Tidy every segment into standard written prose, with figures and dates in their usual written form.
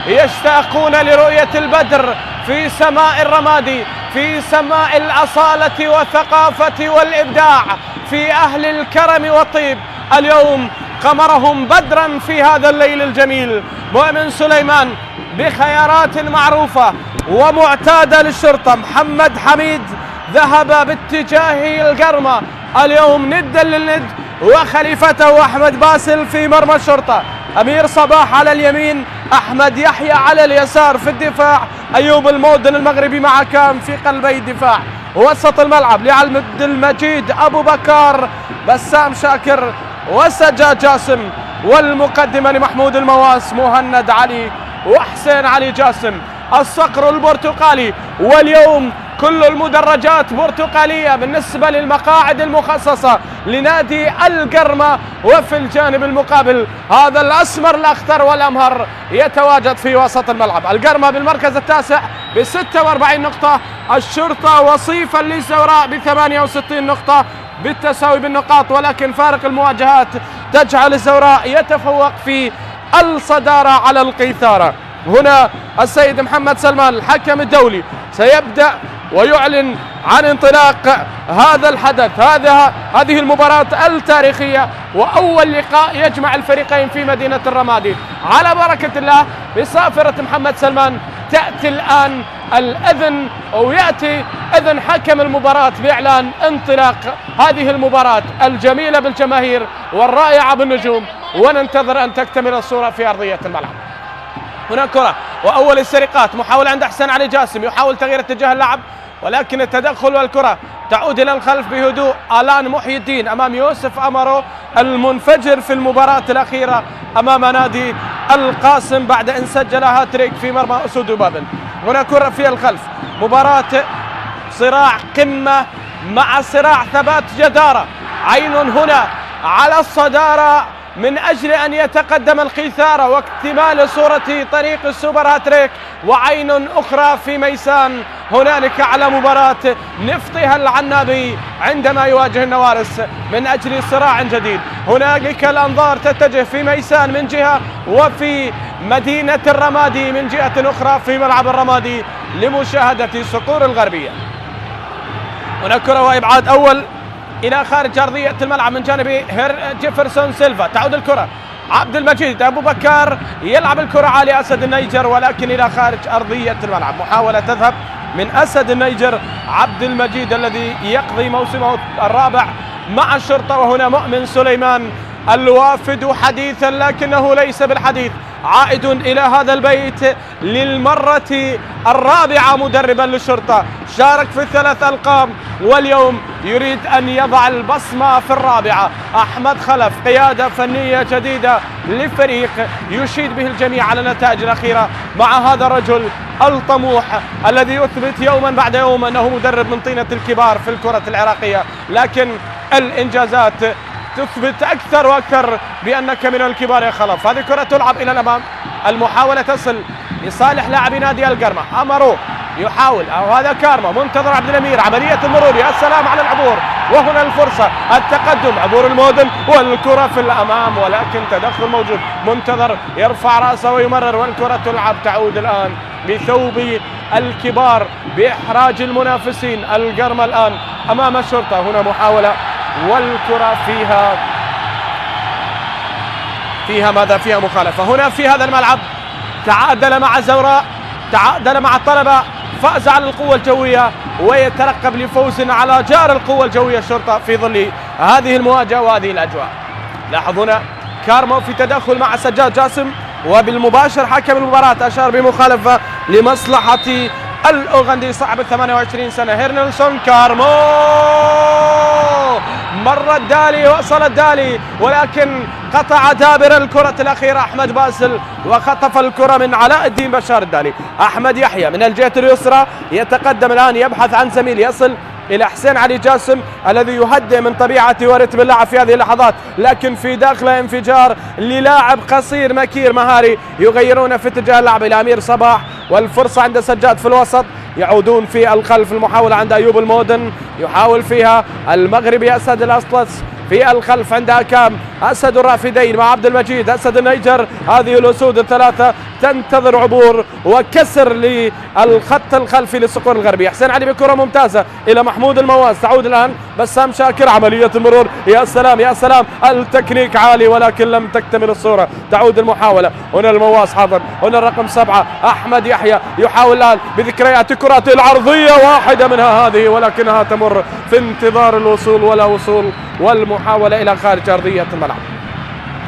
يشتاقون لرؤية البدر في سماء الرمادي، في سماء الأصالة والثقافة والإبداع، في أهل الكرم والطيب. اليوم قمرهم بدرا في هذا الليل الجميل. مؤمن سليمان بخيارات معروفة ومعتادة للشرطة. محمد حميد ذهب باتجاه القرمة اليوم ندا للند، وخليفته أحمد باسل في مرمى الشرطة. أمير صباح على اليمين، أحمد يحيى على اليسار. في الدفاع أيوب المودن المغربي مع كام في قلبي الدفاع. وسط الملعب لعبد المجيد أبو بكر، بسام شاكر، وسجاد جاسم. والمقدمة لمحمود المواس، مهند علي، وحسين علي جاسم. الصقر البرتقالي، واليوم كل المدرجات برتقالية بالنسبة للمقاعد المخصصة لنادي القرمة. وفي الجانب المقابل هذا الأسمر الأخضر والأمهر يتواجد في وسط الملعب. القرمة بالمركز التاسع ب46 نقطة، الشرطة وصيفا للزوراء ب68 نقطة بالتساوي بالنقاط، ولكن فارق المواجهات تجعل الزوراء يتفوق في الصدارة على القيثارة. هنا السيد محمد سلمان الحكم الدولي سيبدأ ويعلن عن انطلاق هذا الحدث، هذه المباراة التاريخية وأول لقاء يجمع الفريقين في مدينة الرمادي. على بركة الله بصافرة محمد سلمان تأتي الآن الأذن، أو يأتي أذن حكم المباراة بإعلان انطلاق هذه المباراة الجميلة بالجماهير والرائعة بالنجوم، وننتظر أن تكتمل الصورة في أرضية الملعب. هنا كرة وأول السرقات، محاولة عند حسين علي جاسم، يحاول تغيير اتجاه اللعب ولكن التدخل والكرة تعود إلى الخلف بهدوء. آلان محي الدين أمام يوسف أمرو المنفجر في المباراة الأخيرة أمام نادي القاسم بعد أن سجل هاتريك في مرمى أسود بابل. هنا كرة في الخلف، مباراة صراع قمة مع صراع ثبات جدارة. عين هنا على الصدارة من أجل أن يتقدم القيثارة واكتمال صورة طريق السوبر هاتريك، وعين أخرى في ميسان هنالك على مباراة نفطها العنابي عندما يواجه النوارس من أجل صراع جديد. هنالك الأنظار تتجه في ميسان من جهة وفي مدينة الرمادي من جهة أخرى في ملعب الرمادي لمشاهدة صقور الغربية. هنا كرة وإبعاد أول إلى خارج أرضية الملعب من جانب جيفرسون سيلفا. تعود الكرة عبد المجيد أبو بكر يلعب الكرة على أسد النيجر ولكن إلى خارج أرضية الملعب. محاولة تذهب من أسد النيجر عبد المجيد الذي يقضي موسمه الرابع مع الشرطة. وهنا مؤمن سليمان الوافد حديثا لكنه ليس بالحديث، عائد إلى هذا البيت للمرة الرابعة مدربا للشرطة، شارك في الثلاث ألقاب واليوم يريد أن يضع البصمة في الرابعة. أحمد خلف قيادة فنية جديدة لفريق يشيد به الجميع على النتائج الأخيرة مع هذا الرجل الطموح الذي يثبت يوما بعد يوم أنه مدرب من طينة الكبار في الكرة العراقية، لكن الإنجازات تثبت أكثر وأكثر بأنك من الكبار يا خلف. هذه كرة تلعب إلى الأمام، المحاولة تصل لصالح لاعبي نادي القرمة. أمرو يحاول، أو هذا كارما منتظر عبد الأمير، عملية المرور، يا سلام على العبور. وهنا الفرصة التقدم، عبور المودن والكرة في الأمام ولكن تدخل موجود. منتظر يرفع رأسه ويمرر والكرة تلعب، تعود الآن بثوب الكبار بإحراج المنافسين. القرمة الآن أمام الشرطة. هنا محاولة والكرة فيها ماذا؟ فيها مخالفة. هنا في هذا الملعب تعادل مع زوراء، تعادل مع الطلبة، فاز على القوة الجوية ويترقب لفوز على جار القوة الجوية الشرطة في ظل هذه المواجهة وهذه الأجواء. لاحظونا كارمو في تدخل مع سجاد جاسم، وبالمباشر حكم المباراة أشار بمخالفة لمصلحة الأوغندي صاحب 28 سنة هيرنلسون. كارمو مر الدالي، وصل الدالي ولكن قطع دابر الكرة الأخيرة أحمد باسل وخطف الكرة من علاء الدين بشار الدالي. أحمد يحيى من الجهة اليسرى يتقدم الآن، يبحث عن زميل، يصل إلى حسين علي جاسم الذي يهدئ من طبيعة ورتم اللعب في هذه اللحظات، لكن في داخله انفجار للاعب قصير مكير مهاري. يغيرون في اتجاه اللعب إلى أمير صباح، والفرصة عند سجاد في الوسط، يعودون في الخلف. المحاولة عند أيوب المودن، يحاول فيها المغربي أسد الأسطلس في الخلف عند حكام أسد الرافدين مع عبد المجيد أسد النيجر. هذه الأسود الثلاثة تنتظر عبور وكسر للخط الخلفي للصقور الغربية. حسين علي بكرة ممتازة إلى محمود المواس، تعود الآن بسام شاكر، عملية المرور، يا سلام يا سلام، التكنيك عالي ولكن لم تكتمل الصورة. تعود المحاولة، هنا المواس حاضر، هنا الرقم 7 أحمد يحيى يحاول الآن بذكريات كرات العرضية، واحدة منها هذه ولكنها تمر في انتظار الوصول ولا وصول، والمحاولة إلى خارج أرضية الملعب.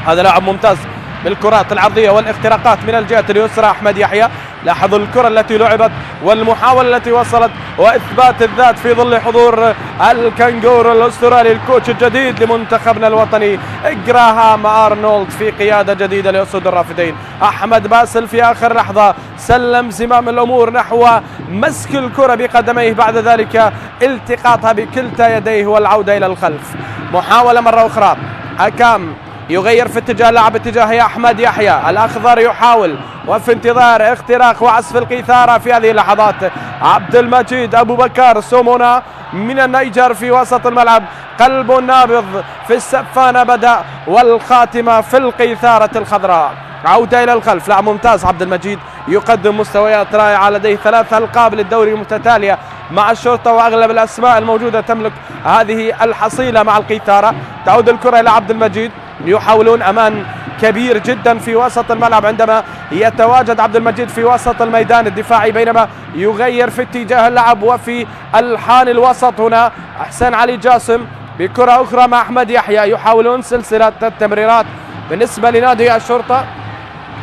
هذا لاعب ممتاز بالكرات العرضية والاختراقات من الجهة اليسرى أحمد يحيى. لاحظوا الكرة التي لعبت والمحاولة التي وصلت وإثبات الذات في ظل حضور الكنغور الأسترالي الكوتش الجديد لمنتخبنا الوطني جراهام أرنولد في قيادة جديدة لأسود الرافدين. أحمد باسل في آخر لحظة سلم زمام الأمور نحو مسك الكرة بقدميه، بعد ذلك التقاطها بكلتا يديه والعودة إلى الخلف. محاولة مرة أخرى، حكام يغير في اتجاه اللعب اتجاه أحمد يحيى، الأخضر يحاول وفي انتظار اختراق وعزف القيثارة في هذه اللحظات. عبد المجيد أبو بكر سومونا من النيجر في وسط الملعب، قلب نابض في السفانة بدأ والخاتمة في القيثارة الخضراء. عودة إلى الخلف، لاعب ممتاز عبد المجيد يقدم مستويات رائعة، لديه 3 ألقاب للدوري متتالية مع الشرطة، وأغلب الأسماء الموجودة تملك هذه الحصيلة مع القيثارة. تعود الكرة إلى عبد المجيد، يحاولون أمان كبير جدا في وسط الملعب عندما يتواجد عبد المجيد في وسط الميدان الدفاعي، بينما يغير في اتجاه اللعب وفي الحان الوسط. هنا حسين علي جاسم بكرة أخرى مع أحمد يحيى، يحاولون سلسلة التمريرات بالنسبة لنادي الشرطة.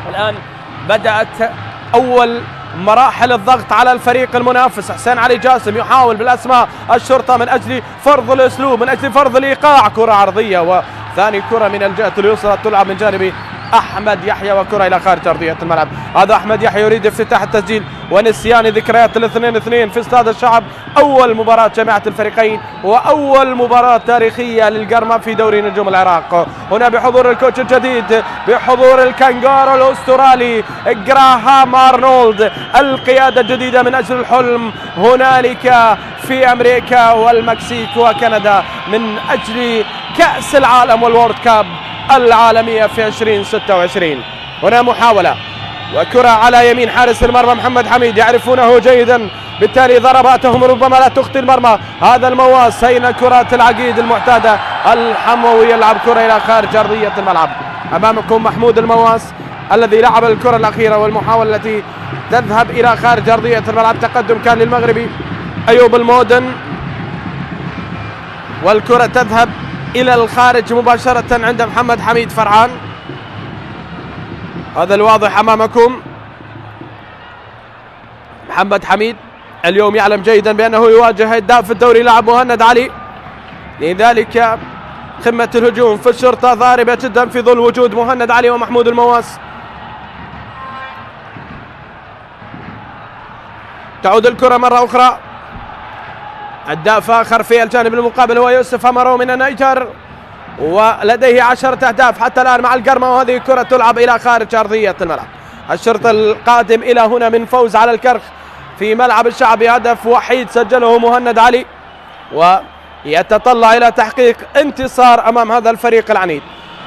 الآن بدأت أول مراحل الضغط على الفريق المنافس. حسين علي جاسم يحاول بالأسماء الشرطة من أجل فرض الأسلوب، من أجل فرض الإيقاع، كرة عرضية وثاني كرة من الجهة اليسرى تلعب من جانب أحمد يحيى وكرة إلى خارج أرضية الملعب. هذا أحمد يحيى يريد افتتاح التسجيل ونسيان ذكريات 2-2 في استاد الشعب، أول مباراة جماعة الفريقين وأول مباراة تاريخية للقرمة في دوري نجوم العراق. هنا بحضور الكوتش الجديد، بحضور الكنغور الأسترالي جراهام أرنولد، القيادة الجديدة من أجل الحلم هنالك في أمريكا والمكسيك وكندا من أجل كأس العالم والورد كاب العالمية في 2026. هنا محاولة وكرة على يمين حارس المرمى محمد حميد، يعرفونه جيدا بالتالي ضرباتهم ربما لا تخطي المرمى. هذا المواس، أين كرات العقيد المعتادة؟ الحموي يلعب كرة إلى خارج أرضية الملعب. أمامكم محمود المواس الذي لعب الكرة الأخيرة والمحاولة التي تذهب إلى خارج أرضية الملعب. تقدم كان للمغربي أيوب المودن، والكرة تذهب إلى الخارج مباشرة عند محمد حميد فرحان. هذا الواضح أمامكم، محمد حميد اليوم يعلم جيدا بأنه يواجه هداف الدوري لاعب مهند علي، لذلك قمة الهجوم في الشرطة ضاربة جدا في ظل وجود مهند علي ومحمود المواس. تعود الكرة مرة أخرى، هداف آخر في الجانب المقابل هو يوسف أمارو من النيجر، ولديه 10 أهداف حتى الآن مع القرمة، وهذه الكرة تلعب إلى خارج أرضية الملعب. الشرطة القادم إلى هنا من فوز على الكرخ في ملعب الشعب بهدف وحيد سجله مهند علي، ويتطلع إلى تحقيق انتصار أمام هذا الفريق العنيد.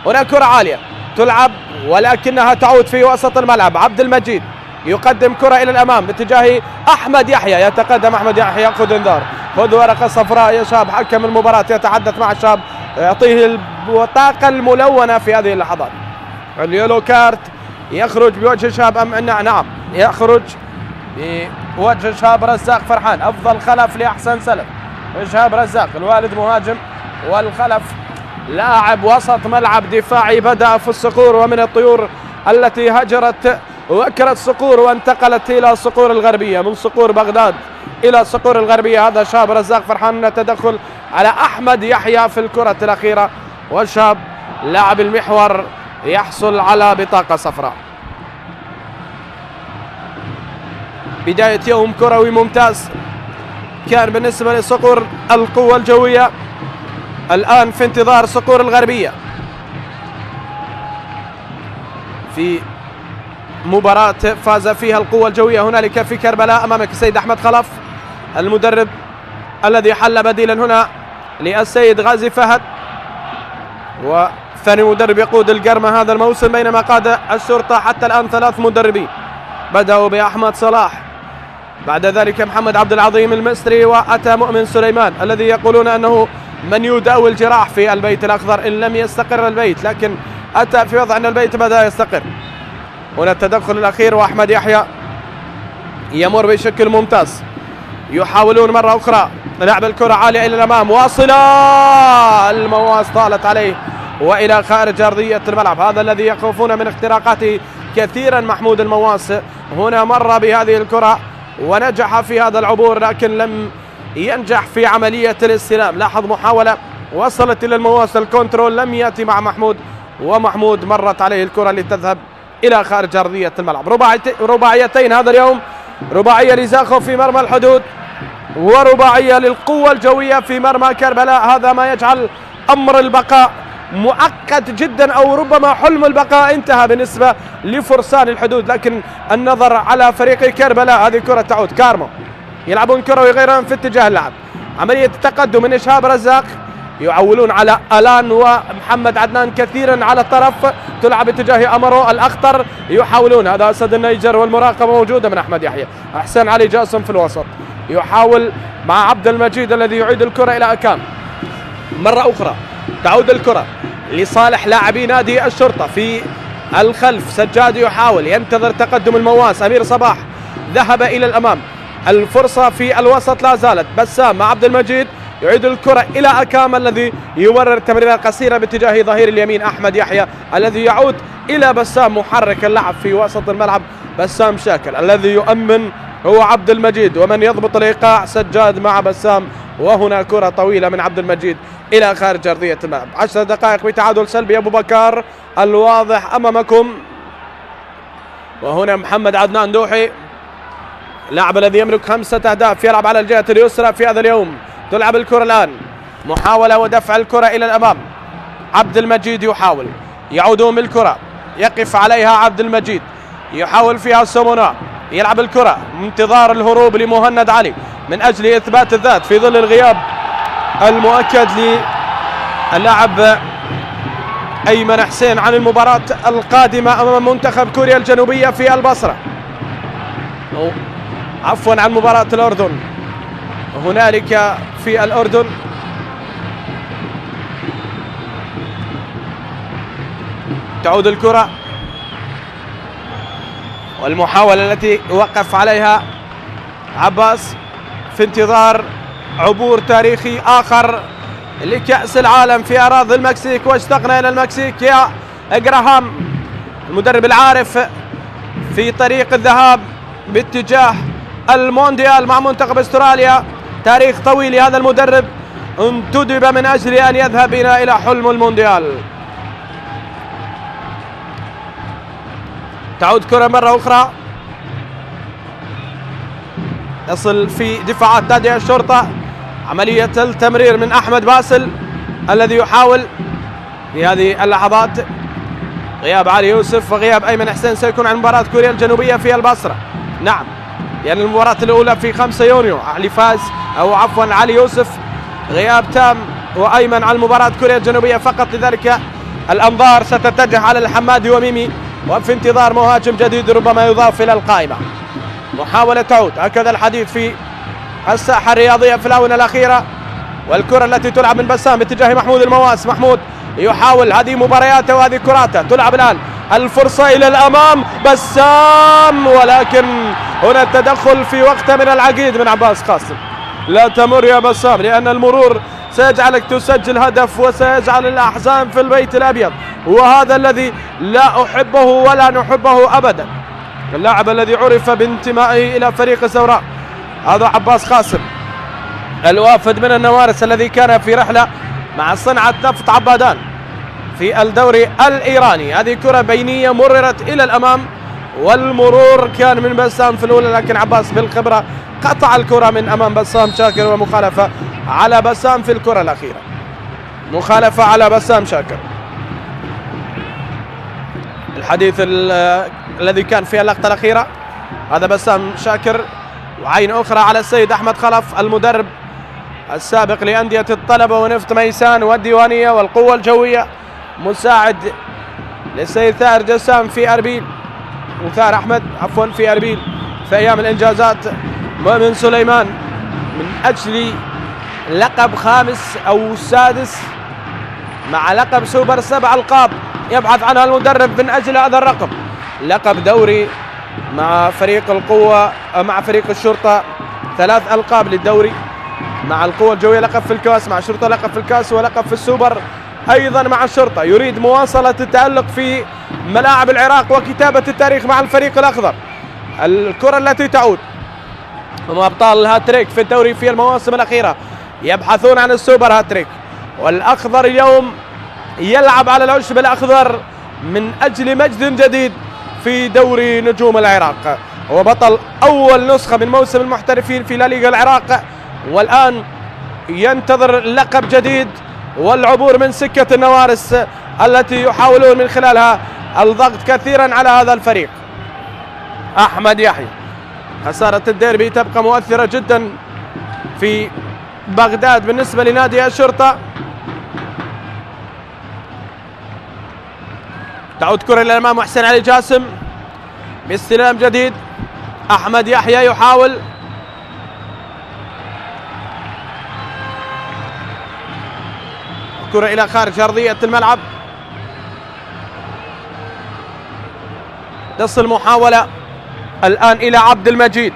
هنا كرة عالية تلعب ولكنها تعود في وسط الملعب. عبد المجيد يقدم كرة إلى الأمام باتجاه أحمد يحيى، يتقدم أحمد يحيى، يأخذ انذار، خذ ورقة صفراء يا شاب. حكم المباراة يتحدث مع الشاب، يعطيه البطاقة الملونة في هذه اللحظات. اليلو كارت يخرج بوجه شاب نعم يخرج بوجه شاب رزاق فرحان. أفضل خلف لأحسن سلف. شاب رزاق الوالد مهاجم والخلف لاعب وسط ملعب دفاعي، بدأ في الصقور ومن الطيور التي هجرت وأكلت صقور وانتقلت إلى الصقور الغربية، من صقور بغداد إلى الصقور الغربية. هذا شاب رزاق فرحان، تدخل على أحمد يحيى في الكرة الأخيرة، والشاب لاعب المحور يحصل على بطاقة صفراء. بداية يوم كروي ممتاز كان بالنسبة لصقور القوة الجوية، الآن في انتظار صقور الغربية في مباراة فاز فيها القوة الجوية هنالك في كربلاء. أمامك السيد أحمد خلف المدرب الذي حل بديلا هنا للسيد غازي فهد. وثاني مدرب يقود القرمة هذا الموسم، بينما قاد الشرطة حتى الآن 3 مدربين. بدأوا بأحمد صلاح، بعد ذلك محمد عبد العظيم المصري، وأتى مؤمن سليمان الذي يقولون أنه من يداوي الجراح في البيت الأخضر إن لم يستقر البيت، لكن أتى في وضع أن البيت بدأ يستقر. هنا التدخل الأخير، وأحمد يحيى يمر بشكل ممتاز. يحاولون مرة أخرى لعب الكرة عالية إلى الأمام، واصلة، المواس طالت عليه وإلى خارج أرضية الملعب. هذا الذي يخافون من اختراقاته كثيرا محمود المواس. هنا مر بهذه الكرة ونجح في هذا العبور، لكن لم ينجح في عملية الاستلام. لاحظ محاولة وصلت إلى المواس، الكنترول لم يأتي مع محمود، ومحمود مرت عليه الكرة لتذهب إلى خارج أرضية الملعب. رباعيتين هذا اليوم، رباعية لزاخو في مرمى الحدود، ورباعية للقوة الجوية في مرمى كربلاء. هذا ما يجعل أمر البقاء مؤقت جدا، أو ربما حلم البقاء انتهى بالنسبة لفرسان الحدود. لكن النظر على فريق كربلاء، هذه كرة تعود كارمو، يلعبون كرة ويغيرون في اتجاه اللعب. عملية التقدم من إشهاب رزاق، يعولون على ألان ومحمد عدنان كثيرا على الطرف، تلعب اتجاه أمرو الأخطر، يحاولون. هذا أسد النيجر، والمراقبة موجودة من أحمد يحيى. أحسن علي جاسم في الوسط، يحاول مع عبد المجيد الذي يعيد الكرة إلى أكام. مرة أخرى تعود الكرة لصالح لاعبي نادي الشرطة في الخلف. سجاد يحاول، ينتظر تقدم المواس. أمير صباح ذهب إلى الأمام، الفرصة في الوسط لا زالت. بسام مع عبد المجيد، يعيد الكرة إلى أكام الذي يمرر تمريرة قصيرة باتجاه ظهير اليمين أحمد يحيى، الذي يعود إلى بسام محرك اللعب في وسط الملعب. بسام شاكر الذي يؤمن هو عبد المجيد، ومن يضبط الإيقاع سجاد مع بسام. وهنا كرة طويلة من عبد المجيد إلى خارج أرضية الملعب. 10 دقائق بتعادل سلبي. أبو بكر الواضح أمامكم. وهنا محمد عدنان دوحي، لاعب الذي يملك 5 أهداف، يلعب على الجهة اليسرى في هذا اليوم. تلعب الكرة الآن، محاولة ودفع الكرة إلى الأمام. عبد المجيد يحاول، يعودون بالكرة، يقف عليها عبد المجيد، يحاول فيها سومونا، يلعب الكرة، انتظار الهروب لمهند علي من أجل إثبات الذات في ظل الغياب المؤكد للاعب أيمن حسين عن المباراة القادمة أمام منتخب كوريا الجنوبية في البصرة، عفوا عن مباراة الأردن هنالك في الأردن. تعود الكرة، والمحاولة التي وقف عليها عباس في انتظار عبور تاريخي آخر لكأس العالم في أراضي المكسيك. واشتقنا إلى المكسيك يا إجراهام، المدرب العارف في طريق الذهاب باتجاه المونديال مع منتخب استراليا. تاريخ طويل لهذا المدرب، انتدب من أجل أن يذهب بنا إلى حلم المونديال. تعود كرة مرة أخرى، يصل في دفاعات نادي الشرطة. عملية التمرير من أحمد باسل الذي يحاول في هذه اللحظات. غياب علي يوسف وغياب أيمن حسين سيكون عن مباراة كوريا الجنوبية في البصرة. نعم، يعني المباراة الأولى في 5 يونيو علي فاز أو عفوا علي يوسف غياب تام، وأيمن على مباراة كوريا الجنوبية فقط. لذلك الأنظار ستتجه على الحمادي وميمي، وفي انتظار مهاجم جديد ربما يضاف إلى القائمة. محاولة تعود، هكذا الحديث في الساحة الرياضية في الآونة الأخيرة. والكرة التي تلعب من بسام باتجاه محمود المواس. محمود يحاول، هذه مبارياته وهذه كراته. تلعب الآن الفرصة إلى الأمام، بسام، ولكن هنا التدخل في وقت من العقيد من عباس قاسم. لا تمر يا بسام، لأن المرور سيجعلك تسجل هدف وسيجعل الأحزان في البيت الأبيض، وهذا الذي لا أحبه ولا نحبه أبدا. اللاعب الذي عرف بانتمائه إلى فريق الزوراء هذا عباس قاسم، الوافد من النوارس الذي كان في رحلة مع صنعة نفط عبادان في الدوري الإيراني. هذه كرة بينية مررت إلى الأمام، والمرور كان من بسام في الأولى، لكن عباس بالخبرة قطع الكرة من أمام بسام شاكر، ومخالفة على بسام في الكرة الأخيرة. مخالفة على بسام شاكر. الحديث الذي كان في اللقطة الأخيرة هذا بسام شاكر، وعين أخرى على السيد أحمد خلف المدرب السابق لأندية الطلبة ونفط ميسان والديوانية والقوة الجوية مساعد للسيد ثائر جسام في أربيل، وثائر أحمد عفوا في أربيل في أيام الإنجازات. مؤمن سليمان من أجل لقب خامس أو سادس مع لقب سوبر 7 ألقاب يبحث عنها المدرب من أجل هذا الرقم، لقب دوري مع فريق القوة مع فريق الشرطة، 3 ألقاب للدوري مع القوة الجوية، لقب في الكاس مع الشرطة، لقب في الكاس ولقب في السوبر أيضا مع الشرطة. يريد مواصلة التألق في ملاعب العراق وكتابة التاريخ مع الفريق الأخضر. الكرة التي تعود، هم أبطال الهاتريك في الدوري في المواسم الأخيرة يبحثون عن السوبر هاتريك، والأخضر اليوم يلعب على العشب الأخضر من أجل مجد جديد في دوري نجوم العراق. هو بطل أول نسخة من موسم المحترفين في لا ليغا العراق، والآن ينتظر لقب جديد والعبور من سكة النوارس التي يحاولون من خلالها الضغط كثيرا على هذا الفريق. أحمد يحيى، خسارة الديربي تبقى مؤثرة جدا في بغداد بالنسبة لنادي الشرطة. تعود كرة إلى الأمام، حسين علي جاسم باستلام جديد. أحمد يحيى يحاول، كرة إلى خارج أرضية الملعب، تصل محاولة الآن إلى عبد المجيد،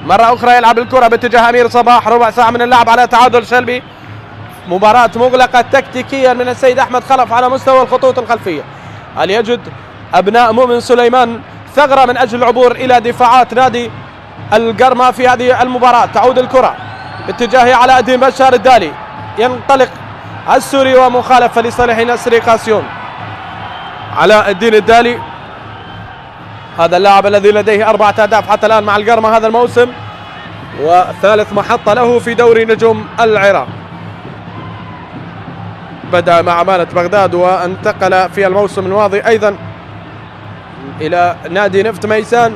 مرة أخرى يلعب الكرة باتجاه أمير صباح، ربع ساعة من اللعب على تعادل سلبي. مباراة مغلقة تكتيكيا من السيد أحمد خلف على مستوى الخطوط الخلفية. هل يجد أبناء مؤمن سليمان ثغرة من أجل العبور إلى دفاعات نادي القرمة في هذه المباراة؟ تعود الكرة باتجاه علاء الدين بشار الدالي، ينطلق السوري ومخالفة لصالح نسري قاسيون. علاء الدين الدالي هذا اللاعب الذي لديه 4 أهداف حتى الآن مع القرمة هذا الموسم، وثالث محطة له في دوري نجوم العراق. بدأ مع عمالة بغداد وانتقل في الموسم الماضي أيضا إلى نادي نفط ميسان،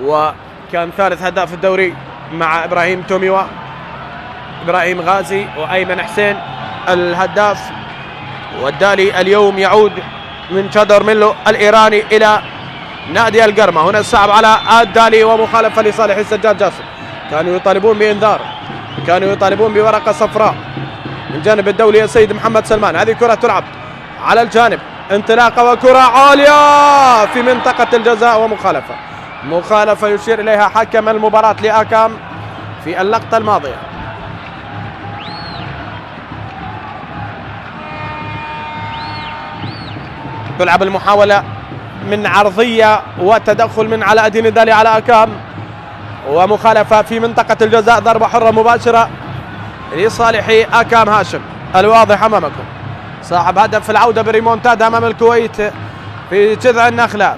وكان ثالث هداف الدوري مع إبراهيم توميوا، إبراهيم غازي وأيمن حسين الهداف. والدالي اليوم يعود من شادر ميلو الإيراني إلى نادي القرمة. هنا الصعب على الدالي ومخالفة لصالح السجاد جاسم، كانوا يطالبون بإنذار، كانوا يطالبون بورقة صفراء من جانب الدولي السيد محمد سلمان. هذه كرة تلعب على الجانب، انطلاقة وكرة عالية في منطقة الجزاء ومخالفة، مخالفة يشير إليها حكم المباراة لآكام في اللقطة الماضية. تلعب المحاولة من عرضية وتدخل من علاء الدين الدالي على آكام، ومخالفة في منطقة الجزاء، ضربة حرة مباشرة لصالح آكام هاشم الواضح أمامكم، صاحب هدف العودة بريمونتادا أمام الكويت في جذع النخلة،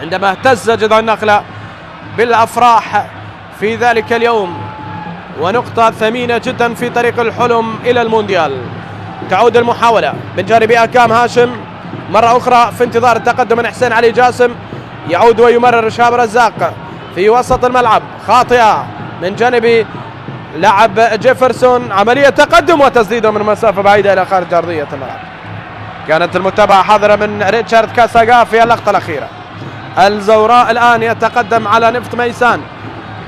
عندما اهتز جذع النخلة بالأفراح في ذلك اليوم، ونقطة ثمينة جدا في طريق الحلم إلى المونديال. تعود المحاولة من جانب آكام هاشم مرة أخرى في انتظار التقدم من حسين علي جاسم، يعود ويمرر شهاب رزاق في وسط الملعب، خاطئة من جانب لاعب جيفرسون، عملية تقدم وتسديده من مسافة بعيدة إلى خارج أرضية الملعب. كانت المتابعة حاضرة من ريتشارد كاساغا في اللقطة الأخيرة. الزوراء الآن يتقدم على نفط ميسان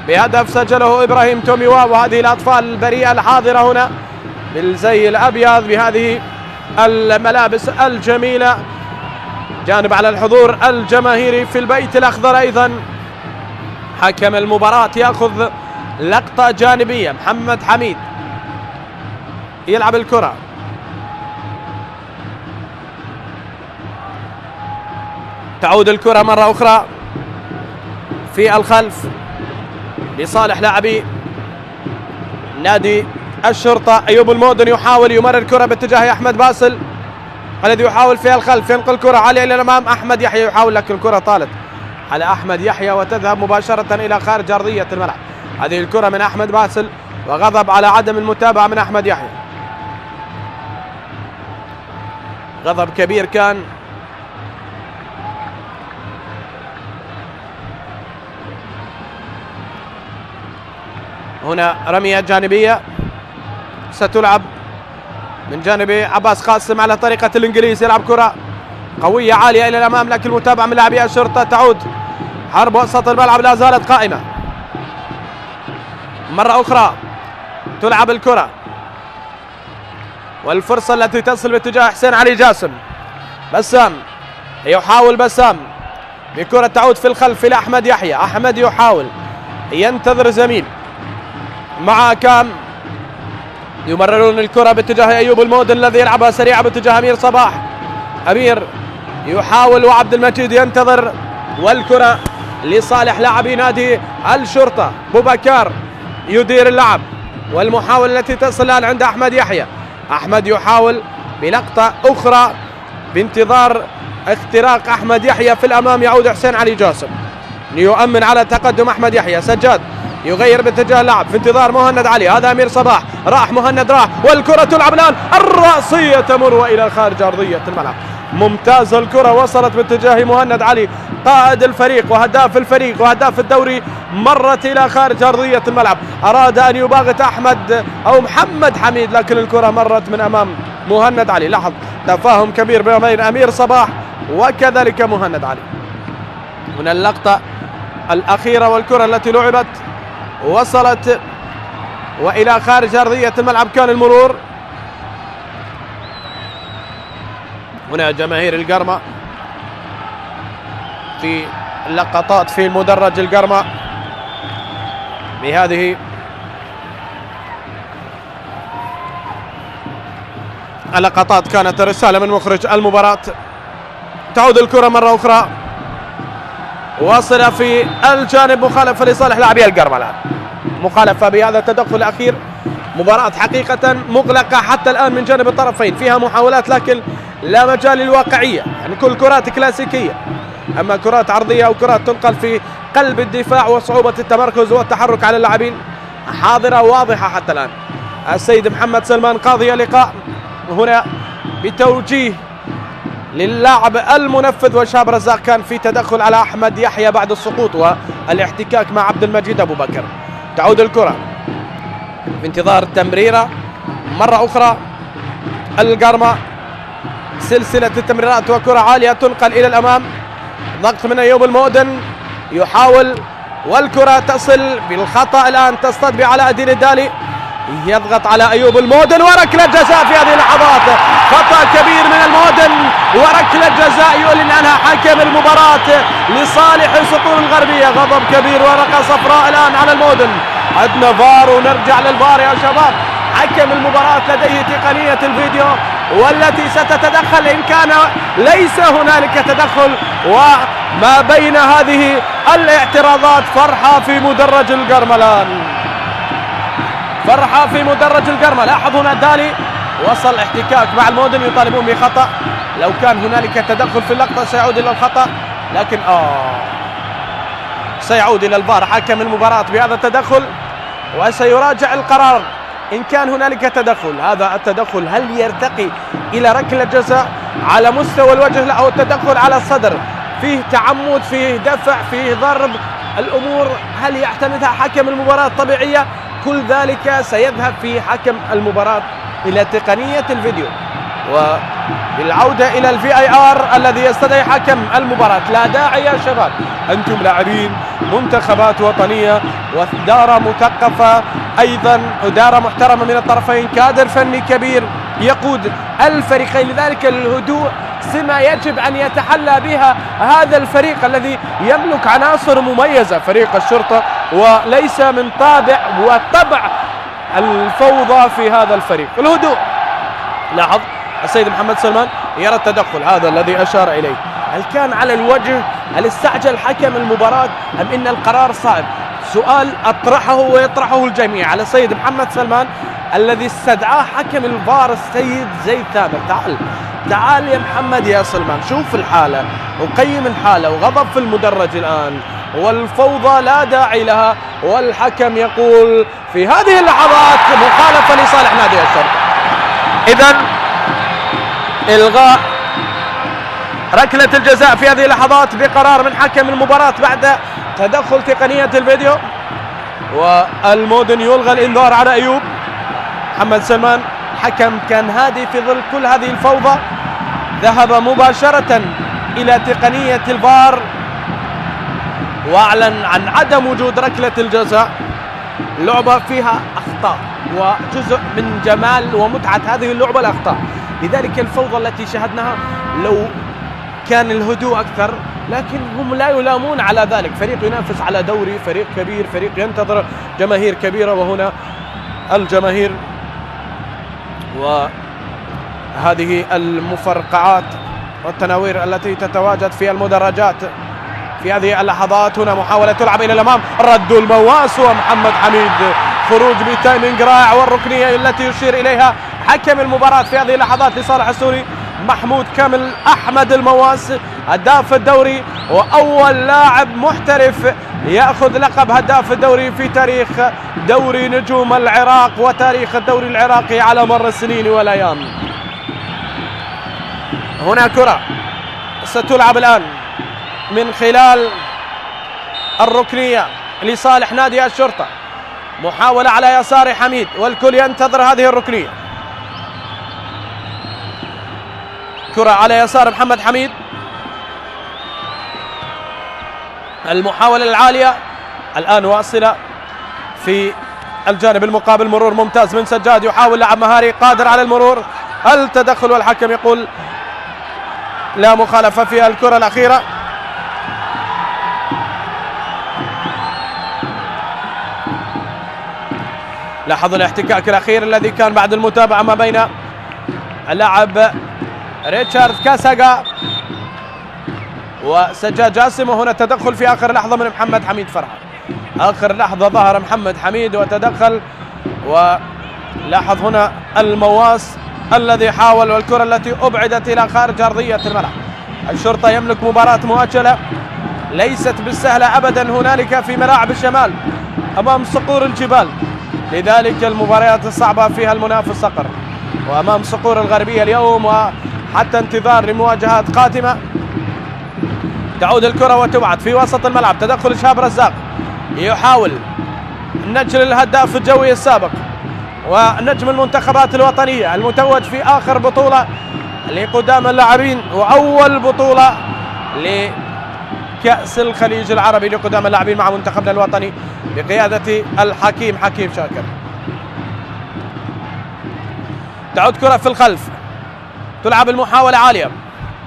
بهدف سجله إبراهيم توميوا، وهذه الأطفال البريئة الحاضرة هنا بالزي الأبيض بهذه الملابس الجميلة، جانب على الحضور الجماهيري في البيت الأخضر. أيضا حكم المباراة يأخذ لقطة جانبية، محمد حميد يلعب الكرة، تعود الكرة مرة أخرى في الخلف لصالح لاعبي نادي الشرطة. أيوب المودن يحاول يمرر الكرة باتجاه أحمد باسل الذي يحاول في الخلف، ينقل الكرة عالية إلى الأمام. أحمد يحيى يحاول، لكن الكرة طالت على أحمد يحيى وتذهب مباشرة إلى خارج أرضية الملعب. هذه الكرة من أحمد باسل، وغضب على عدم المتابعة من أحمد يحيى، غضب كبير كان. هنا رمية جانبية ستلعب من جانب عباس قاسم على طريقة الإنجليز، يلعب كرة قوية عالية إلى الأمام، لكن المتابعة من لاعبي الشرطة. تعود حرب وسط الملعب، لا زالت قائمة. مرة أخرى تلعب الكرة، والفرصة التي تصل باتجاه حسين علي جاسم. بسام يحاول، بسام بكرة تعود في الخلف إلى أحمد يحيى. أحمد يحاول ينتظر زميل مع كام، يمررون الكرة باتجاه أيوب المودن الذي يلعبها سريعة باتجاه أمير صباح. أمير يحاول وعبد المجيد ينتظر، والكرة لصالح لاعبي نادي الشرطة. بوبكار يدير اللعب، والمحاولة التي تصل الآن عند أحمد يحيى. أحمد يحاول بلقطة أخرى بانتظار اختراق أحمد يحيى في الأمام. يعود حسين علي جاسم ليؤمن على تقدم أحمد يحيى. سجاد يغير باتجاه اللعب في انتظار مهند علي. هذا أمير صباح، راح مهند، راح، والكرة تلعب الآن، الرأسية تمر وإلى خارج أرضية الملعب. ممتازة الكرة، وصلت باتجاه مهند علي قائد الفريق وهداف الفريق وهداف الدوري، مرت إلى خارج أرضية الملعب. أراد أن يباغت أحمد أو محمد حميد، لكن الكرة مرت من أمام مهند علي. لاحظ تفاهم كبير بين أمير صباح وكذلك مهند علي. من اللقطة الأخيرة والكرة التي لعبت وصلت وإلى خارج أرضية الملعب، كان المرور. هنا جماهير القرمة في اللقطات في المدرج القرمة بهذه اللقطات. كانت رسالة من مخرج المباراة. تعود الكرة مرة أخرى، واصلة في الجانب، مخالفة لصالح لاعبي القرمة. الآن مخالفة بهذا التدخل الأخير. مباراة حقيقة مغلقة حتى الآن من جانب الطرفين، فيها محاولات لكن لا مجال للواقعية، يعني كل كرات كلاسيكية، أما كرات عرضية أو كرات تنقل في قلب الدفاع وصعوبة التمركز والتحرك على اللاعبين حاضرة واضحة حتى الآن. السيد محمد سلمان قاضي اللقاء هنا بتوجيه للاعب المنفذ وشاب رزاق، كان في تدخل على أحمد يحيى بعد السقوط والاحتكاك مع عبد المجيد أبو بكر. تعود الكرة بانتظار التمريرة مرة أخرى. القرمة سلسلة التمريرات وكرة عالية تنقل إلى الأمام، ضغط من أيوب المودن يحاول، والكرة تصل بالخطأ الآن، تصطاد بعلاء الدين الدالي، يضغط على أيوب المودن، وركلة جزاء في هذه اللحظات. خطأ كبير من المودن وركلة جزاء يعلن عنها حكم المباراة لصالح سطور الغربية. غضب كبير، ورقة صفراء الآن على المودن. عندنا فار ونرجع للفار يا شباب. حكم المباراة لديه تقنية الفيديو والتي ستتدخل إن كان ليس هنالك تدخل. وما بين هذه الاعتراضات فرحة في مدرج القرمة الآن، فرحة في مدرج القرمة. لاحظ هنا الدالي وصل احتكاك مع المودن، يطالبون بخطأ. لو كان هنالك تدخل في اللقطة سيعود إلى الخطأ، لكن سيعود إلى الفار حكم المباراة بهذا التدخل، وسيراجع القرار إن كان هنالك تدخل. هذا التدخل هل يرتقي إلى ركلة جزاء على مستوى الوجه، لا، أو التدخل على الصدر، فيه تعمد، فيه دفع، فيه ضرب، الأمور هل يعتمدها حكم المباراة طبيعية؟ كل ذلك سيذهب في حكم المباراة إلى تقنية الفيديو وبالعودة إلى الVAR الذي يستدعي حكم المباراة. لا داعي يا شباب، أنتم لاعبين منتخبات وطنية وإدارة مثقفة، أيضا إدارة محترمة من الطرفين، كادر فني كبير يقود الفريقين، لذلك الهدوء سمة يجب أن يتحلى بها هذا الفريق الذي يملك عناصر مميزة، فريق الشرطة، وليس من طابع وطبع الفوضى في هذا الفريق. الهدوء. لاحظ السيد محمد سلمان يرى التدخل هذا الذي أشار إليه، هل كان على الوجه؟ هل استعجل حكم المباراة أم إن القرار صعب؟ سؤال أطرحه ويطرحه الجميع على السيد محمد سلمان الذي استدعاه حكم الفار السيد زيد ثامر. تعال يا محمد يا سلمان، شوف الحالة وقيم الحالة، وغضب في المدرج الآن والفوضى لا داعي لها، والحكم يقول في هذه اللحظات مخالفة لصالح نادي الشرطة. إذن إلغاء ركلة الجزاء في هذه اللحظات بقرار من حكم المباراة بعد تدخل تقنية الفيديو، والمودن يلغى الإنذار على أيوب. محمد سلمان الحكم كان هادي في ظل كل هذه الفوضى، ذهب مباشرة إلى تقنية الفار وأعلن عن عدم وجود ركلة الجزاء. لعبة فيها أخطاء، وجزء من جمال ومتعة هذه اللعبة الأخطاء، لذلك الفوضى التي شاهدناها لو كان الهدوء أكثر، لكن هم لا يلامون على ذلك. فريق ينافس على دوري، فريق كبير، فريق ينتظر جماهير كبيرة، وهنا الجماهير وهذه المفرقعات والتناوير التي تتواجد في المدرجات في هذه اللحظات. هنا محاولة تلعب إلى الأمام، رد المواس ومحمد حميد، خروج بتايمينج رائع، والركنية التي يشير إليها حكم المباراة في هذه اللحظات لصالح السوري محمود كامل. أحمد المواس هداف الدوري وأول لاعب محترف يأخذ لقب هداف الدوري في تاريخ دوري نجوم العراق وتاريخ الدوري العراقي على مر السنين والأيام. هنا كرة ستلعب الآن من خلال الركنية لصالح نادي الشرطة، محاولة على يسار حميد والكل ينتظر هذه الركنية. كرة على يسار محمد حميد، المحاولة العالية الآن واصلة في الجانب المقابل، مرور ممتاز من سجاد، يحاول لاعب مهاري قادر على المرور، التدخل والحكم يقول لا مخالفة في الكرة الأخيرة. لاحظوا الاحتكاك الأخير الذي كان بعد المتابعة ما بين اللاعب ريتشارد كاساغا وسجاد جاسم، وهنا تدخل في آخر لحظة من محمد حميد فرحة. آخر لحظة ظهر محمد حميد وتدخل، ولاحظ هنا المواس الذي حاول، والكرة التي أبعدت إلى خارج أرضية الملعب. الشرطة يملك مباراة مؤجلة ليست بالسهلة أبدا هنالك في ملاعب الشمال أمام صقور الجبال، لذلك المباريات الصعبة فيها المنافس صقر، وأمام صقور الغربية اليوم وحتى انتظار لمواجهات قادمة. تعود الكرة وتبعد في وسط الملعب، تدخل شهاب رزاق يحاول نجل الهداف الجوي السابق ونجم المنتخبات الوطنية المتوج في آخر بطولة لقدام اللاعبين وأول بطولة لكأس الخليج العربي لقدام اللاعبين مع منتخبنا الوطني بقيادة الحكيم حكيم شاكر. تعود كرة في الخلف، تلعب المحاولة عالية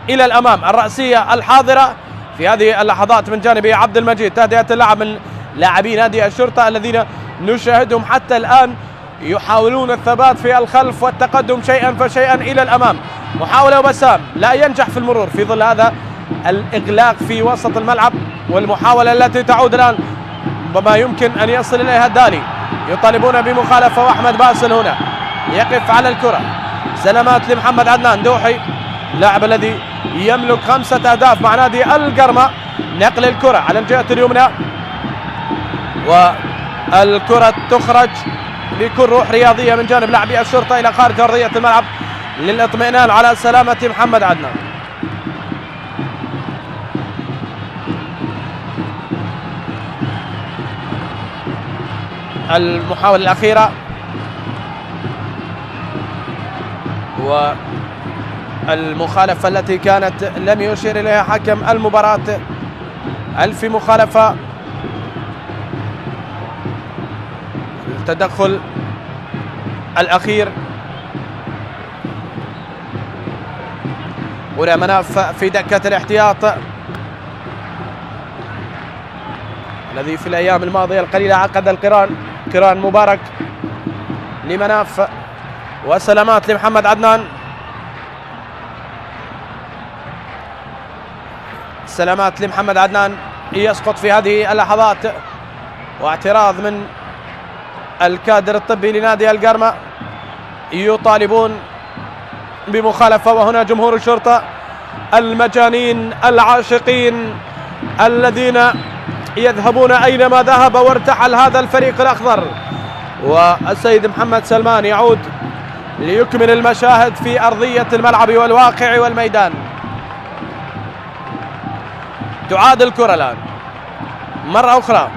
إلى الأمام، الرأسية الحاضرة في هذه اللحظات من جانب عبد المجيد، تهدئة اللعب من لاعبي نادي الشرطة الذين نشاهدهم حتى الآن يحاولون الثبات في الخلف والتقدم شيئا فشيئا إلى الأمام. محاولة وبسام لا ينجح في المرور في ظل هذا الإغلاق في وسط الملعب، والمحاولة التي تعود الآن ربما يمكن أن يصل إليها الدالي، يطالبون بمخالفة، وأحمد باسل هنا يقف على الكرة. سلامات لمحمد عدنان دوحي، اللاعب الذي يملك 5 أهداف مع نادي القرمة. نقل الكرة على الجهة اليمنى، والكرة تخرج بكل روح رياضية من جانب لاعبي الشرطة إلى خارج أرضية الملعب للاطمئنان على سلامة محمد عدنان. المحاولة الأخيرة والمخالفة التي كانت لم يشير إليها حكم المباراة، هل في مخالفة؟ التدخل الأخير هنا مناف في دكة الاحتياط الذي في الأيام الماضية القليلة عقد قران مبارك لمناف، وسلامات لمحمد عدنان. سلامات لمحمد عدنان يسقط في هذه اللحظات، واعتراض من الكادر الطبي لنادي القرمة، يطالبون بمخالفة. وهنا جمهور الشرطة المجانين العاشقين الذين يذهبون أينما ذهب وارتحل هذا الفريق الأخضر، والسيد محمد سلمان يعود ليكمل المشاهد في أرضية الملعب والواقع والميدان. تعاد الكرة الآن مرة أخرى،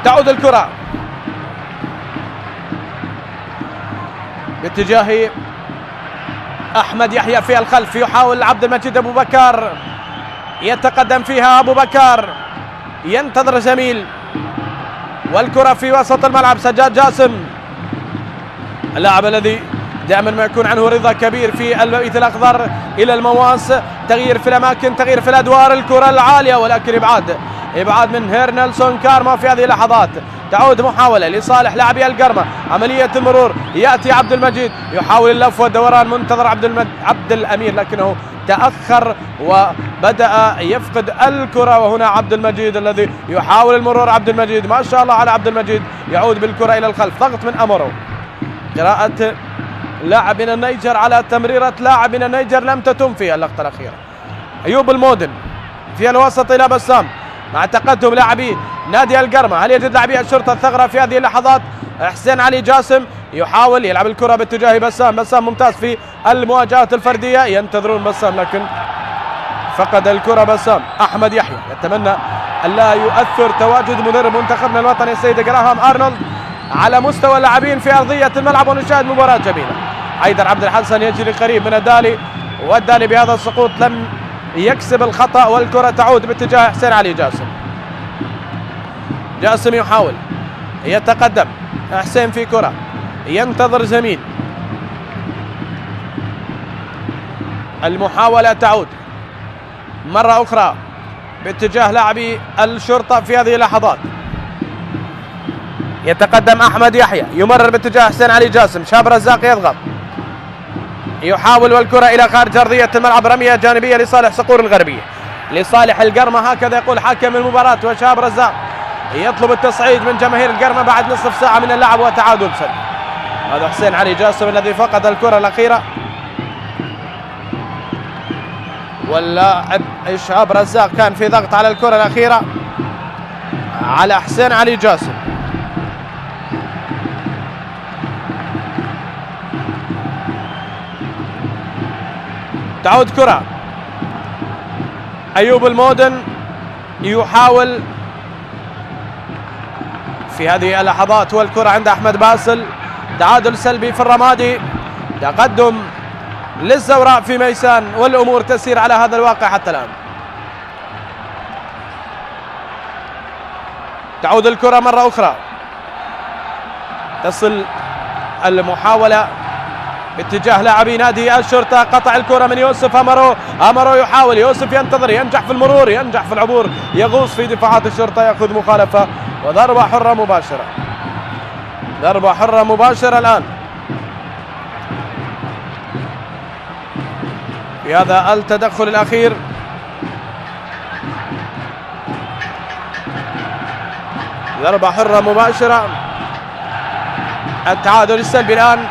تعود الكرة باتجاه أحمد يحيى في الخلف، يحاول عبد المجيد أبو بكر، يتقدم فيها أبو بكر، ينتظر جميل، والكرة في وسط الملعب. سجاد جاسم اللاعب الذي دائما ما يكون عنه رضا كبير في المبيت الأخضر إلى المواس، تغيير في الأماكن، تغيير في الأدوار، الكرة العالية ولكن إبعاد من هيرنلسون كارما في هذه اللحظات. تعود محاولة لصالح لاعبي القرمة، عملية المرور، يأتي عبد المجيد يحاول اللف والدوران، منتظر عبد الأمير لكنه تأخر وبدأ يفقد الكرة، وهنا عبد المجيد الذي يحاول المرور. عبد المجيد ما شاء الله على عبد المجيد، يعود بالكرة إلى الخلف، ضغط من أمره، قراءة لاعب من النيجر على تمريرة لاعب من النيجر لم تتم في اللقطة الأخيرة. أيوب المودن في الوسط إلى بسام مع تقدم لاعبي نادي القرمة، هل يجد لاعبي الشرطة الثغرة في هذه اللحظات؟ حسين علي جاسم يحاول يلعب الكرة باتجاه بسام، بسام ممتاز في المواجهات الفردية، ينتظرون بسام لكن فقد الكرة بسام. أحمد يحيى يتمنى ألا يؤثر تواجد مدرب منتخبنا الوطني السيد جراهام أرنولد على مستوى اللاعبين في أرضية الملعب، ونشاهد مباراة جميلة. حيدر عبد الحسن يجري قريب من الدالي، والدالي بهذا السقوط لم يكسب الخطأ، والكرة تعود باتجاه حسين علي جاسم. جاسم يحاول يتقدم، حسين في كرة، ينتظر جميل، المحاولة تعود مرة أخرى باتجاه لاعبي الشرطة في هذه اللحظات. يتقدم أحمد يحيى، يمرر باتجاه حسين علي جاسم، شاب رزاق يضغط، يحاول والكرة إلى خارج أرضية الملعب، رمية جانبية لصالح صقور الغربية، لصالح القرمة، هكذا يقول حكم المباراة. وشاب رزاق يطلب التصعيد من جماهير القرمة بعد نصف ساعة من اللعب وتعادل سلبي. هذا حسين علي جاسم الذي فقد الكرة الأخيرة، واللاعب شاب رزاق كان في ضغط على الكرة الأخيرة على حسين علي جاسم. تعود كرة، أيوب المودن يحاول في هذه اللحظات، والكرة عند أحمد باسل. تعادل سلبي في الرمادي، تقدم للزوراء في ميسان، والأمور تسير على هذا الواقع حتى الآن. تعود الكرة مرة أخرى، تصل المحاولة باتجاه لاعبي نادي الشرطة، قطع الكرة من يوسف أمرو يحاول، يوسف ينتظر، ينجح في المرور، ينجح في العبور، يغوص في دفاعات الشرطة، يأخذ مخالفة وضربة حرة مباشرة. ضربة حرة مباشرة الآن في هذا التدخل الأخير. ضربة حرة مباشرة. التعادل السلبي الآن.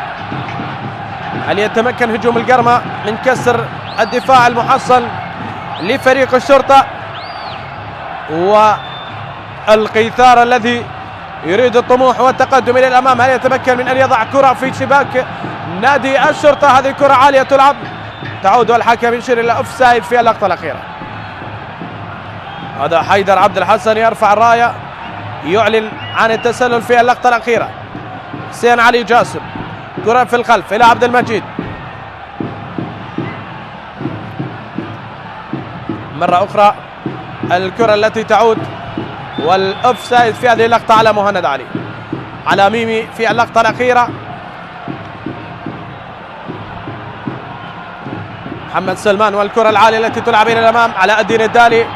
هل يتمكن هجوم القرمة من كسر الدفاع المحصن لفريق الشرطة؟ والقيثار الذي يريد الطموح والتقدم إلى الأمام، هل يتمكن من أن يضع كرة في شباك نادي الشرطة؟ هذه كرة عالية تلعب، تعود والحكم يشير إلى أوفسايد في اللقطة الأخيرة. هذا حيدر عبد الحسن يرفع الراية، يعلن عن التسلل في اللقطة الأخيرة. حسين علي جاسم، كرة في الخلف إلى عبد المجيد، مرة أخرى الكرة التي تعود، والأوفسايد في هذه اللقطة على مهند علي، على ميمي في اللقطة الأخيرة. محمد سلمان، والكرة العالية التي تلعب إلى الأمام. علاء الدين الدالي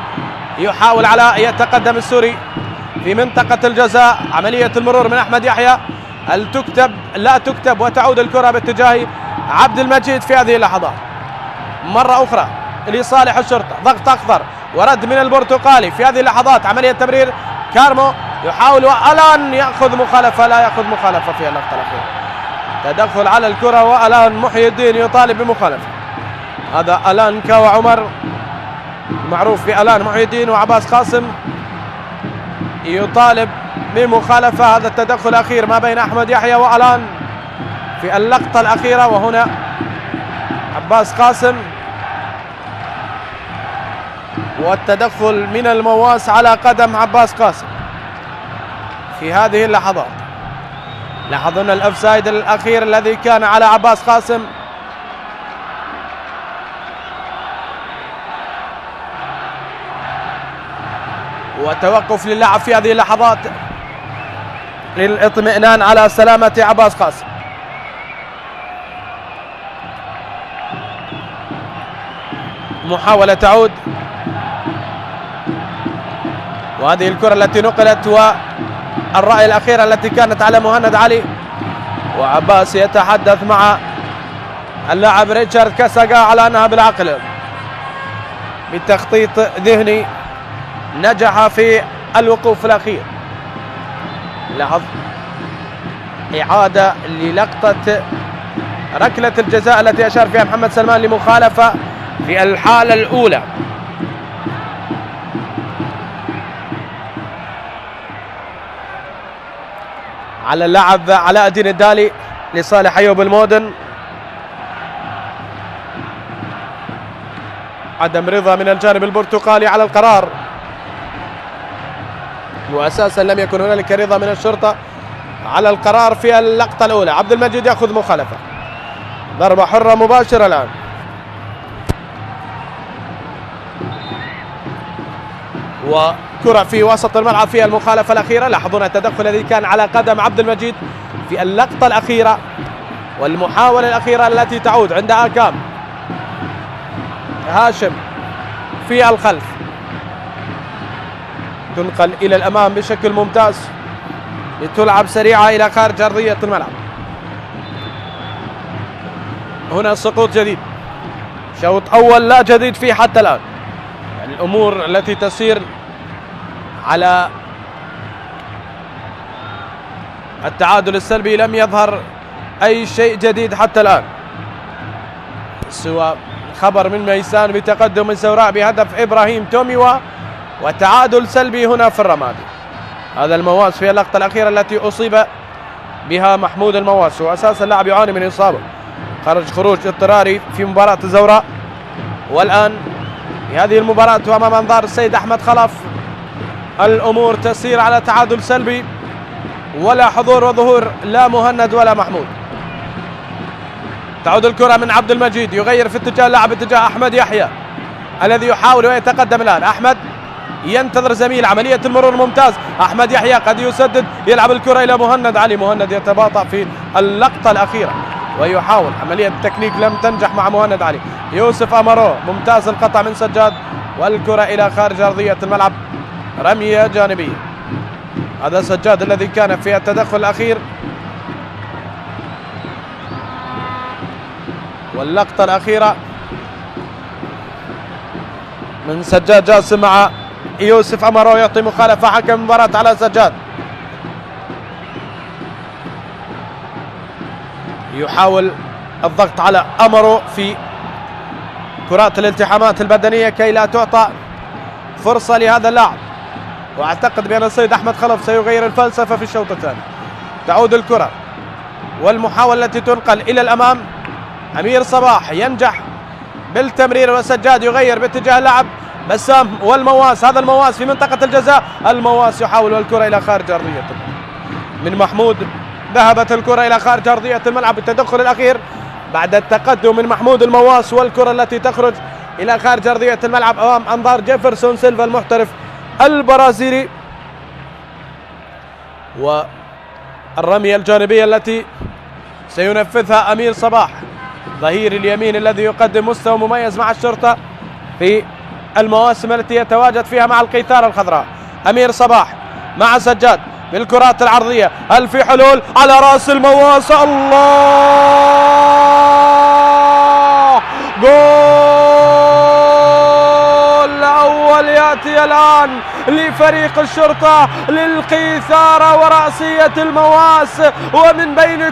يحاول علاء، يتقدم السوري في منطقة الجزاء، عملية المرور من أحمد يحيى، هل تكتب؟ لا تكتب، وتعود الكرة باتجاه عبد المجيد في هذه اللحظات. مرة أخرى لصالح الشرطة، ضغط أخضر ورد من البرتقالي في هذه اللحظات، عملية تمرير، كارمو يحاول، والآن يأخذ مخالفة، لا يأخذ مخالفة في اللقطة الأخيرة. تدخل على الكرة، والآن محي الدين يطالب بمخالفة. هذا ألان كاوى عمر، معروف بألان محي الدين، وعباس قاسم يطالب بمخالفة. هذا التدخل الأخير ما بين أحمد يحيى وألان في اللقطة الأخيرة، وهنا عباس قاسم، والتدخل من المواس على قدم عباس قاسم في هذه اللحظات. لاحظنا الأوفسايد الأخير الذي كان على عباس قاسم. وتوقف للاعب في هذه اللحظات للاطمئنان على سلامة عباس قاسم. محاولة تعود، وهذه الكرة التي نقلت والرأي الأخيرة التي كانت على مهند علي، وعباس يتحدث مع اللاعب ريتشارد كاساغا على أنها بالعقل. بتخطيط ذهني نجح في الوقوف الأخير. لاحظ إعادة للقطة ركلة الجزاء التي أشار فيها محمد سلمان لمخالفة في الحالة الأولى. على اللاعب علاء الدين الدالي لصالح أيوب المودن. عدم رضا من الجانب البرتقالي على القرار، وأساسا لم يكن هنالك رضا من الشرطة على القرار في اللقطة الأولى. عبد المجيد يأخذ مخالفة، ضربة حرة مباشرة الآن. وكرة في وسط الملعب في المخالفة الأخيرة. لاحظون التدخل الذي كان على قدم عبد المجيد في اللقطة الأخيرة والمحاولة الأخيرة التي تعود عند آكام. هاشم في الخلف، تنقل إلى الأمام بشكل ممتاز لتلعب سريعة إلى خارج أرضية الملعب. هنا سقوط جديد، شوط أول لا جديد فيه حتى الآن. يعني الأمور التي تسير على التعادل السلبي لم يظهر أي شيء جديد حتى الآن، سوى خبر من ميسان بتقدم الزوراء بهدف إبراهيم توميوا، وتعادل سلبي هنا في الرمادي. هذا المواس في اللقطة الأخيرة التي أصيب بها محمود المواس، وأساسا اللاعب يعاني من إصابة، خروج اضطراري في مباراة الزوراء. والآن في هذه المباراة وأمام أنظار السيد أحمد خلف الأمور تسير على تعادل سلبي، ولا حضور وظهور لا مهند ولا محمود. تعود الكرة من عبد المجيد، يغير في اتجاه اللاعب اتجاه أحمد يحيى الذي يحاول ويتقدم الآن. أحمد ينتظر زميل، عملية المرور ممتاز. أحمد يحيى قد يسدد، يلعب الكرة إلى مهند علي. مهند يتباطأ في اللقطة الأخيرة ويحاول عملية تكنيك لم تنجح مع مهند علي. يوسف أمارو ممتاز القطع من سجاد، والكرة إلى خارج أرضية الملعب، رمية جانبية. هذا سجاد الذي كان في التدخل الأخير. واللقطة الأخيرة من سجاد جاسم مع يوسف أمارو يعطي مخالفة حكم المباراة على سجاد. يحاول الضغط على أمارو في كرات الالتحامات البدنية كي لا تعطى فرصة لهذا اللاعب، واعتقد بأن السيد أحمد خلف سيغير الفلسفة في الشوط الثاني. تعود الكرة والمحاولة التي تنقل إلى الأمام. أمير صباح ينجح بالتمرير، وسجاد يغير باتجاه اللاعب بسام والمواس. هذا المواس في منطقة الجزاء، المواس يحاول الكرة إلى خارج أرضية الملعب. من محمود ذهبت الكرة إلى خارج أرضية الملعب بالتدخل الأخير بعد التقدم من محمود المواس، والكرة التي تخرج إلى خارج أرضية الملعب أمام أنظار جيفرسون سيلفا المحترف البرازيلي. والرمية الجانبية التي سينفذها أمير صباح ظهير اليمين الذي يقدم مستوى مميز مع الشرطة في المواسم التي يتواجد فيها مع القيثارة الخضراء. أمير صباح مع سجاد بالكرات العرضية، هل في حلول على رأس المواس؟ الله، جول أول يأتي الآن لفريق الشرطة للقيثارة ورأسية المواس. ومن بين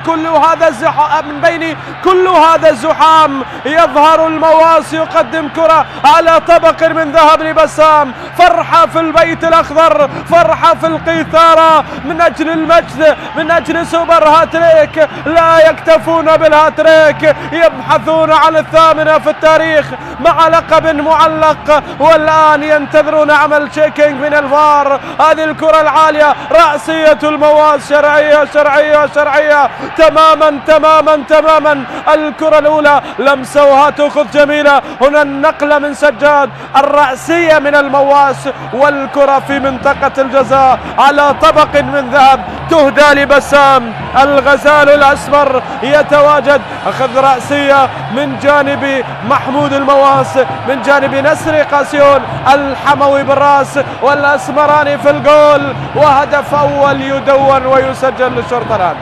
كل هذا الزحام يظهر المواس يقدم كرة على طبق من ذهب لبسام. فرحة في البيت الأخضر، فرحة في القيثارة من أجل المجد، من أجل سوبر هاتريك. لا يكتفون بالهاتريك، يبحثون عن الثامنة في التاريخ مع لقب معلق، والآن ينتظرون عمل عمل تشيكينج من الفار. هذه الكرة العالية رأسية المواس، شرعية تماما. الكرة الأولى لمسة وهتأخذ جميلة. هنا النقلة من سجاد، الرأسية من المواس، والكرة في منطقة الجزاء على طبق من ذهب تهدى لبسام الغزال الأسمر يتواجد. أخذ رأسية من جانب محمود المواس، من جانب نسري قاسيون، الحموي بالراس والأسمراني في الجول، وهدف أول يدون ويسجل للشرطة. الآن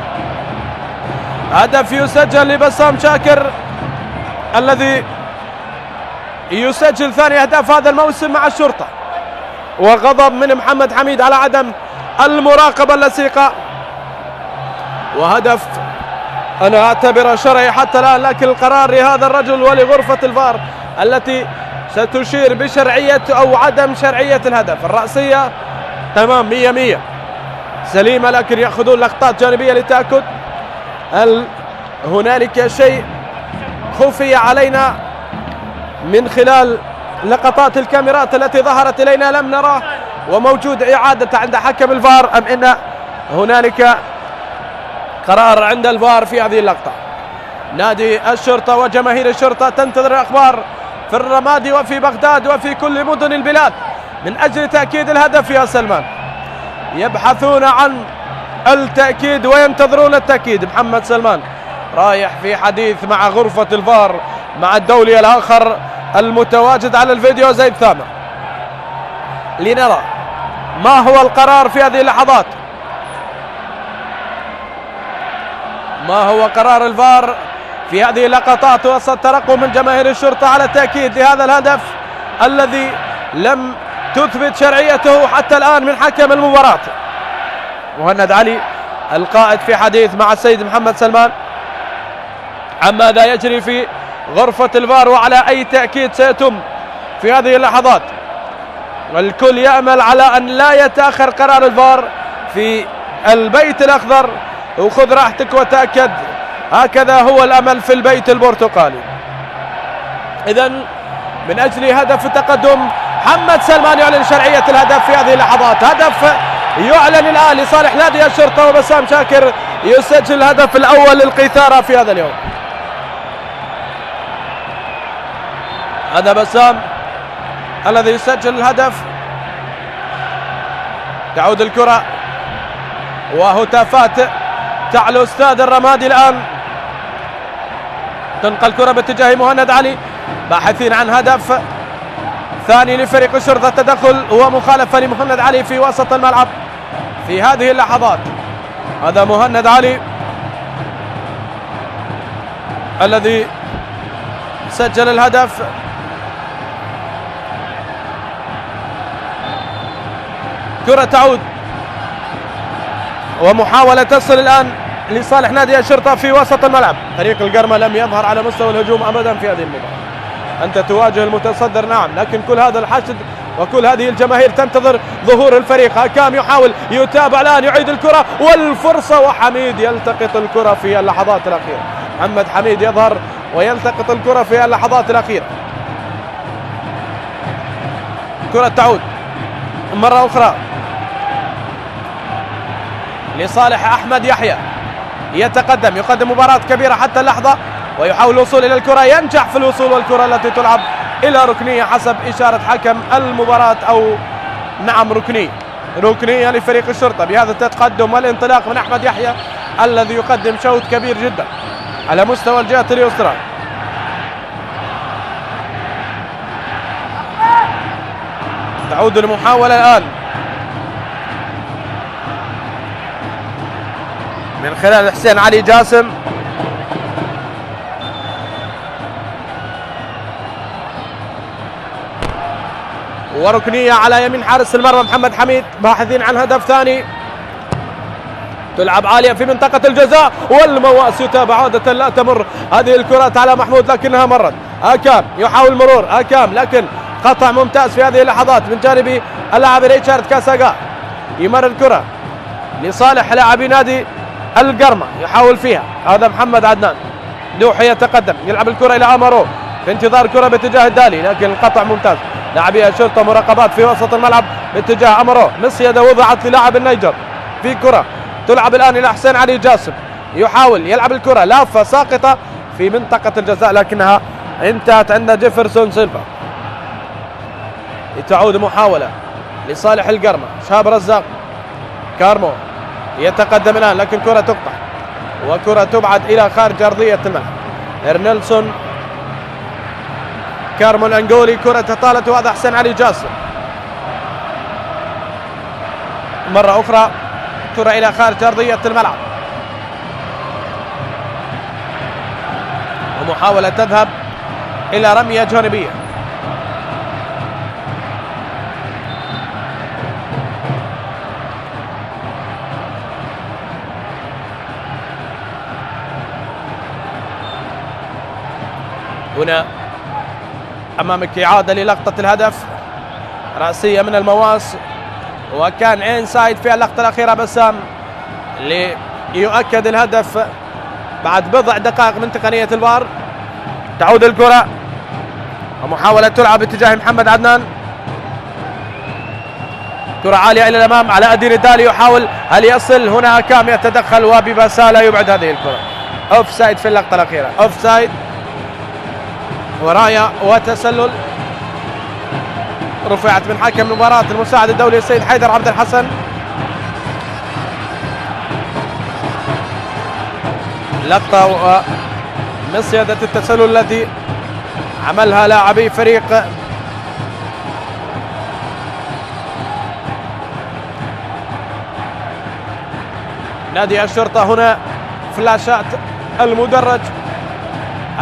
هدف يسجل لبسام شاكر الذي يسجل ثاني أهداف هذا الموسم مع الشرطة. وغضب من محمد حميد على عدم المراقبة اللصيقة، وهدف أنا أعتبره شرعي حتى الآن، لكن القرار لهذا الرجل ولغرفة الفار التي ستشير بشرعية أو عدم شرعية الهدف. الرأسية تمام 100 سليمة، لكن يأخذون لقطات جانبية للتأكد. هل هنالك شيء خفي علينا من خلال لقطات الكاميرات التي ظهرت إلينا لم نراه وموجود إعادة عند حكم الفار، أم إن هنالك قرار عند الفار في هذه اللقطة؟ نادي الشرطة وجماهير الشرطة تنتظر الأخبار في الرمادي وفي بغداد وفي كل مدن البلاد من أجل تأكيد الهدف يا سلمان. يبحثون عن التأكيد وينتظرون التأكيد. محمد سلمان رايح في حديث مع غرفة الفار مع الدولي الآخر المتواجد على الفيديو زيد ثامر لنرى ما هو القرار في هذه اللحظات، ما هو قرار الفار في هذه اللقطات وسط ترقب من جماهير الشرطة على التأكيد لهذا الهدف الذي لم تثبت شرعيته حتى الآن من حكم المباراة. مهند علي القائد في حديث مع السيد محمد سلمان عن ماذا يجري في غرفة الفار وعلى أي تأكيد سيتم في هذه اللحظات. والكل يأمل على أن لا يتأخر قرار الفار في البيت الأخضر، وخذ راحتك وتأكد، هكذا هو الأمل في البيت البرتقالي. إذن من أجل هدف التقدم محمد سلمان يعلن شرعية الهدف في هذه اللحظات. هدف يعلن الآن لصالح نادي الشرطة، وبسام شاكر يسجل الهدف الأول للقيثارة في هذا اليوم. هذا بسام الذي يسجل الهدف. تعود الكرة وهتافات تعلو استاد الرمادي الآن. تنقل الكرة باتجاه مهند علي، باحثين عن هدف ثاني لفريق الشرطة. تدخل ومخالفة لمهند علي في وسط الملعب في هذه اللحظات. هذا مهند علي الذي سجل الهدف. كرة تعود ومحاولة تصل الآن لصالح نادي الشرطة في وسط الملعب. فريق القرمة لم يظهر على مستوى الهجوم أبدا في هذه المباراة. أنت تواجه المتصدر نعم، لكن كل هذا الحشد وكل هذه الجماهير تنتظر ظهور الفريق. هكام يحاول يتابع الآن، يعيد الكرة والفرصة، وحميد يلتقط الكرة في اللحظات الأخيرة. محمد حميد يظهر ويلتقط الكرة في اللحظات الأخيرة. كرة تعود مرة أخرى لصالح أحمد يحيى، يتقدم، يقدم مباراة كبيرة حتى اللحظة، ويحاول الوصول إلى الكرة، ينجح في الوصول، والكرة التي تلعب إلى ركنية حسب إشارة حكم المباراة، أو نعم ركنية لفريق الشرطة. بهذا التقدم والانطلاق من أحمد يحيى الذي يقدم شوط كبير جدا على مستوى الجهة اليسرى. تعود المحاولة الآن من خلال حسين علي جاسم، وركنية على يمين حارس المرمى محمد حميد، باحثين عن هدف ثاني. تلعب عالية في منطقة الجزاء، والمواس يتابع، عادة لا تمر هذه الكرات على محمود لكنها مرت. هكام يحاول مرور هكام، لكن قطع ممتاز في هذه اللحظات من جانب اللاعب ريتشارد كاساغا. يمر الكرة لصالح لاعبي نادي القرمة، يحاول فيها هذا محمد عدنان. دوحي يتقدم، يلعب الكرة إلى أمارو في انتظار كرة باتجاه الدالي، لكن القطع ممتاز. لاعبي الشرطة مراقبات في وسط الملعب باتجاه أمرو، مصيدة وضعت للاعب النيجر في كرة تلعب الآن إلى حسين علي جاسم، يحاول يلعب الكرة، لافة ساقطة في منطقة الجزاء لكنها انتهت عند جيفرسون سيلفا. تعود محاولة لصالح القرمة، شهاب رزاق، كارمو يتقدم الآن لكن كرة تقطع وكرة تبعد إلى خارج أرضية الملعب. إرنيلسون، كارمو الأنغولي، كرة طالت وهذا حسين علي جاسم، مرة أخرى كرة إلى خارج أرضية الملعب ومحاولة تذهب إلى رمية جانبية. هنا أمامك إعادة للقطة الهدف، رأسية من المواس وكان انسايد في اللقطة الأخيرة بسام ليؤكد الهدف بعد بضع دقائق من تقنية الفار. تعود الكرة ومحاولة تلعب باتجاه محمد عدنان، كرة عالية إلى الأمام على أدير الدالي، يحاول هل يصل، هنا أكام يتدخل وببسالة يبعد هذه الكرة. أوف سايد في اللقطة الأخيرة، أوف سايد وراية وتسلل. رفعت من حكم المباراة المساعد الدولي السيد حيدر عبد الحسن. لقطة ومصيدة التسلل التي عملها لاعبي فريق نادي الشرطة. هنا فلاشات المدرج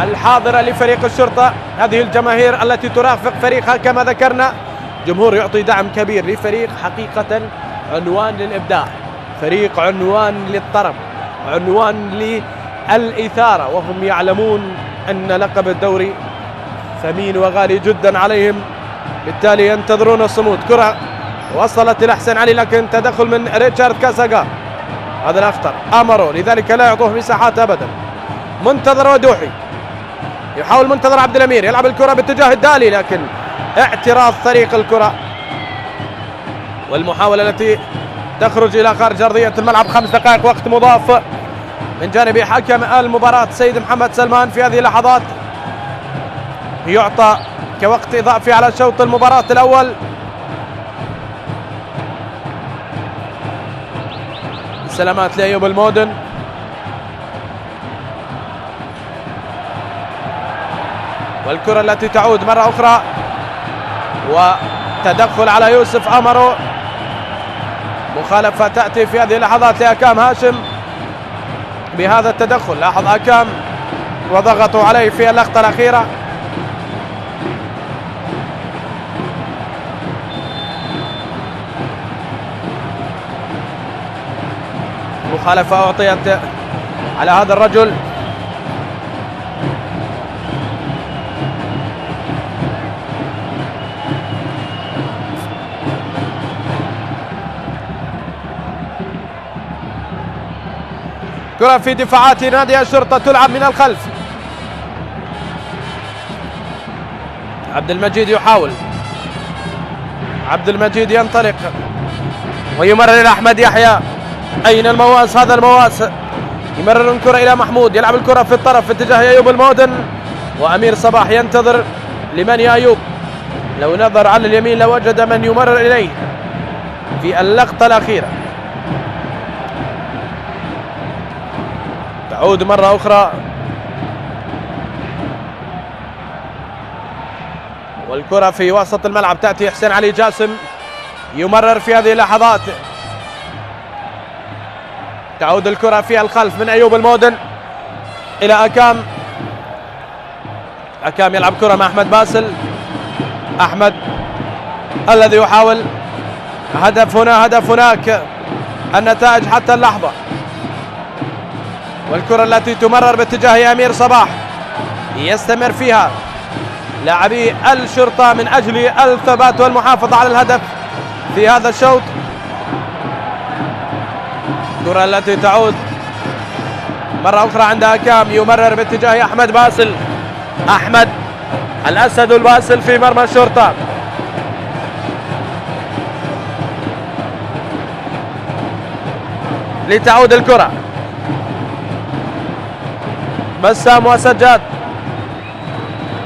الحاضرة لفريق الشرطة، هذه الجماهير التي ترافق فريقها كما ذكرنا، جمهور يعطي دعم كبير لفريق حقيقة عنوان للإبداع، فريق عنوان للطرب، عنوان للإثارة، وهم يعلمون أن لقب الدوري ثمين وغالي جدا عليهم، بالتالي ينتظرون الصمود. كرة وصلت إلى حسين علي لكن تدخل من ريتشارد كاساغا، هذا الأخطر أمرو، لذلك لا يعطوه مساحات أبدا. منتظر ودوحي، يحاول منتظر عبد الأمير يلعب الكرة باتجاه الدالي لكن اعتراض طريق الكرة والمحاولة التي تخرج إلى خارج أرضية الملعب. 5 دقائق وقت مضاف من جانب حكم المباراة سيد محمد سلمان. في هذه اللحظات يعطى كوقت إضافي على شوط المباراة الأول. سلامات لأيوب المودن، والكرة التي تعود مرة أخرى وتدخل على يوسف أمرو، مخالفة تأتي في هذه اللحظات لأكام هاشم بهذا التدخل. لاحظ أكام وضغطوا عليه في اللقطة الأخيرة. مخالفة أعطيت على هذا الرجل. كرة في دفاعات نادي الشرطة تلعب من الخلف. عبد المجيد يحاول، عبد المجيد ينطلق ويمرر إلى أحمد يحيى. أين المواس؟ هذا المواس يمرر الكرة إلى محمود، يلعب الكرة في الطرف في اتجاه أيوب المودن، وأمير صباح ينتظر لمن يا أيوب. لو نظر على اليمين لوجد من يمرر إليه في اللقطة الأخيرة. تعود مرة أخرى والكرة في وسط الملعب تأتي حسين علي جاسم يمرر في هذه اللحظات. تعود الكرة في الخلف من أيوب المودن إلى أكام. أكام يلعب كرة مع أحمد باسل. أحمد الذي يحاول هدف هنا هدف هناك، النتائج حتى اللحظة. والكرة التي تمرر باتجاه أمير صباح يستمر فيها لاعبي الشرطة من أجل الثبات والمحافظة على الهدف في هذا الشوط. الكرة التي تعود مرة أخرى عند أكام يمرر باتجاه أحمد باسل. أحمد الأسد الباسل في مرمى الشرطة، لتعود الكرة. بسام وسجاد.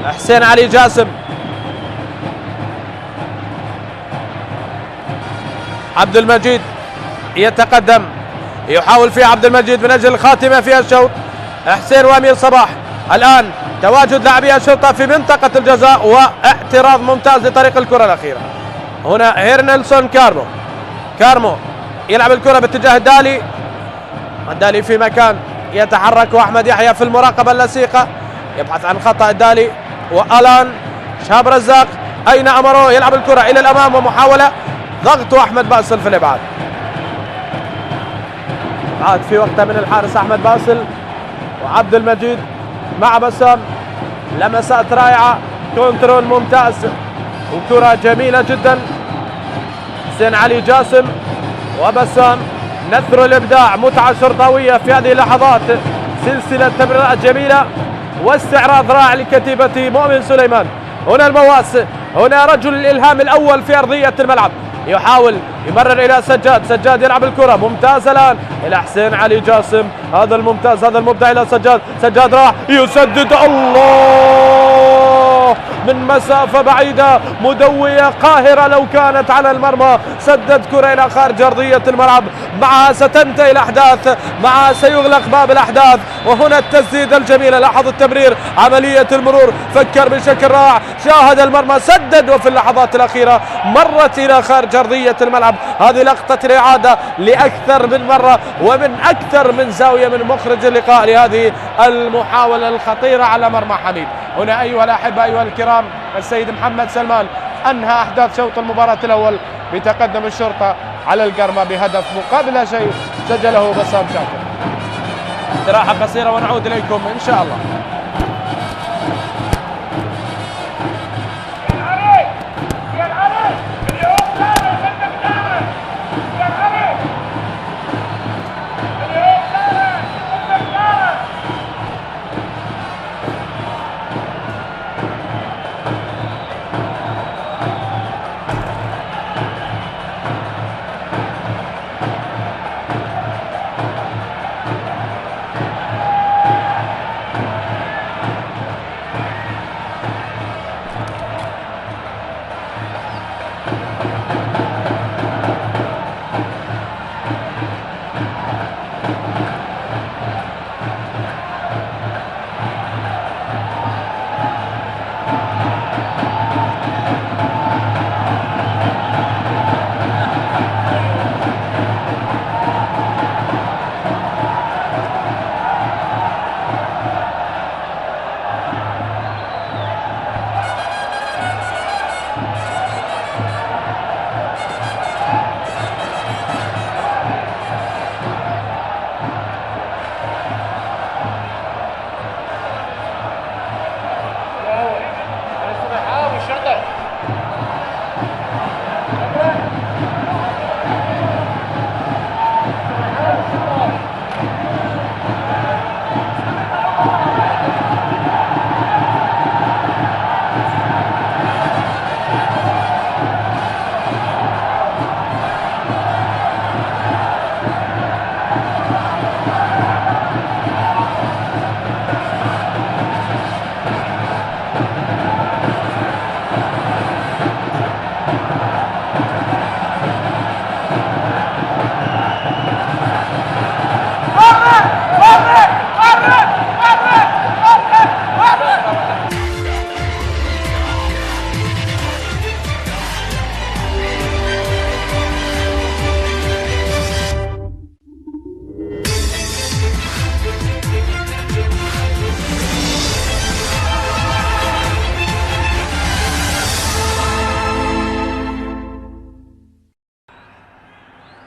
حسين علي جاسم. عبد المجيد يتقدم، يحاول فيه عبد المجيد من اجل الخاتمه في الشوط. حسين وامير صباح. الان تواجد لاعبي الشرطه في منطقه الجزاء واعتراض ممتاز لطريق الكره الاخيره. هنا هيرنلسون كارمو يلعب الكره باتجاه الدالي في مكان يتحرك، واحمد يحيى في المراقبه اللصيقه يبحث عن خطا الدالي. والان شهاب رزاق اين امره؟ يلعب الكره الى الامام ومحاوله ضغط احمد باسل في الابعاد. عاد في وقتها من الحارس احمد باسل وعبد المجيد مع بسام. لمسات رائعه، كنترول ممتاز وكره جميله جدا. حسين علي جاسم وبسام نثر الابداع، متعه شرطاويه في هذه اللحظات، سلسله تمريرات جميله واستعراض رائع لكتيبه مؤمن سليمان. هنا المواس، هنا رجل الالهام الاول في ارضيه الملعب، يحاول يمرر الى سجاد يلعب الكره ممتازه الان الى حسين علي جاسم. هذا الممتاز، هذا المبدع الى سجاد راح يسدد، الله من مسافه بعيده مدويه قاهره لو كانت على المرمى. سدد كره الى خارج ارضيه الملعب. معها ستنتهي الاحداث، معها سيغلق باب الاحداث. وهنا التسديده الجميله، لاحظ التمرير، عمليه المرور، فكر بشكل رائع، شاهد المرمى، سدد، وفي اللحظات الاخيره مرت الى خارج ارضيه الملعب. هذه لقطه الاعاده لاكثر من مره ومن اكثر من زاويه من مخرج اللقاء لهذه المحاوله الخطيره على مرمى حميد. هنا ايها الاحبه ايها الكرام، السيد محمد سلمان انهى احداث شوط المباراه الاول بتقدم الشرطه على القرمه بهدف مقابل لا شيء سجله بسام شاكر. استراحه قصيره ونعود اليكم ان شاء الله.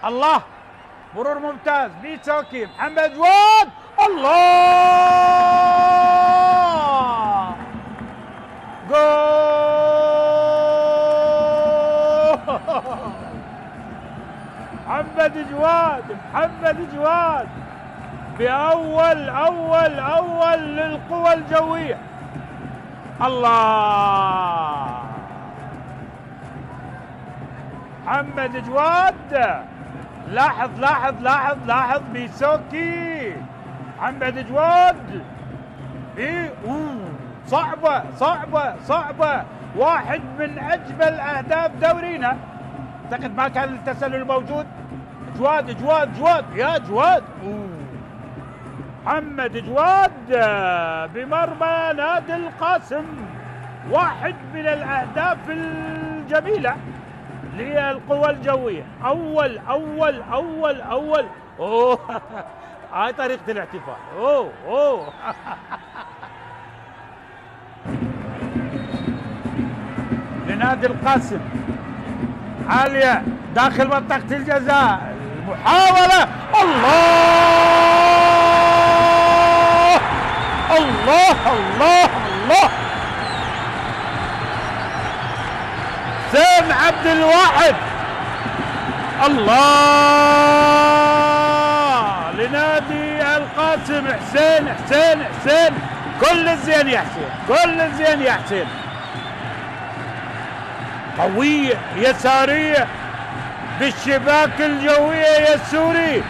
الله، مرور ممتاز، بيتسوكي، محمد جواد، الله، جول محمد جواد بأول للقوى الجوية. الله، محمد جواد لاحظ لاحظ لاحظ لاحظ بيسوكي محمد جواد. صعبة صعبة صعبة، واحد من أجمل أهداف دورينا. أعتقد ما كان التسلل موجود. جواد جواد جواد يا جواد. محمد جواد بمرمى نادي القاسم، واحد من الأهداف الجميلة للقوى الجوية. أول أول أول أول هاي طريقة الاحتفال. لنادي القاسم، عالية داخل منطقة الجزاء، المحاولة. الله الله الله الله. حسين عبد الواحد. الله لنادي القاسم. حسين حسين حسين، كل الزين يا حسين، كل الزين يا حسين. قوية يسارية بالشباك الجوية يا السوري.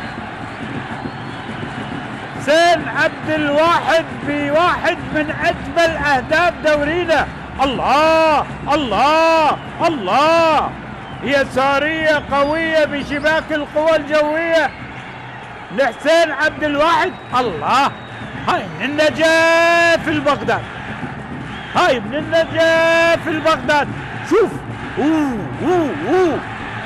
حسين عبد الواحد بواحد من أجمل أهداف دورينا. الله الله الله، يسارية قوية بشباك القوى الجوية لحسين عبد الواحد. الله، هاي من النجاف البغداد، هاي من النجاف البغداد. شوف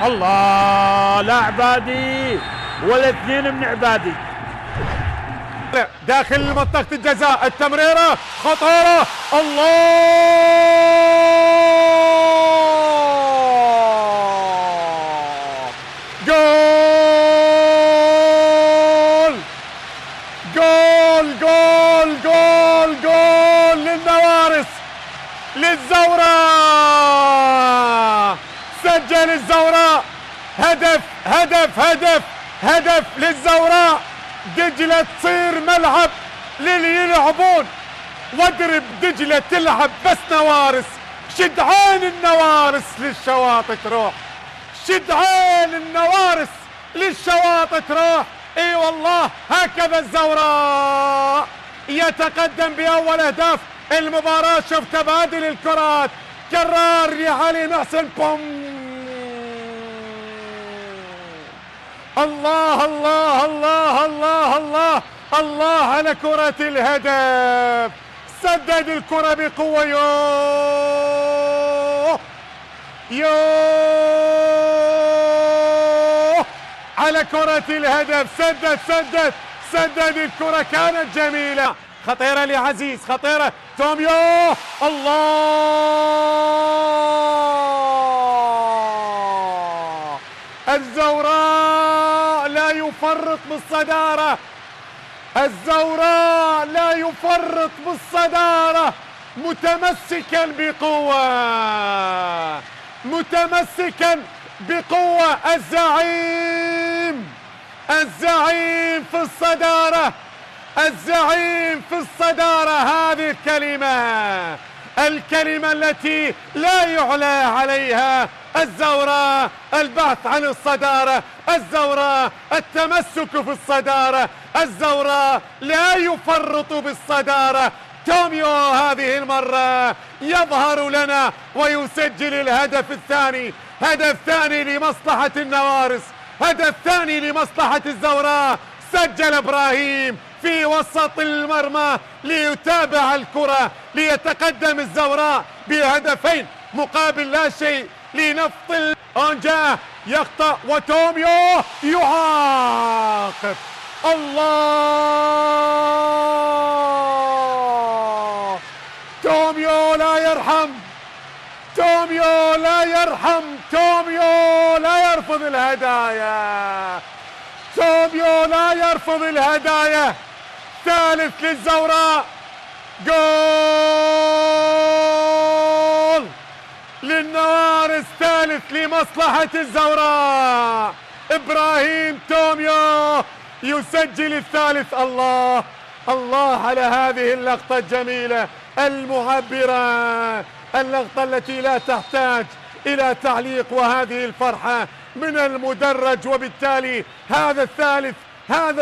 الله، لا عبادي ولا اثنين من عبادي. داخل منطقة الجزاء، التمريرة خطيرة. الله، جول جول جول جول جول للنوارس، للزوراء. سجل الزوراء، هدف هدف هدف هدف للزوراء. دجلة تصير ملعب للي يلعبون، واضرب دجلة تلعب بس نوارس. شد عين النوارس للشواطئ تروح، شد عين النوارس للشواطئ تروح. اي والله، هكذا الزوراء يتقدم بأول أهداف المباراة. شوف تبادل الكرات، كرار لعلي محسن، بوم. الله الله الله الله الله الله على كرة الهدف. سدد الكرة بقوة. يوه يوه على كرة الهدف. سدد سدد سدد الكرة، كانت جميلة، خطيرة لعزيز، خطيرة توميو. الله، الزوراء لا يفرط بالصدارة، الزوراء لا يفرط بالصدارة. متمسكا بقوة، متمسكا بقوة. الزعيم، الزعيم في الصدارة، الزعيم في الصدارة. هذه الكلمة، الكلمة التي لا يعلى عليها. الزوراء البحث عن الصدارة، الزوراء التمسك في الصدارة، الزوراء لا يفرط بالصدارة. توميو هذه المرة يظهر لنا ويسجل الهدف الثاني، هدف ثاني لمصلحة النوارس، هدف ثاني لمصلحة الزوراء. سجل إبراهيم في وسط المرمى ليتابع الكرة، ليتقدم الزوراء بهدفين مقابل لا شيء لنفط أونجا. يخطأ وتوميو يعاقب. الله، توميو لا يرحم، توميو لا يرحم، توميو لا يرفض الهدايا، توميو لا يرفض الهدايا. ثالث للزوراء، جول للنوارس، ثالث لمصلحة الزوراء. إبراهيم توميو يسجل الثالث. الله الله على هذه اللقطة الجميلة المعبرة، اللقطة التي لا تحتاج إلى تعليق. وهذه الفرحة من المدرج، وبالتالي هذا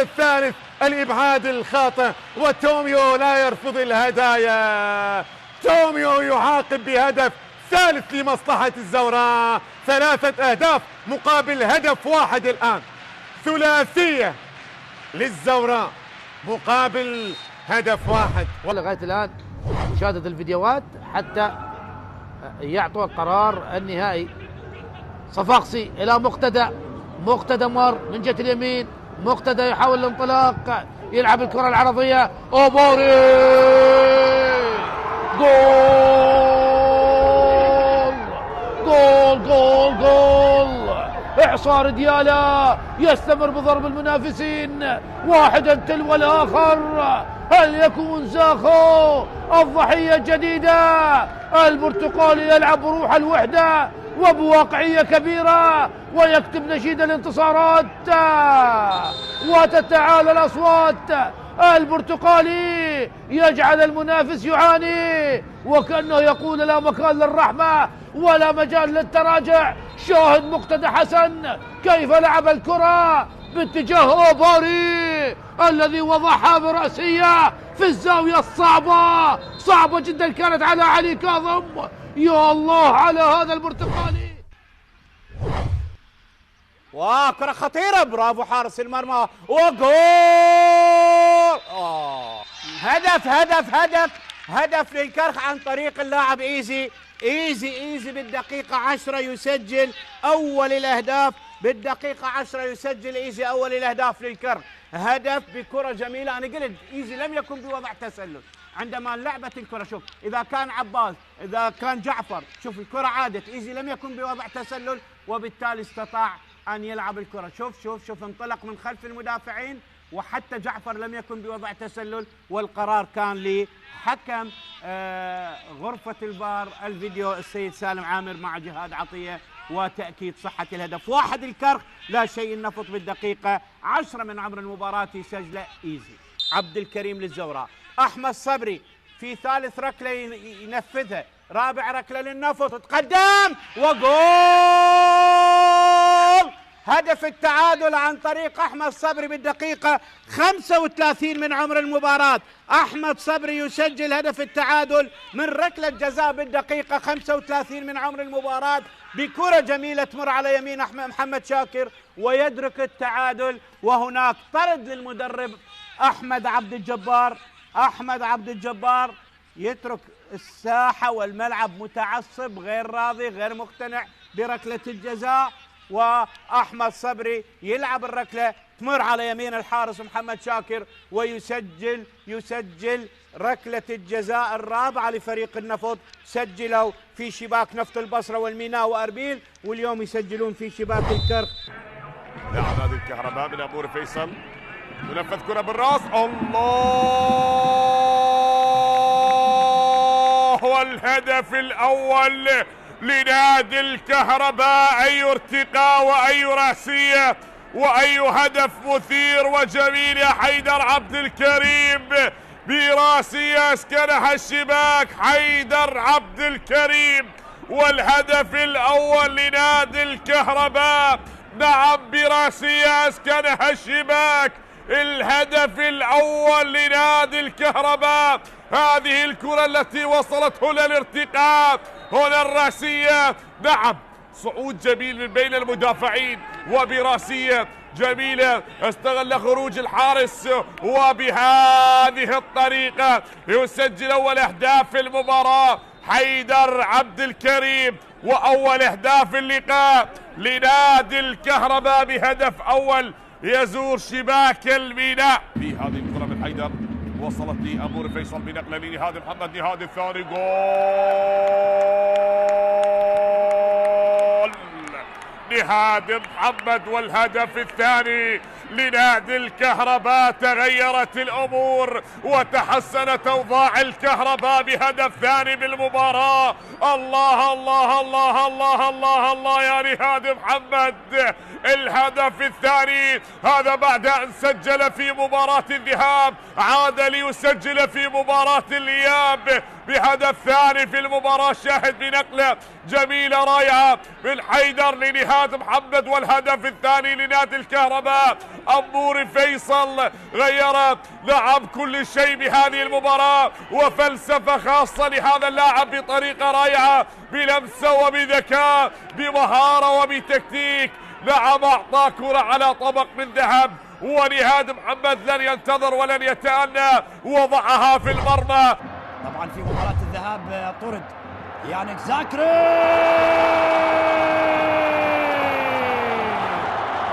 الثالث الإبعاد الخاطئ. وتوميو لا يرفض الهدايا، توميو يعاقب بهدف ثالث لمصلحة الزوراء. 3 أهداف مقابل هدف واحد الآن، ثلاثية للزوراء مقابل هدف واحد. لغاية الآن مشاهدة الفيديوهات حتى يعطوا القرار النهائي. صفاقسي إلى مقتدى مر من جهة اليمين، مقتدى يحاول الانطلاق، يلعب الكرة العرضية، أوبوري، جول. إعصار ديالا يستمر بضرب المنافسين واحدا تلو الآخر. هل يكون زاخو الضحية الجديدة؟ البرتقالي يلعب بروح الوحدة وبواقعية كبيرة ويكتب نشيد الانتصارات وتتعالى الأصوات. البرتقالي يجعل المنافس يعاني وكأنه يقول لا مكان للرحمة ولا مجال للتراجع. شاهد مقتدى حسن كيف لعب الكرة باتجاه أوباري الذي وضعها برأسية في الزاوية صعبة جدا كانت على علي كاظم. يا الله على هذا البرتقالي. وكرة خطيرة، برافو حارس المرمى، وجول. هدف للكرخ عن طريق اللاعب ايزي بالدقيقة 10 يسجل أول الأهداف. بالدقيقة 10 يسجل ايزي أول الأهداف للكرخ. هدف بكرة جميلة. أنا قلت ايزي لم يكن بوضع تسلل عندما لعبت الكرة. شوف إذا كان عباس، إذا كان جعفر، شوف الكرة عادت، ايزي لم يكن بوضع تسلل وبالتالي استطاع أن يلعب الكرة. شوف انطلق من خلف المدافعين، وحتى جعفر لم يكن بوضع تسلل، والقرار كان لحكم غرفة الفار الفيديو السيد سالم عامر مع جهاد عطية وتأكيد صحة الهدف. 1 الكرخ لا شيء. النفط بالدقيقة 10 من عمر المباراة يسجله ايزي. عبد الكريم للزوراء، أحمد صبري في ثالث ركلة ينفذها، رابع ركلة للنفط، تقدم وجول. هدف التعادل عن طريق أحمد صبري بالدقيقة 35 من عمر المباراة. أحمد صبري يسجل هدف التعادل من ركلة جزاء بالدقيقة 35 من عمر المباراة بكرة جميلة تمر على يمين محمد شاكر ويدرك التعادل. وهناك طرد للمدرب أحمد عبد الجبار يترك الساحة والملعب متعصب، غير راضي، غير مقتنع بركلة الجزاء. وأحمد صبري يلعب الركلة تمر على يمين الحارس محمد شاكر ويسجل ركلة الجزاء الرابعة لفريق النفط. سجلوا في شباك نفط البصرة والميناء وأربيل، واليوم يسجلون في شباك الكرخ. لاعب نادي الكهرباء من أبو فيصل ينفذ كرة بالراس، الله، والهدف الأول لنادي الكهرباء. أي ارتقاء وأي رأسية وأي هدف مثير وجميل يا حيدر عبد الكريم براسية اسكنها الشباك. حيدر عبد الكريم والهدف الأول لنادي الكهرباء. نعم، براسية اسكنها الشباك، الهدف الأول لنادي الكهرباء. هذه الكرة التي وصلت هنا الارتقاء، هنا الراسية. نعم، صعود جميل من بين المدافعين وبراسية جميلة استغل خروج الحارس، وبهذه الطريقة يسجل أول أهداف المباراة حيدر عبد الكريم، وأول أهداف اللقاء لنادي الكهرباء بهدف أول يزور شباك الميناء. في هذه الكرة من حيدر وصلت لأبو فيصل بنقلة لنهاد محمد، نهاد الثاني، جول نهاد محمد والهدف الثاني لنادي الكهرباء. تغيرت الأمور وتحسنت أوضاع الكهرباء بهدف ثاني بالمباراة. الله الله الله الله الله الله يا نهاد محمد، الهدف الثاني هذا بعد أن سجل في مباراة الذهاب، عاد ليسجل في مباراة الإياب. بهدف ثاني في المباراة. شاهد بنقلة جميلة رائعة من حيدر لنهاد محمد، والهدف الثاني لنادي الكهرباء. أموري فيصل غير لعب كل شيء بهذه المباراة، وفلسفة خاصة لهذا اللاعب بطريقة رائعة، بلمسة وبذكاء بمهارة وبتكتيك. لعب أعطى كرة على طبق من ذهب، ونهاد محمد لن ينتظر ولن يتأنى، وضعها في المرمى. طبعا في مباراة الذهاب طرد يانك زاكري.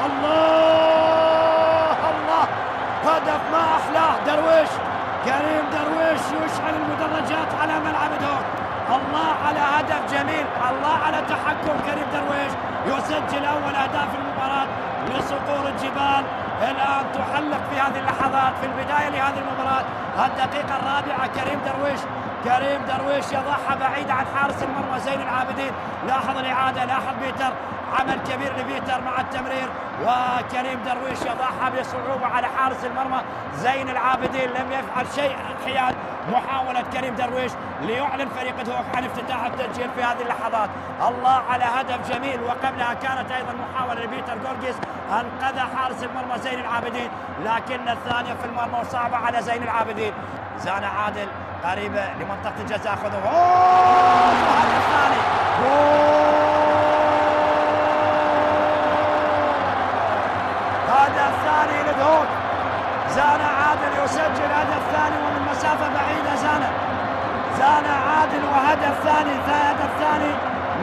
الله الله، هدف ما أحلاه. درويش، كريم درويش يشعل المدرجات على ملعب دهوك. الله على هدف جميل، الله على تحكم كريم درويش، يسجل أول أهداف المباراة لصقور الجبال. الآن تحلق في هذه اللحظات في البداية لهذه المباراة الدقيقة الرابعة. كريم درويش يضعها بعيد عن حارس المرمى زين العابدين. لاحظ الإعادة، لاحظ بيتر، عمل كبير لبيتر مع التمرير، وكريم درويش يضعها بصعوبة على حارس المرمى زين العابدين. لم يفعل شيء حياد. محاولة كريم درويش ليعلن فريق دهوك عن افتتاح التسجيل في هذه اللحظات. الله على هدف جميل، وقبلها كانت أيضا محاولة لبيتر جورجيس، أنقذ حارس المرمى زين العابدين، لكن الثانية في المرمى وصعبة على زين العابدين. زان عادل قريبة لمنطقة الجزاء، خذوا الهدف الثاني. هدف ثاني لدهوك. زان عادل يسجل هدف ثاني ومن مسافة بعيدة. زان عادل وهدف ثاني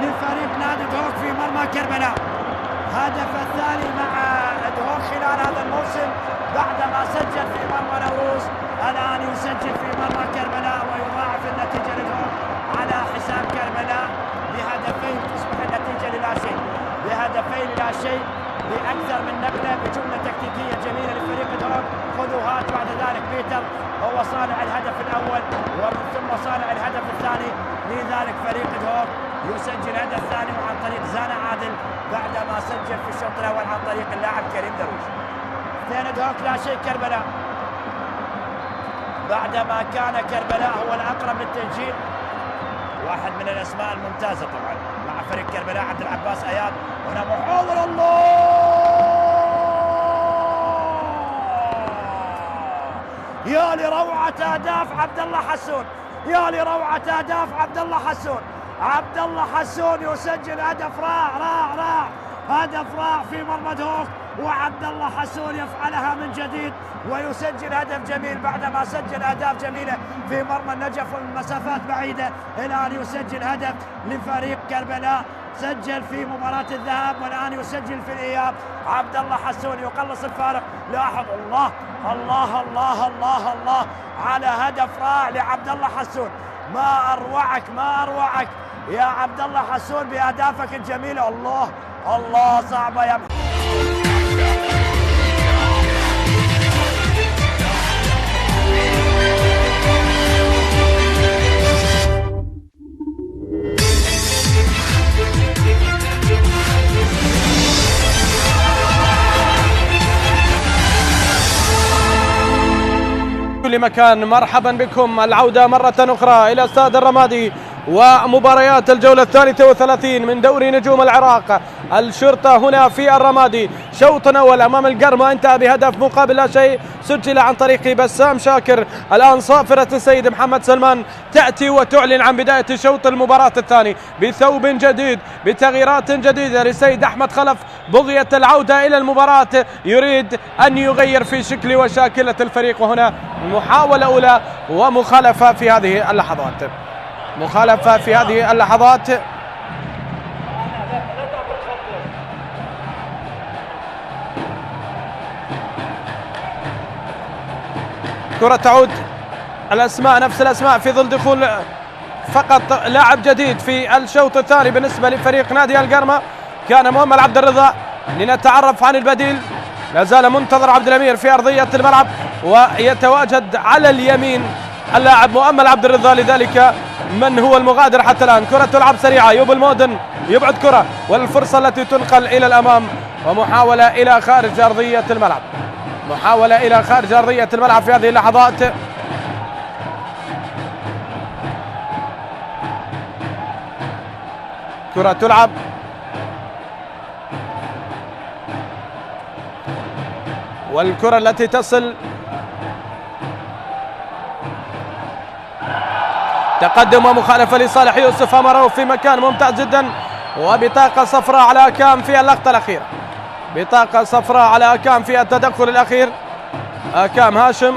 لفريق نادي دهوك في مرمى كربلاء. هدف الثاني مع دهوك خلال هذا الموسم بعدما سجل في مرمى نوروز، الآن يسجل في مرمى كربلاء ويضاعف النتيجة لدهوك على حساب كربلاء بهدفين. تصبح النتيجة بهدفين لا شيء، بأكثر من نقلة، بجملة تكتيكية جميلة لفريق دهوك. خذوا هات بعد ذلك بيتر هو صانع الهدف الأول ومن ثم صانع الهدف الثاني. لذلك فريق دهوك يسجل هدف ثاني عن طريق زان عادل بعدما سجل في الشوط الأول عن طريق اللاعب كريم درويش. 2 دهوك لا شيء كربلاء، بعدما كان كربلاء هو الأقرب للتسجيل. واحد من الأسماء الممتازة طبعا مع فريق كربلاء عبد العباس اياد. هنا محاولة، الله يا لروعة أهداف عبد الله حسون، يا لروعة أهداف عبد الله حسون. عبد الله حسون يسجل هدف رائع، هدف رائع في مرمى دهوك، وعبد الله حسون يفعلها من جديد ويسجل هدف جميل بعدما سجل أهداف جميلة في مرمى النجف ومن مسافات بعيدة. الآن يسجل هدف لفريق كربلاء، سجل في مباراة الذهاب والآن يسجل في الإياب. عبد الله حسون يقلص الفارق. لاحظ، الله الله الله الله الله على هدف رائع لعبد الله حسون. ما أروعك يا عبد الله حسون بأهدافك الجميلة. الله صعبة يا كل مكان. مرحبا بكم، العودة مرة أخرى إلى استاد الرمادي ومباريات الجولة 33 من دوري نجوم العراق. الشرطة هنا في الرمادي، شوط أول أمام القرمة انتهى بهدف مقابل لا شيء، سجل عن طريق بسام شاكر. الآن صافرة السيد محمد سلمان تأتي وتعلن عن بداية شوط المباراة الثاني بثوب جديد، بتغييرات جديدة للسيد أحمد خلف، بغية العودة إلى المباراة، يريد أن يغير في شكل وشاكلة الفريق. وهنا محاولة أولى ومخالفة في هذه اللحظات، كرة تعود، الأسماء نفس الأسماء في ظل دخول فقط لاعب جديد في الشوط الثاني بالنسبة لفريق نادي القرمة كان مؤمل عبد الرضا. لنتعرف عن البديل، لا زال منتظر عبد الأمير في أرضية الملعب، ويتواجد على اليمين اللاعب مؤمل عبد الرضا. لذلك من هو المغادر حتى الآن؟ كرة تلعب سريعة، يوب المودن يبعد كرة، والفرصة التي تنقل إلى الأمام، ومحاولة إلى خارج أرضية الملعب، في هذه اللحظات. كرة تلعب والكرة التي تصل تقدم ومخالفة لصالح يوسف أمره في مكان ممتاز جدا، وبطاقة صفراء على أكام في اللقطة الأخيرة. بطاقة صفراء على أكام في التدخل الأخير. أكام هاشم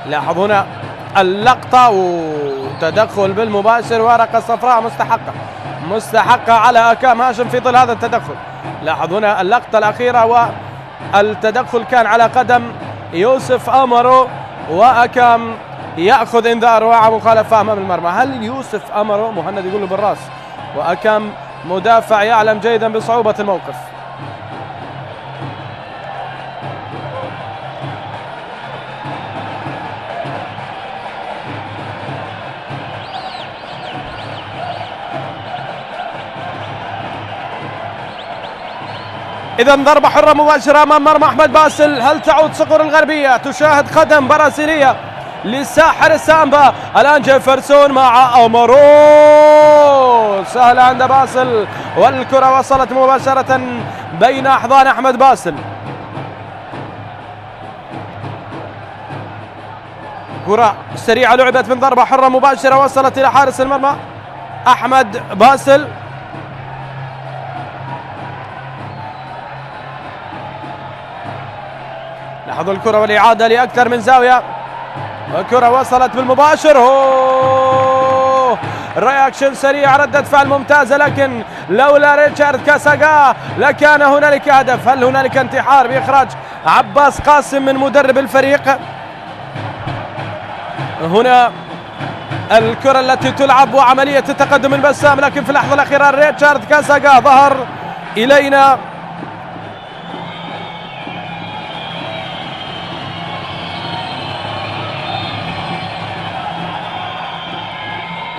لاحظ هنا اللقطة وتدخل بالمباشر، ورقة صفراء مستحقة على أكام هاشم في ظل هذا التدخل. لاحظ هنا اللقطة الأخيرة والتدخل كان على قدم يوسف أمرو، وأكام يأخذ إنذار ومخالفة أمام المرمى. هل يوسف أمرو مهند يقول له بالراس، وأكام مدافع يعلم جيدا بصعوبة الموقف. إذا ضربة حرة مباشرة أمام مرمى أحمد باسل. هل تعود صقور الغربية تشاهد قدم برازيلية لساحر السامبا؟ الآن جيفرسون مع أمرو، سهلة عند باسل، والكرة وصلت مباشرة بين أحضان أحمد باسل. كرة سريعة لعبت من ضربة حرة مباشرة وصلت إلى حارس المرمى أحمد باسل. لاحظوا الكرة والإعادة لأكثر من زاوية، الكرة وصلت بالمباشر. رياكشن سريع، ردة فعل ممتازة، لكن لولا ريتشارد كاساغا لكان هنالك هدف. هل هنالك انتحار بإخراج عباس قاسم من مدرب الفريق؟ هنا الكرة التي تلعب وعملية التقدم من بسام، لكن في اللحظة الأخيرة ريتشارد كاساغا ظهر إلينا.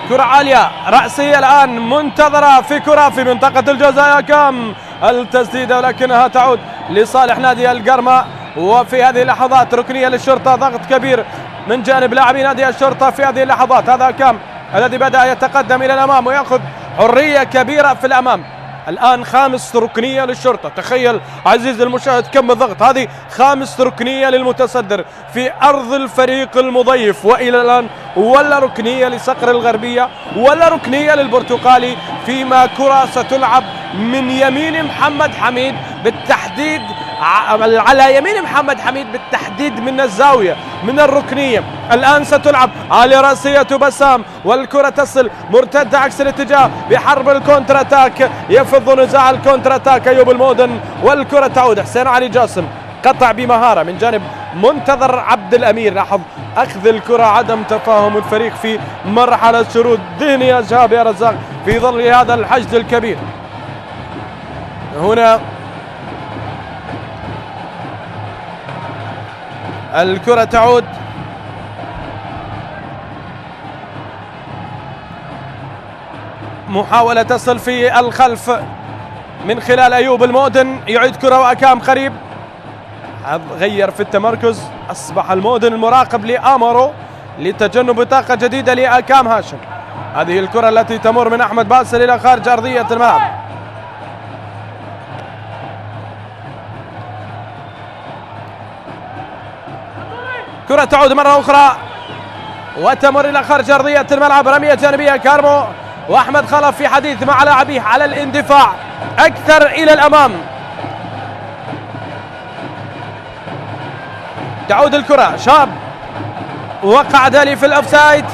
كرة عالية رأسية الآن منتظرة في كرة في منطقة الجزاء. كم التسديدة ولكنها تعود لصالح نادي القرمة. وفي هذه اللحظات ركنية للشرطة، ضغط كبير من جانب لاعبي نادي الشرطة في هذه اللحظات. هذا كم الذي بدأ يتقدم إلى الأمام ويأخذ حرية كبيرة في الأمام. الآن خامس ركنية للشرطة. تخيل عزيزي المشاهد كم الضغط، هذه خامس ركنية للمتصدر في أرض الفريق المضيف، وإلى الآن ولا ركنية لصقر الغربية ولا ركنية للبرتقالي، فيما كرة ستلعب من يمين محمد حميد بالتحديد، على يمين محمد حميد بالتحديد من الزاوية من الركنية. الآن ستلعب على رأسية بسام، والكرة تصل مرتدة عكس الاتجاه بحرب الكونتر اتاك. يفض نزاع الكونتر اتاك أيوب المودن، والكرة تعود. حسين علي جاسم قطع بمهارة من جانب منتظر عبد الأمير. لاحظ أخذ الكرة، عدم تفاهم الفريق في مرحلة شرود ذهني يا شهاب يا رزاق في ظل هذا الحشد الكبير. هنا الكرة تعود محاولة تصل في الخلف من خلال أيوب المودن. يعيد كرة وأكام قريب، غير في التمركز، أصبح المودن المراقب لآمرو لتجنب بطاقة جديدة لأكام هاشم. هذه الكرة التي تمر من أحمد باسل إلى خارج أرضية الملعب. كرة تعود مرة أخرى وتمر إلى خارج أرضية الملعب. رمية جانبية كارمو، وأحمد خلف في حديث مع لاعبيه على الاندفاع أكثر إلى الأمام. تعود الكرة، شاب وقع دالي في الأوفسايد،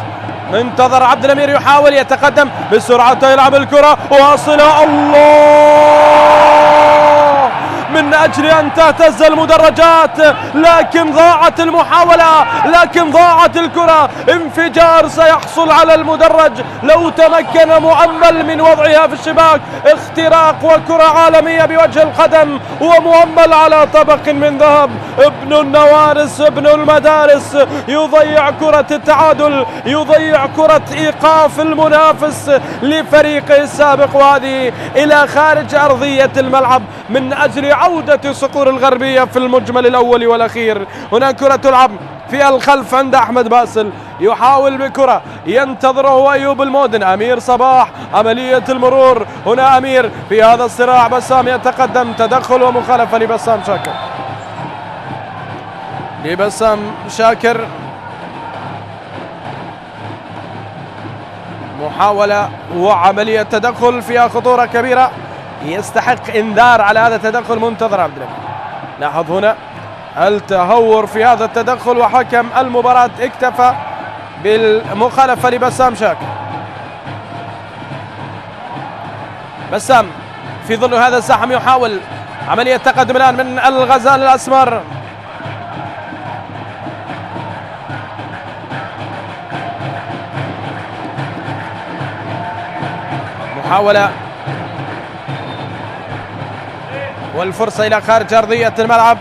منتظر عبد الأمير يحاول يتقدم بسرعة، يلعب الكرة واصلة. الله، من أجل أن تهتز المدرجات، لكن ضاعت المحاولة، لكن ضاعت الكرة. انفجار سيحصل على المدرج لو تمكن مؤمل من وضعها في الشباك. اختراق وكرة عالمية بوجه القدم، ومؤمل على طبق من ذهب. ابن النوارس، ابن المدارس، يضيع كرة التعادل، يضيع كرة إيقاف المنافس لفريقه السابق، وهذه إلى خارج أرضية الملعب من أجل عودة صقور الغربية في المجمل الأول والأخير. هنا كرة تلعب في الخلف عند أحمد باسل، يحاول بكرة ينتظره هو أيوب المودن. أمير صباح عملية المرور هنا، أمير في هذا الصراع، بسام يتقدم، تدخل ومخالفة لبسام شاكر. لبسام شاكر محاولة وعملية تدخل فيها خطورة كبيرة، يستحق انذار على هذا التدخل. منتظر عبد الحميد، لاحظ هنا التهور في هذا التدخل، وحكم المباراة اكتفى بالمخالفة لبسام شاكر. بسام في ظل هذا الزحم يحاول عملية تقدم الآن من الغزال الأسمر. محاولة والفرصة إلى خارج أرضية الملعب.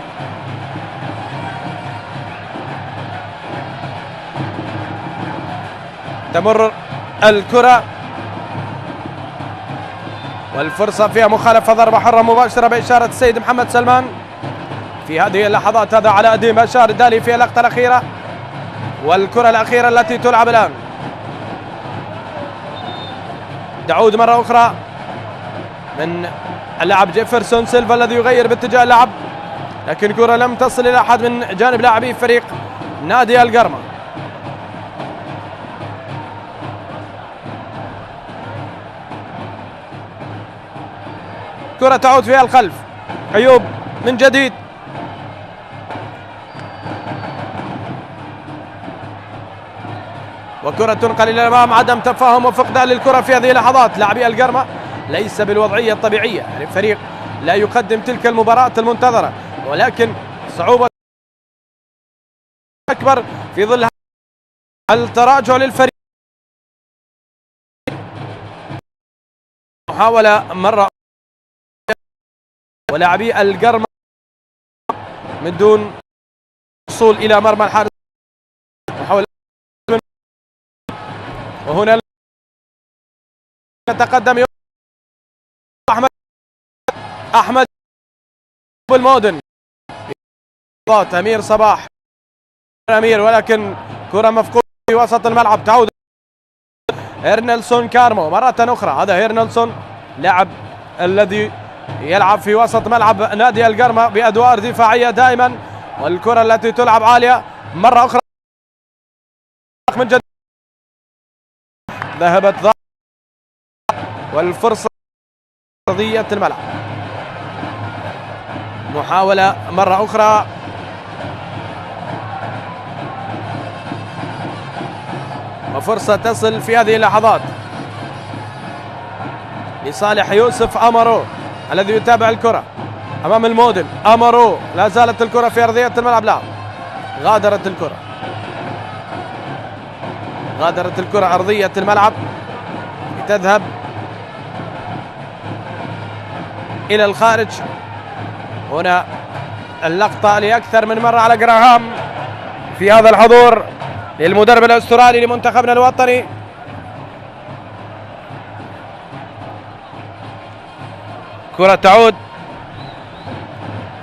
تمر الكرة والفرصة فيها مخالفة، ضربة حرة مباشرة بإشارة السيد محمد سلمان في هذه اللحظات. هذا علاء الدين بشار الدالي في اللقطة الأخيرة، والكرة الأخيرة التي تلعب الآن. تعود مرة أخرى من اللاعب جيفرسون سيلفا الذي يغير باتجاه اللعب، لكن كرة لم تصل إلى أحد من جانب لاعبي فريق نادي القرمة. كرة تعود فيها الخلف، أيوب من جديد، وكرة تنقل إلى الأمام. عدم تفاهم وفقدان للكرة في هذه اللحظات. لاعبي القرمة ليس بالوضعية الطبيعية، يعني فريق لا يقدم تلك المباراة المنتظرة، ولكن صعوبة أكبر في ظل التراجع للفريق. محاولة مرة ولاعبي القرمة من دون وصول إلى مرمى الحارس. محاولة وهنا يتقدم أحمد المودن، أمير صباح أمير، ولكن كرة مفقودة في وسط الملعب. تعود هيرنلسون كارمو مرة أخرى. هذا هيرنلسون لاعب الذي يلعب في وسط ملعب نادي القرمة بأدوار دفاعية دائما، والكرة التي تلعب عالية مرة أخرى من جديد. ذهبت والفرصة أرضية الملعب. محاولة مرة أخرى، وفرصة تصل في هذه اللحظات لصالح يوسف أمارو الذي يتابع الكرة أمام المودن. أمارو لا زالت الكرة في أرضية الملعب، لا غادرت الكرة أرضية الملعب، تذهب إلى الخارج. هنا اللقطة لأكثر من مرة على جراهام في هذا الحضور للمدرب الأسترالي لمنتخبنا الوطني. كرة تعود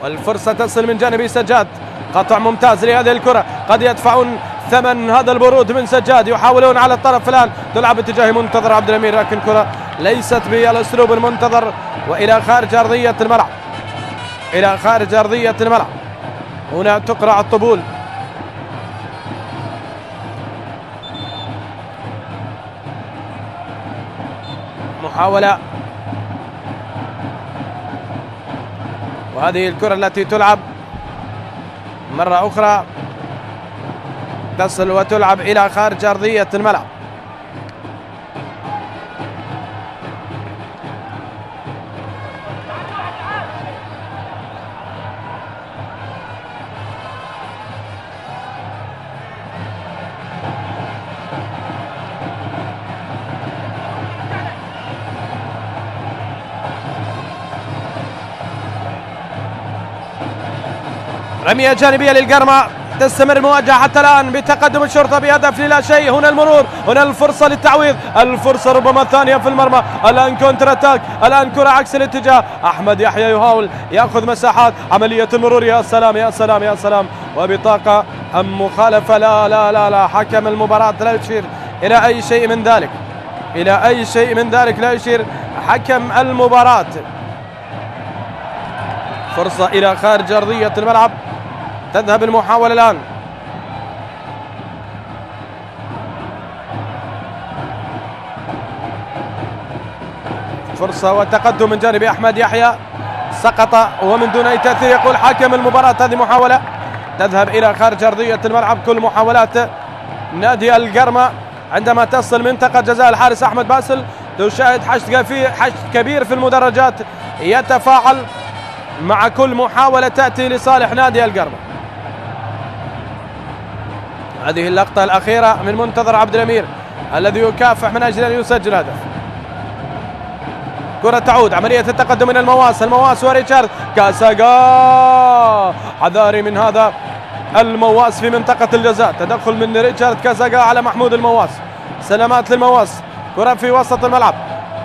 والفرصة تصل من جانب سجاد. قطع ممتاز لهذه الكرة، قد يدفعون ثمن هذا البرود من سجاد. يحاولون على الطرف الآن، تلعب باتجاه منتظر عبد الأمير، لكن كرة ليست بالأسلوب المنتظر، وإلى خارج أرضية الملعب. هنا تقرع الطبول. محاولة، وهذه الكرة التي تلعب مرة أخرى، تصل وتلعب إلى خارج أرضية الملعب. رمية جانبية للقرمة، تستمر المواجهة حتى الآن بتقدم الشرطة بهدف لا شيء. هنا المرور، هنا الفرصة للتعويض، الفرصة ربما الثانية في المرمى. الآن كونتر اتاك، الآن كرة عكس الاتجاه. أحمد يحيى يحاول يأخذ مساحات، عملية المرور، يا سلام يا سلام يا سلام، وبطاقة أم مخالفة؟ لا لا لا لا، حكم المباراة لا يشير إلى أي شيء من ذلك، إلى أي شيء من ذلك لا يشير حكم المباراة. فرصة إلى خارج أرضية الملعب، تذهب المحاولة الآن. فرصة وتقدم من جانب أحمد يحيى، سقط ومن دون أي تأثير. يقول حكم المباراة هذه محاولة تذهب إلى خارج أرضية الملعب. كل محاولات نادي القرمة عندما تصل منطقة جزاء الحارس أحمد باسل تشاهد حشد كبير في المدرجات يتفاعل مع كل محاولة تأتي لصالح نادي القرمة. هذه اللقطة الأخيرة من منتظر عبد الأمير الذي يكافح من أجل أن يسجل هدف. كرة تعود، عملية التقدم من المواس وريتشارد كاساغا، حذاري من هذا المواس في منطقة الجزاء. تدخل من ريتشارد كاساغا على محمود المواس، سلامات للمواس. كرة في وسط الملعب،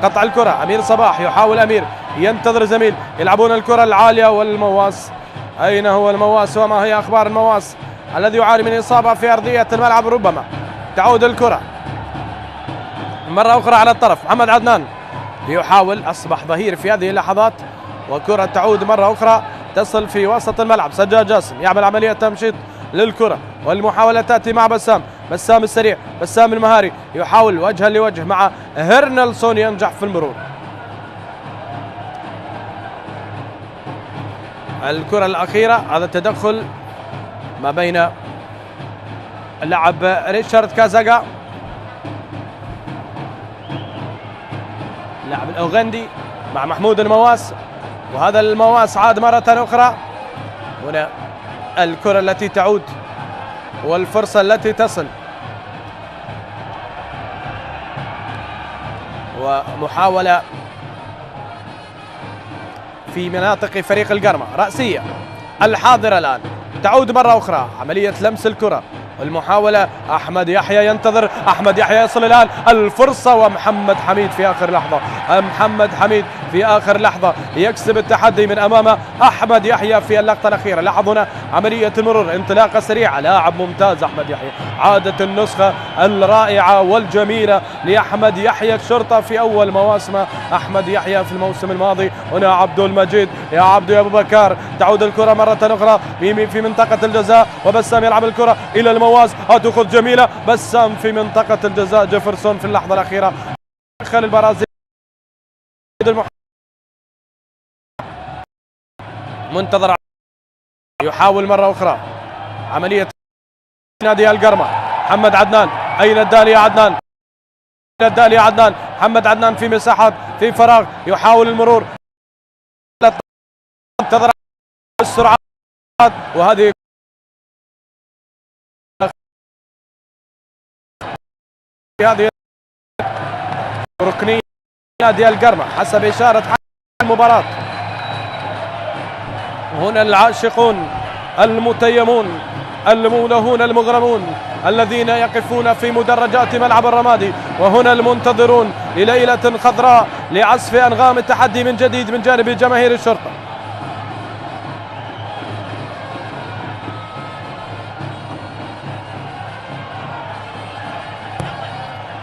قطع الكرة، أمير صباح يحاول، أمير ينتظر زميل، يلعبون الكرة العالية والمواس. أين هو المواس وما هي أخبار المواس الذي يعاني من إصابة في أرضية الملعب؟ ربما تعود الكرة مرة أخرى على الطرف. محمد عدنان يحاول، أصبح ظهير في هذه اللحظات، وكرة تعود مرة أخرى تصل في وسط الملعب. سجاد جاسم يعمل عملية تمشيط للكرة، والمحاولة تأتي مع بسام السريع، بسام المهاري يحاول وجها لوجه مع هيرنلسون، ينجح في المرور. الكرة الأخيرة، هذا التدخل ما بين اللاعب ريتشارد كازاغا اللاعب الأوغندي مع محمود المواس، وهذا المواس عاد مرة أخرى. هنا الكرة التي تعود والفرصة التي تصل، ومحاولة في مناطق فريق القرمة رأسية الحاضرة الآن. تعود مرة أخرى عملية لمس الكرة والمحاولة. أحمد يحيى ينتظر، أحمد يحيى يصل الآن الفرصة، ومحمد حميد في آخر لحظة، محمد حميد في آخر لحظة يكسب التحدي من أمام أحمد يحيى في اللقطة الأخيرة. لاحظ هنا عملية المرور، انطلاقة سريعة، لاعب ممتاز أحمد يحيى، عادت النسخة الرائعة والجميلة لأحمد يحيى الشرطة في أول مواسمه. أحمد يحيى في الموسم الماضي. هنا عبد المجيد، يا عبد يا أبو بكر، تعود الكرة مرة أخرى في منطقة الجزاء، وبسام يلعب الكرة إلى المواس، هتأخذ جميلة، بسام في منطقة الجزاء. جيفرسون في اللحظة الأخيرة دخل البرازيل. منتظر يحاول مرة أخرى عملية نادي القرمة. محمد عدنان، أين الدالي يا عدنان؟ أين الدالي يا عدنان؟ محمد عدنان في مساحات، في فراغ، يحاول المرور، انتظر السرعات، وهذه هذه ركنية نادي القرمة حسب إشارة حكم المباراة. هنا العاشقون المتيمون المولهون المغرمون الذين يقفون في مدرجات ملعب الرمادي، وهنا المنتظرون لليلة خضراء لعزف أنغام التحدي من جديد من جانب جماهير الشرطة.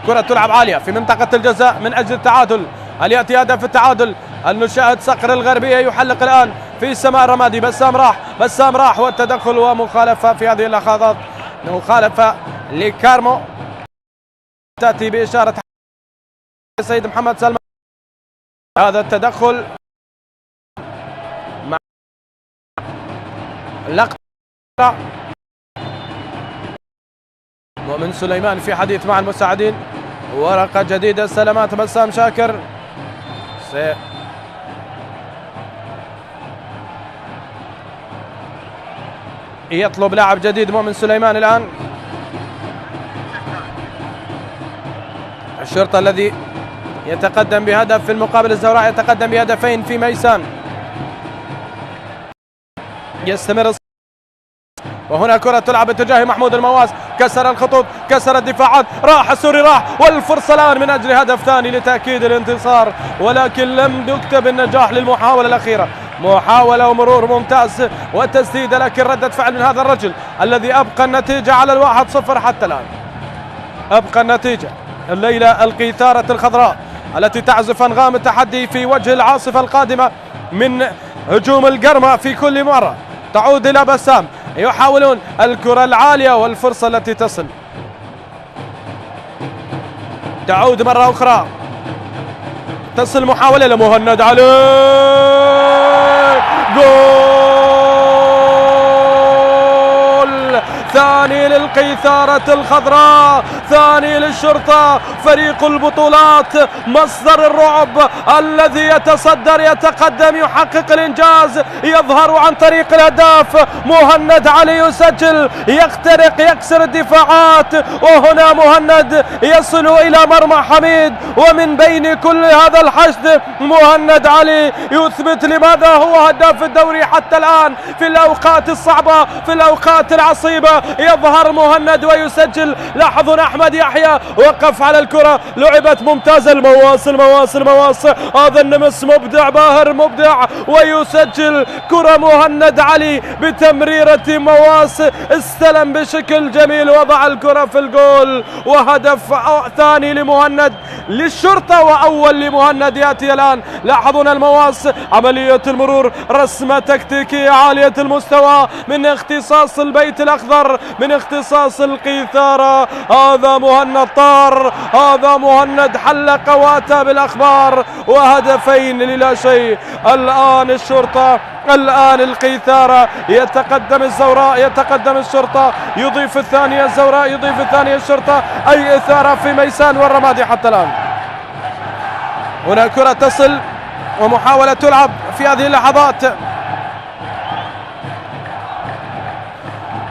كرة تلعب عالية في منطقة الجزاء من أجل التعادل. هل يأتي هدف التعادل؟ هل نشاهد صقر الغربية يحلق الآن في سماء الرمادي؟ بسام راح والتدخل ومخالفة في هذه اللحظات، مخالفة لكارمو تأتي بإشارة السيد محمد سلمان. هذا التدخل مع لقطة مؤمن سليمان في حديث مع المساعدين. ورقة جديدة، سلامات بسام شاكر. يطلب لاعب جديد مؤمن سليمان الآن. الشرطة الذي يتقدم بهدف في المقابل الزوراء يتقدم بهدفين في ميسان. يستمر، وهنا كرة تلعب باتجاه محمود المواس، كسر الخطوط، كسر الدفاعات، راح السوري، راح، والفرصة الآن من أجل هدف ثاني لتأكيد الانتصار، ولكن لم يكتب النجاح للمحاولة الأخيرة. محاولة ومرور ممتاز وتسديدة، لكن ردة فعل من هذا الرجل الذي أبقى النتيجة على 1-0 حتى الآن. أبقى النتيجة. الليلة القيثارة الخضراء التي تعزف أنغام التحدي في وجه العاصفة القادمة من هجوم القرمة في كل مرة. تعود إلى بسام، يحاولون الكرة العالية والفرصة التي تصل. تعود مرة أخرى، تصل محاولة لمهند علي، جول ثاني للقيثارة الخضراء، ثاني للشرطة. فريق البطولات مصدر الرعب الذي يتصدر، يتقدم، يحقق الإنجاز، يظهر عن طريق الهداف. مهند علي يسجل، يخترق، يكسر الدفاعات، وهنا مهند يصل إلى مرمى حميد، ومن بين كل هذا الحشد مهند علي يثبت لماذا هو هداف الدوري حتى الآن. في الأوقات الصعبة، في الأوقات العصيبة يظهر مهند ويسجل. لاحظوا أحمد يحيى وقف على الكرة، لعبت ممتازة، المواس هذا النمس مبدع، باهر مبدع، ويسجل كرة مهند علي بتمريرة مواس، استلم بشكل جميل، وضع الكرة في الجول، وهدف ثاني لمهند للشرطة وأول لمهند يأتي الآن. لاحظون المواس، عملية المرور، رسمة تكتيكية عالية المستوى من اختصاص البيت الأخضر، من اختصاص القيثارة. هذا مهند طار، هذا مهند حل قواته بالأخبار، وهدفين للا شيء. الآن الشرطة، الآن القيثارة، يتقدم الزوراء، يتقدم الشرطة، يضيف الثانية الزوراء، يضيف الثانية الشرطة. أي إثارة في ميسان والرمادي حتى الآن. هنا كرة تصل ومحاولة تلعب في هذه اللحظات،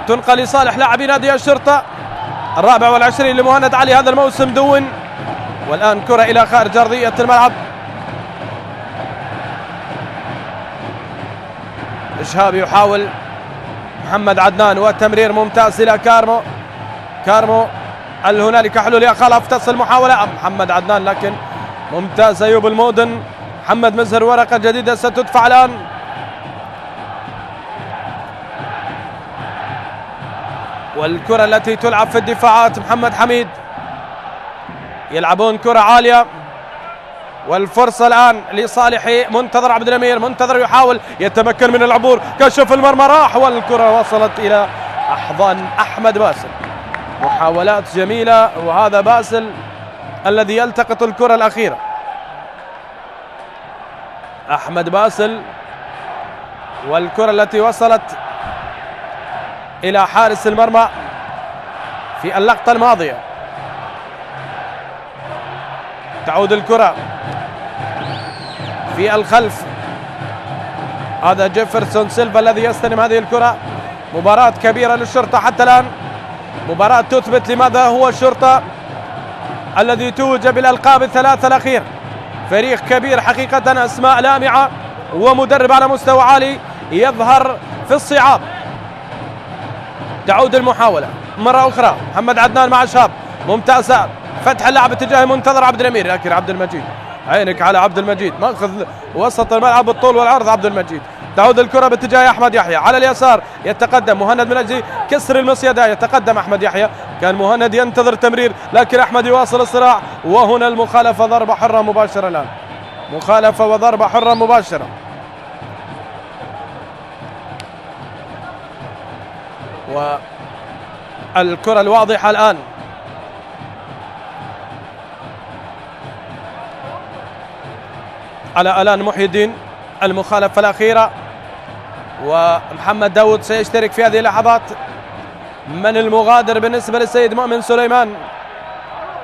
تنقل لصالح لاعبي نادي الشرطة. 24 لمهند علي هذا الموسم دون، والآن كرة إلى خارج أرضية الملعب. إشهاب يحاول، محمد عدنان، وتمرير ممتاز إلى كارمو. هل هنالك حلول يا خلف؟ تصل محاولة محمد عدنان، لكن ممتاز أيوب المودن. محمد مزهر، ورقة جديدة ستدفع الآن. والكرة التي تلعب في الدفاعات، محمد حميد، يلعبون كرة عالية، والفرصة الآن لصالح منتظر عبد الأمير. منتظر يحاول، يتمكن من العبور، كشف المرمى، راح، والكرة وصلت إلى أحضان أحمد باسل. محاولات جميلة، وهذا باسل الذي يلتقط الكرة الأخيرة. أحمد باسل، والكرة التي وصلت إلى حارس المرمى في اللقطة الماضية. تعود الكرة في الخلف، هذا جيفرسون سيلفا الذي يستلم هذه الكرة. مباراة كبيرة للشرطة حتى الآن، مباراة تثبت لماذا هو الشرطة الذي توج بالألقاب الثلاثة الأخير. فريق كبير حقيقة، أسماء لامعة، ومدرب على مستوى عالي يظهر في الصعاب. تعود المحاولة مرة أخرى، محمد عدنان مع شاب، ممتازة، فتح اللعب اتجاه منتظر عبد الأمير، لكن عبد المجيد، عينك على عبد المجيد، ماخذ وسط الملعب بالطول والعرض عبد المجيد. تعود الكرة باتجاه أحمد يحيى على اليسار، يتقدم مهند من أجل كسر المصيدة، يتقدم أحمد يحيى، كان مهند ينتظر تمرير، لكن أحمد يواصل الصراع. وهنا المخالفة، ضربة حرة مباشرة الآن، مخالفة وضربة حرة مباشرة. والكرة الواضحة الآن، على آلان محي الدين، المخالفة الأخيرة، ومحمد داود سيشترك في هذه اللحظات. من المغادر بالنسبة للسيد مؤمن سليمان؟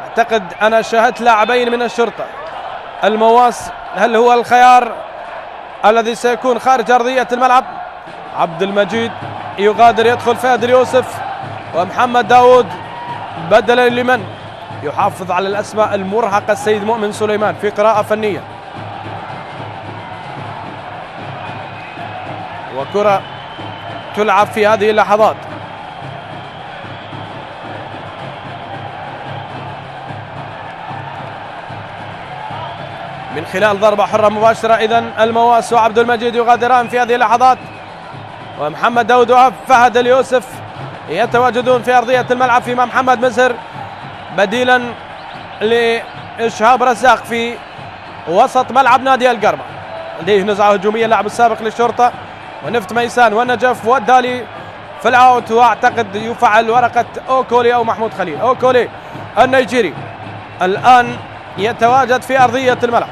أعتقد أنا شاهدت لاعبين من الشرطة. المواس هل هو الخيار الذي سيكون خارج أرضية الملعب؟ عبد المجيد يغادر، يدخل فهد اليوسف، ومحمد داود بدلا لمن يحافظ على الأسماء المرهقة السيد مؤمن سليمان في قراءة فنية. وكرة تلعب في هذه اللحظات، من خلال ضربة حرة مباشرة. إذن المواس وعبد المجيد يغادران في هذه اللحظات، ومحمد داود وفهد اليوسف يتواجدون في أرضية الملعب، فيما محمد مزهر بديلا لإشهاب رزاق في وسط ملعب نادي القرمة. لديه نزعة هجومية اللاعب السابق للشرطة، ونفت ميسان والنجف والدالي في الأوت، واعتقد يفعل ورقة أوكولي أو محمود خليل. أوكولي النيجيري الآن يتواجد في أرضية الملعب،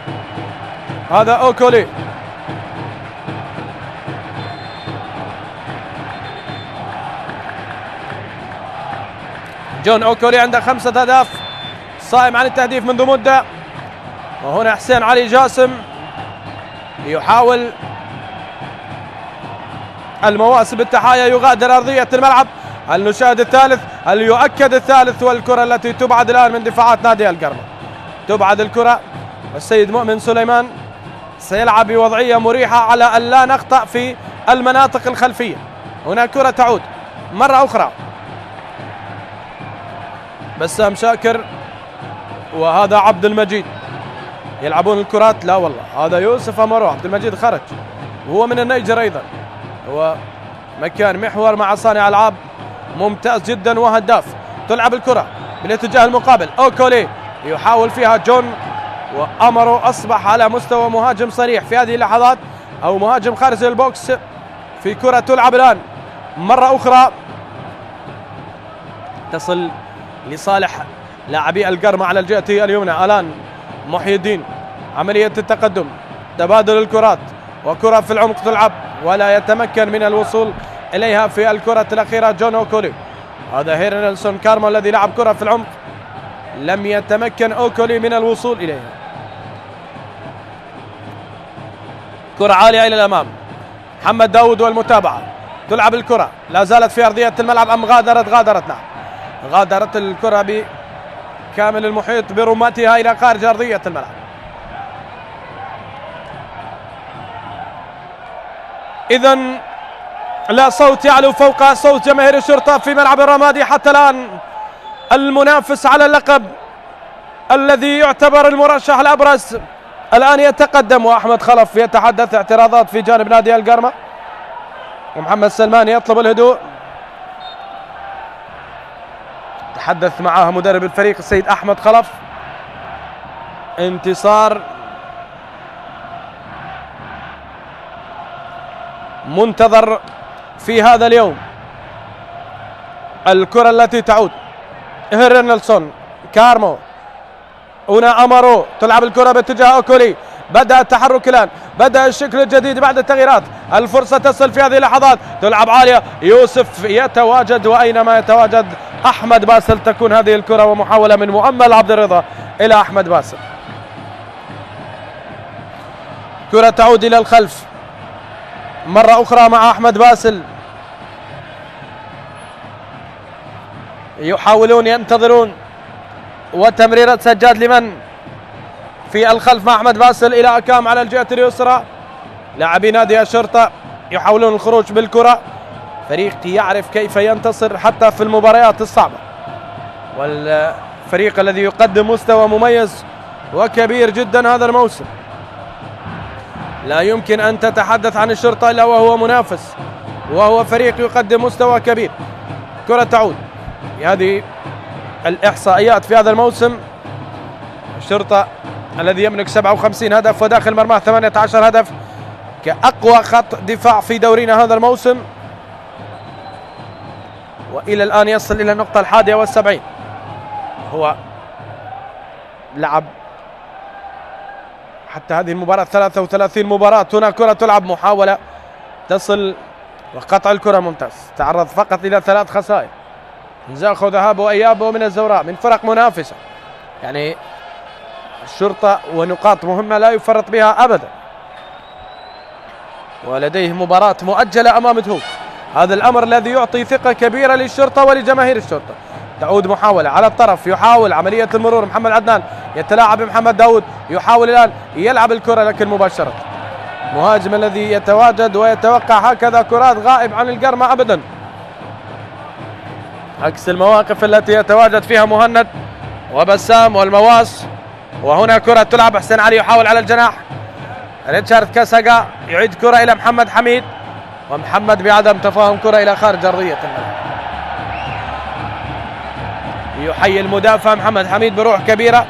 هذا أوكولي. جون أوكولي عنده 5 أهداف، صائم عن التهديف منذ مدة. وهنا حسين علي جاسم يحاول المواسم بالتحايا، يغادر أرضية الملعب. هل نشاهد الثالث؟ هل يؤكد الثالث؟ والكرة التي تبعد الآن من دفاعات نادي القرمة، تبعد الكرة. السيد مؤمن سليمان سيلعب بوضعية مريحة على أن لا نخطأ في المناطق الخلفية. هنا كرة تعود مرة أخرى، بسام شاكر وهذا عبد المجيد يلعبون الكرات. لا والله هذا يوسف أمرو. عبد المجيد خرج وهو من النيجر أيضا، هو مكان محور مع صانع ألعاب ممتاز جدا وهداف. تلعب الكرة بالاتجاه المقابل، أوكولي يحاول فيها جون، وأمرو أصبح على مستوى مهاجم صريح في هذه اللحظات، أو مهاجم خارج البوكس. في كرة تلعب الآن مرة أخرى تصل لصالح لاعبي القرمة على الجهة اليمنى. الآن محي الدين عملية التقدم، تبادل الكرات، وكرة في العمق تلعب ولا يتمكن من الوصول إليها في الكرة الأخيرة جون أوكولي. هذا هير نيلسون كارما الذي لعب كرة في العمق، لم يتمكن أوكولي من الوصول إليها. كرة عالية إلى الأمام، محمد داود والمتابعة. تلعب الكرة، لا زالت في أرضية الملعب أم غادرت نعم، غادرت الكرة بكامل المحيط برمتها إلى خارج أرضية الملعب. إذن لا صوت يعلو فوق صوت جماهير الشرطة في ملعب الرمادي حتى الآن. المنافس على اللقب الذي يعتبر المرشح الأبرز الآن يتقدم، وأحمد خلف يتحدث اعتراضات في جانب نادي القرمة، ومحمد سلمان يطلب الهدوء. تحدث معه مدرب الفريق السيد أحمد خلف. انتصار منتظر في هذا اليوم. الكرة التي تعود، هير نيلسون كارمو، هنا أمارو. تلعب الكرة باتجاه أوكولي، بدأ التحرك الآن، بدأ الشكل الجديد بعد التغييرات. الفرصة تصل في هذه اللحظات، تلعب عالية، يوسف يتواجد، وأينما يتواجد أحمد باسل تكون هذه الكرة، ومحاولة من مؤمل عبد الرضا إلى أحمد باسل. كرة تعود إلى الخلف مرة أخرى مع أحمد باسل، يحاولون ينتظرون، وتمريرة سجاد لمن في الخلف مع أحمد باسل إلى أكام على الجهة اليسرى. لاعبي نادي الشرطة يحاولون الخروج بالكرة. فريق يعرف كيف ينتصر حتى في المباريات الصعبة، والفريق الذي يقدم مستوى مميز وكبير جدا هذا الموسم. لا يمكن أن تتحدث عن الشرطة إلا وهو منافس، وهو فريق يقدم مستوى كبير. كرة تعود، هذه الإحصائيات في هذا الموسم. الشرطة الذي يملك 57 هدف وداخل مرماه 18 هدف، كأقوى خط دفاع في دورينا هذا الموسم، وإلى الآن يصل إلى النقطة 71. هو لعب حتى هذه المباراة 33 مباراة. هنا كرة تلعب، محاولة تصل وقطع الكرة ممتاز. تعرض فقط إلى 3 خسائر، زاخو ذهابه وإيابه من الزوراء من فرق منافسة. يعني الشرطة ونقاط مهمة لا يفرط بها أبدا، ولديه مباراة مؤجلة أمام دهوك. هذا الأمر الذي يعطي ثقة كبيرة للشرطة ولجماهير الشرطة. تعود محاولة على الطرف، يحاول عملية المرور محمد عدنان، يتلاعب بمحمد داود، يحاول الآن يلعب الكرة لكن مباشرة. مهاجم الذي يتواجد ويتوقع هكذا كرات غائب عن القرمة أبدا، عكس المواقف التي يتواجد فيها مهند وبسام والمواس وهنا كرة تلعب. حسين علي يحاول على الجناح. ريتشارد كاساغا يعيد كرة إلى محمد حميد، ومحمد بعدم تفاهم كرة إلى خارج أرضية الملعب. يحيي المدافع محمد حميد بروح كبيرة،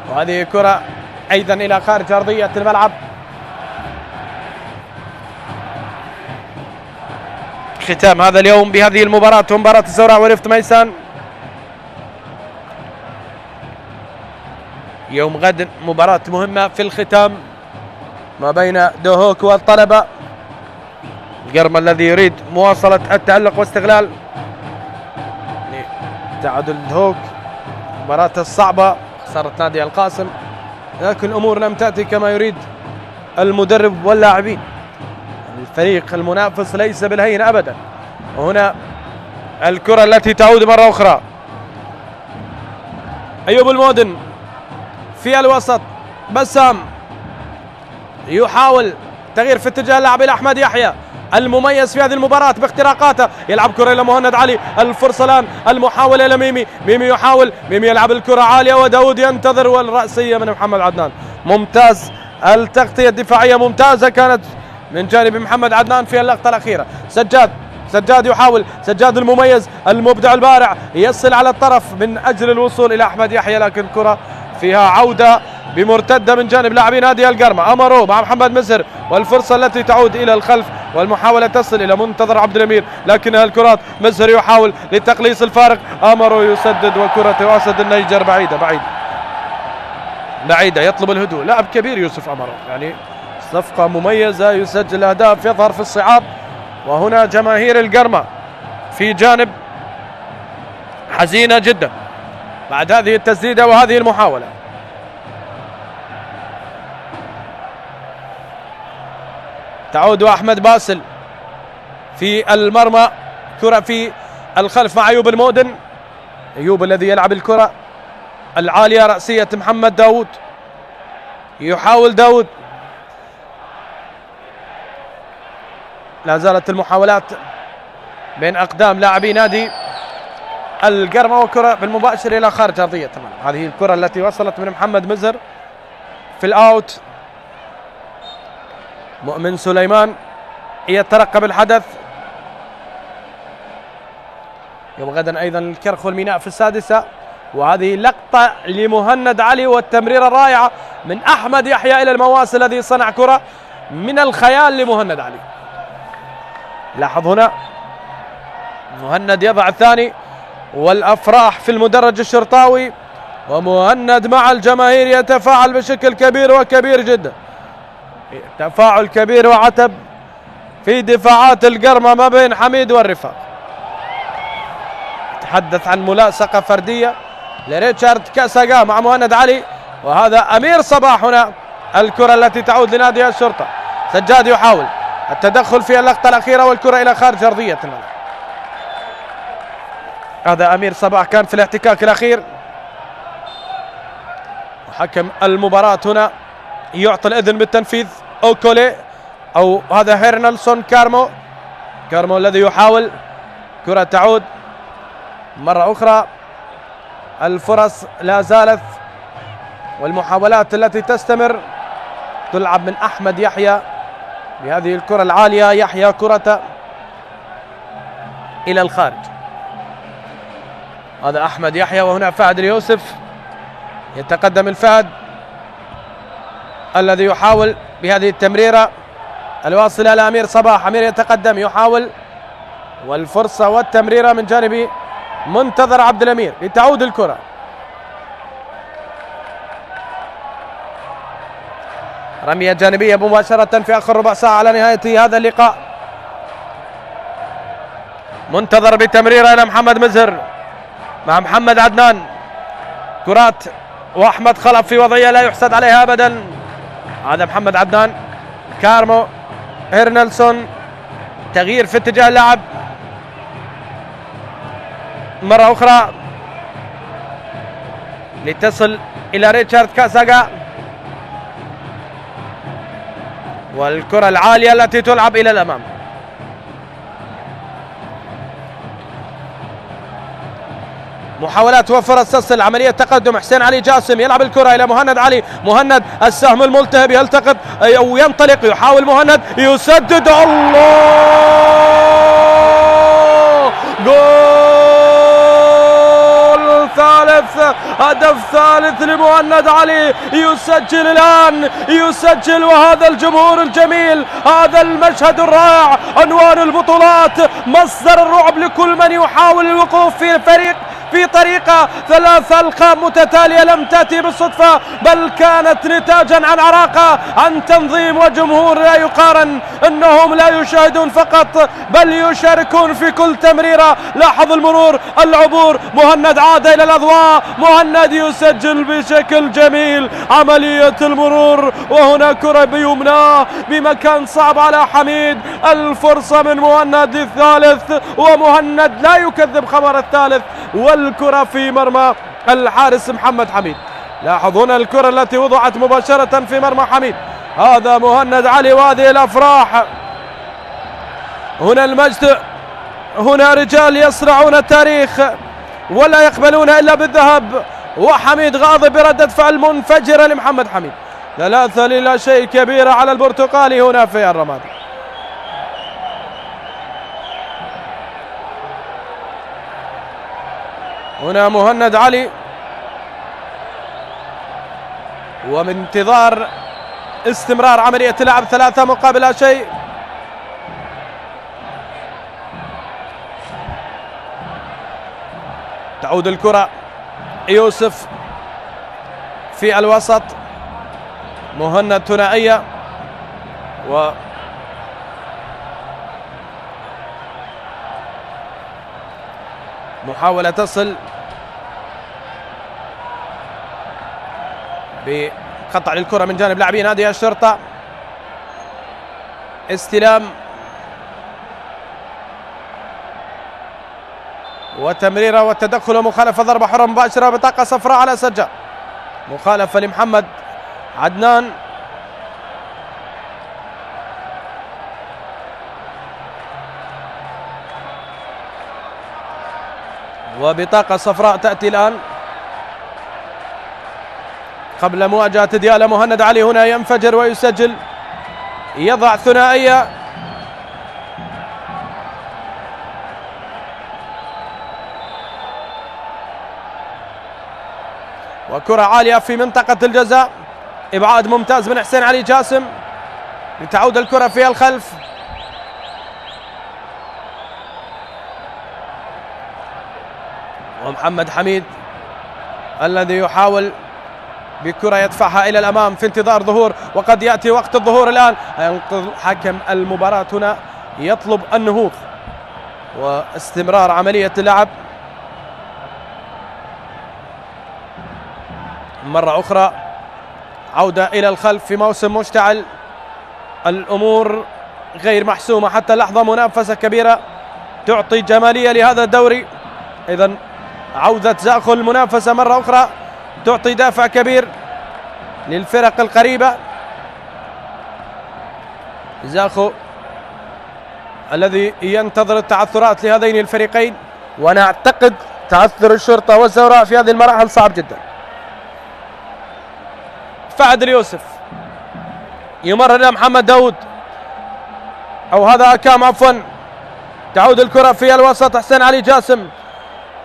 وهذه كرة أيضا إلى خارج أرضية الملعب. ختام هذا اليوم بهذه المباراة، مباراة الزوراء ورفت ميسان. يوم غد مباراة مهمة في الختام ما بين دهوك والطلبة. القرمة الذي يريد مواصلة التألق واستغلال تعادل دهوك، مباراة الصعبة خسارة نادي القاسم، لكن الأمور لم تأتي كما يريد المدرب واللاعبين. الفريق المنافس ليس بالهين أبدا. وهنا الكرة التي تعود مرة أخرى. أيوب المودن في الوسط، بسام يحاول تغيير في اتجاه اللاعب إلى أحمد يحيى المميز في هذه المباراة باختراقاته، يلعب كرة إلى مهند علي. الفرصة الآن المحاولة إلى ميمي، ميمي يحاول، ميمي يلعب الكرة عالية وداود ينتظر، والرأسية من محمد عدنان. ممتاز، التغطية الدفاعية ممتازة كانت من جانب محمد عدنان في اللقطة الأخيرة. سجاد يحاول، سجاد المميز المبدع البارع يصل على الطرف من أجل الوصول إلى أحمد يحيى، لكن كرة فيها عودة بمرتدة من جانب لاعبي نادي القرمة. أمرو مع محمد مزهر، والفرصة التي تعود إلى الخلف، والمحاولة تصل إلى منتظر عبد الأمير، لكنها الكرات. مزهر يحاول لتقليص الفارق، أمرو يسدد، وكرة أسد النيجر بعيدة يطلب الهدوء. لاعب كبير يوسف أمرو، يعني صفقة مميزة، يسجل أهداف، يظهر في الصعاب. وهنا جماهير القرمة في جانب حزينة جدا بعد هذه التسديدة وهذه المحاولة. تعود أحمد باسل في المرمى، كرة في الخلف مع أيوب المودن. أيوب الذي يلعب الكرة العالية، رأسية محمد داود، يحاول داود. لا زالت المحاولات بين أقدام لاعبي نادي القرمة، وكرة بالمباشر إلى خارج أرضية الملعب. هذه الكرة التي وصلت من محمد مزهر في الأوت. مؤمن سليمان يترقب الحدث. يوم غدا أيضا الكرخ والميناء في السادسة، وهذه لقطة لمهند علي والتمريرة الرائعة من أحمد يحيى إلى المواصل الذي صنع كرة من الخيال لمهند علي. لاحظ هنا مهند يضع الثاني، والأفراح في المدرج الشرطاوي، ومهند مع الجماهير يتفاعل بشكل كبير وكبير جدا. تفاعل كبير وعتب في دفاعات القرمة ما بين حميد والرفاق. تحدث عن ملاصقة فردية لريتشارد كاساغا مع مهند علي، وهذا أمير صباح. هنا الكرة التي تعود لنادي الشرطة. سجاد يحاول التدخل في اللقطة الأخيرة، والكرة إلى خارج أرضية الملعب. هذا أمير صباح كان في الاحتكاك الأخير، وحكم المباراة هنا يعطي الإذن بالتنفيذ. أوكولي أو هذا هيرنالسون كارمو الذي يحاول، كرة تعود مرة أخرى. الفرص لا زالت والمحاولات التي تستمر، تلعب من أحمد يحيى بهذه الكرة العالية. يحيى كرة إلى الخارج. هذا أحمد يحيى، وهنا فهد اليوسف. يتقدم الفهد الذي يحاول بهذه التمريرة الواصلة لأمير صباح. أمير يتقدم يحاول، والفرصة والتمريرة من جانب منتظر عبد الأمير لتعود الكرة. رمية جانبية مباشرة في آخر ربع ساعة على نهاية هذا اللقاء. منتظر بتمريرة إلى محمد مزهر مع محمد عدنان. كرات وأحمد خلف في وضعية لا يحسد عليها أبدا. هذا محمد عدنان، كارمو، هيرنالسون، تغيير في اتجاه اللعب مرة أخرى لتصل إلى ريتشارد كاساغا، والكرة العالية التي تلعب إلى الأمام. محاولات وفرص تصل عملية تقدم. حسين علي جاسم يلعب الكرة إلى مهند علي. مهند السهم الملتهب يلتقط أو ينطلق. يحاول مهند يسدد. الله جول ثالث. هدف ثالث لمهند علي. يسجل الآن يسجل. وهذا الجمهور الجميل هذا المشهد الرائع عنوان البطولات مصدر الرعب لكل من يحاول الوقوف في طريقة 3 ألقاب متتالية لم تأتي بالصدفة بل كانت نتاجا عن عراقة عن تنظيم وجمهور لا يقارن. انهم لا يشاهدون فقط بل يشاركون في كل تمريرة. لاحظ المرور العبور. مهند عاد الى الاضواء. مهند يسجل بشكل جميل عملية المرور. وهنا كرة بيمناه بمكان صعب على حميد. الفرصة من مهند الثالث ومهند لا يكذب خبر الثالث والكرة في مرمى الحارس محمد حميد. لاحظون الكرة التي وضعت مباشرة في مرمى حميد. هذا مهند علي وهذه الأفراح. هنا المجد. هنا رجال يصنعون التاريخ ولا يقبلون إلا بالذهب. وحميد غاضب بردة فعل منفجرة لمحمد حميد. 3-0 كبيرة على البرتقالي هنا في الرمادي. هنا مهند علي ومن انتظار استمرار عملية لعب 3-0. تعود الكرة يوسف في الوسط. مهند ثنائية محاولة تصل بقطع للكرة من جانب لاعبي نادي الشرطة. استلام وتمريرة والتدخل ومخالفة ضربة حرة مباشرة بطاقة صفراء على سجاد. مخالفة لمحمد عدنان. وبطاقة صفراء تأتي الآن قبل مواجهة ديالا. مهند علي هنا ينفجر ويسجل يضع ثنائية. وكرة عالية في منطقة الجزاء. إبعاد ممتاز من حسين علي جاسم لتعود الكرة في الخلف. ومحمد حميد الذي يحاول بكرة يدفعها إلى الأمام في انتظار ظهور وقد يأتي وقت الظهور الآن. ينقذ حكم المباراة هنا يطلب النهوض واستمرار عملية اللعب مرة أخرى. عودة إلى الخلف في موسم مشتعل. الأمور غير محسومة حتى اللحظة. منافسة كبيرة تعطي جمالية لهذا الدوري. إذن عودة زاخو المنافسة مرة أخرى تعطي دافع كبير للفرق القريبة. زاخو الذي ينتظر التعثرات لهذين الفريقين. وأنا أعتقد تعثر الشرطة والزوراء في هذه المراحل صعب جدا. فهد اليوسف يمرر إلى محمد داود أو هذا أكام عفوا. تعود الكرة في الوسط. حسين علي جاسم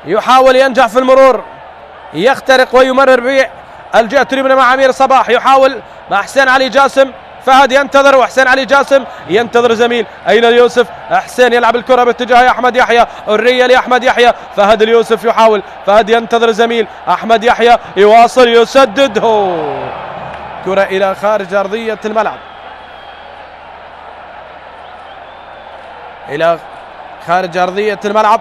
يحاول ينجح في المرور. يخترق ويمرر بالجهة اليمنى مع أمير صباح. يحاول مع حسين علي جاسم. فهد ينتظر وحسين علي جاسم ينتظر زميل. أين اليوسف؟ حسين يلعب الكرة باتجاه أحمد يحيى. حرية لأحمد يحيى. فهد اليوسف يحاول. فهد ينتظر زميل. أحمد يحيى يواصل يسدد. كرة إلى خارج أرضية الملعب. إلى خارج أرضية الملعب.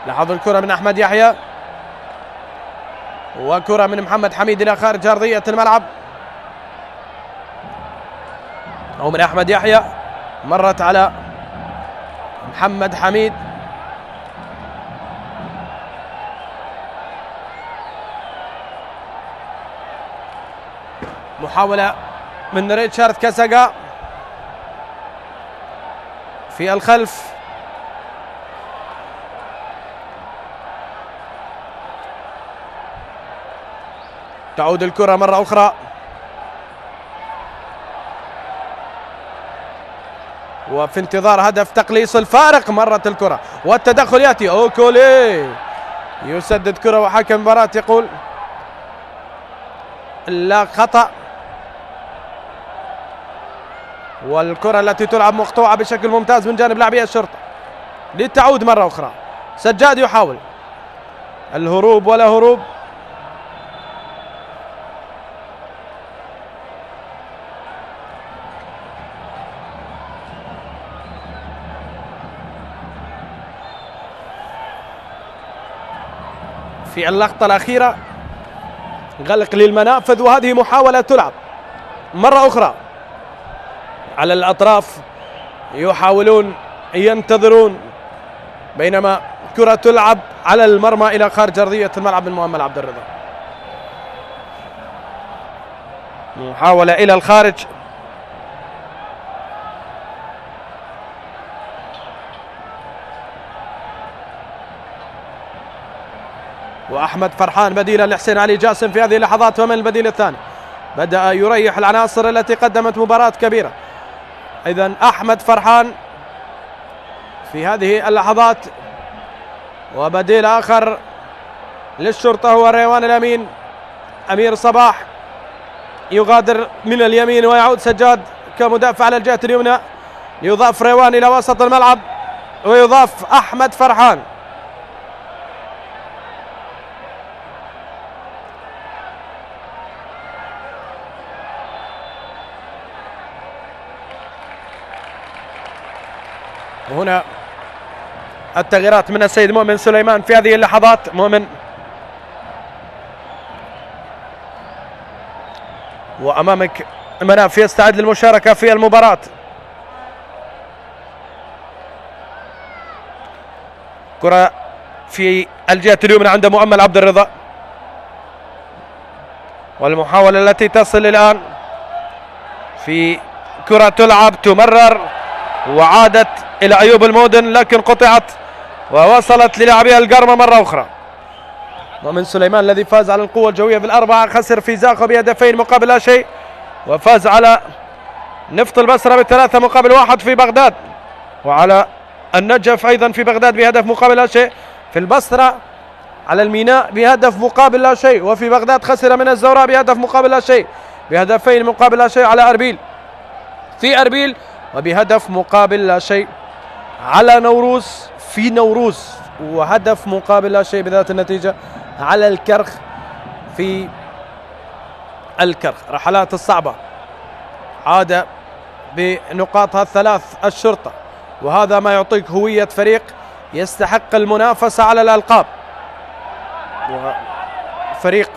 لاحظوا الكرة من أحمد يحيى وكرة من محمد حميد إلى خارج أرضية الملعب أو من أحمد يحيى مرت على محمد حميد. محاولة من ريتشارد كاساغا. في الخلف. تعود الكرة مرة أخرى، وفي انتظار هدف تقليص الفارق مرت الكرة والتدخل يأتي. أوكولي يسدد كرة وحكم المباراة يقول لا خطأ، والكرة التي تلعب مقطوعة بشكل ممتاز من جانب لاعبي الشرطة لتعود مرة أخرى. سجاد يحاول الهروب ولا هروب، في اللقطة الأخيرة غلق للمنافذ، وهذه محاولة تلعب مرة أخرى على الأطراف، يحاولون ينتظرون، بينما كرة تلعب على المرمى إلى خارج أرضية الملعب من مؤمل عبد الرضا. محاولة إلى الخارج، وأحمد فرحان بديلا لحسين علي جاسم في هذه اللحظات. ومن البديل الثاني بدأ يريح العناصر التي قدمت مباراة كبيرة. إذن أحمد فرحان في هذه اللحظات، وبديل آخر للشرطة هو ريوان الأمين. أمير صباح يغادر من اليمين ويعود سجاد كمدافع على الجهة اليمنى، يضاف ريوان إلى وسط الملعب ويضاف أحمد فرحان. وهنا التغييرات من السيد مؤمن سليمان في هذه اللحظات. مؤمن وأمامك مناف يستعد للمشاركة في المباراة. كرة في الجهة اليمنى عند مؤمل عبد الرضا، والمحاولة التي تصل الآن في كرة تلعب تمرر وعادت إلى أيوب المودن، لكن قطعت ووصلت للاعبي القرمة مرة أخرى. مؤمن سليمان الذي فاز على القوة الجوية بالأربعة خسر في زاخو بهدفين مقابل لا شيء، وفاز على نفط البصرة بثلاثة مقابل واحد في بغداد، وعلى النجف أيضا في بغداد بهدف مقابل لا شيء، في البصرة على الميناء بهدف مقابل لا شيء، وفي بغداد خسر من الزوراء بهدف مقابل لا شيء، بهدفين مقابل لا شيء على أربيل في أربيل، وبهدف مقابل لا شيء على نوروز في نوروز، وهدف مقابل لا شيء بذات النتيجة على الكرخ في الكرخ. رحلات الصعبة عاد بنقاطها الثلاث الشرطة، وهذا ما يعطيك هوية فريق يستحق المنافسة على الألقاب، وفريق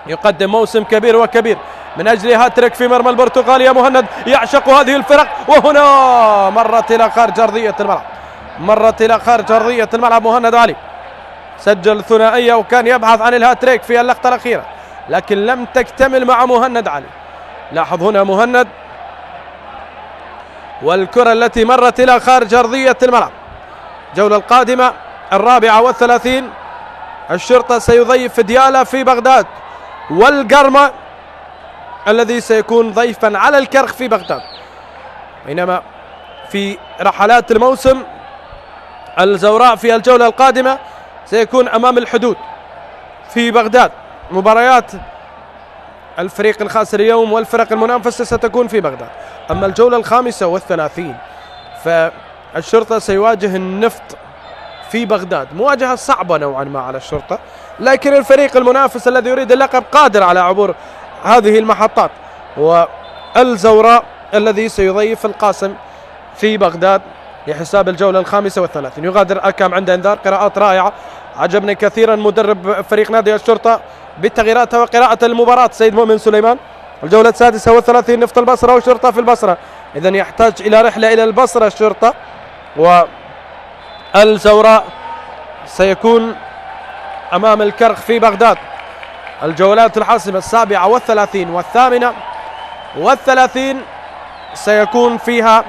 يقدم موسم كبير وكبير من أجل هاتريك في مرمى البرتغال. يا مهند يعشق هذه الفرق، وهنا مرت إلى خارج أرضية الملعب، مرت إلى خارج أرضية الملعب. مهند علي سجل ثنائية وكان يبحث عن الهاتريك في اللقطة الأخيرة، لكن لم تكتمل مع مهند علي. لاحظ هنا مهند والكرة التي مرت إلى خارج أرضية الملعب. الجولة القادمة 34 الشرطة سيضيف ديالا في بغداد، والقرمة الذي سيكون ضيفا على الكرخ في بغداد. بينما في رحلات الموسم الزوراء في الجولة القادمة سيكون أمام الحدود في بغداد. مباريات الفريق الخاسر اليوم والفرق المنافسة ستكون في بغداد. أما الجولة 35 فالشرطة سيواجه النفط في بغداد، مواجهة صعبة نوعا ما على الشرطة، لكن الفريق المنافس الذي يريد اللقب قادر على عبور هذه المحطات. والزوراء الذي سيضيف القاسم في بغداد لحساب الجولة 35. يغادر أكام عند انذار. قراءات رائعة، عجبني كثيرا مدرب فريق نادي الشرطة بالتغييرات وقراءة المباراة سيد مؤمن سليمان. الجولة 36 نفط البصرة وشرطة في البصرة، إذن يحتاج إلى رحلة إلى البصرة الشرطة، والزوراء سيكون أمام الكرخ في بغداد. الجولات الحاسمة 37 و38 سيكون فيها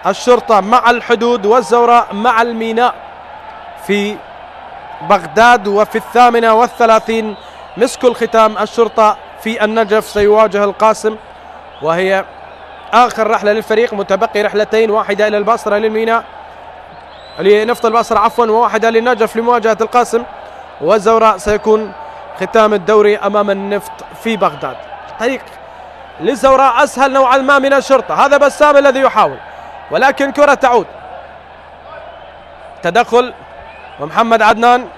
الشرطة مع الحدود والزوراء مع الميناء في بغداد. وفي 38 مسك الختام الشرطة في النجف سيواجه القاسم، وهي آخر رحلة للفريق. متبقي رحلتين، واحدة إلى البصرة للميناء لنفط البصرة عفوا، وواحدة للنجف لمواجهة القاسم. والزوراء سيكون ختام الدوري أمام النفط في بغداد. طريق للزوراء أسهل نوعا ما من الشرطة. هذا بسام الذي يحاول، ولكن كرة تعود. تدخل ومحمد عدنان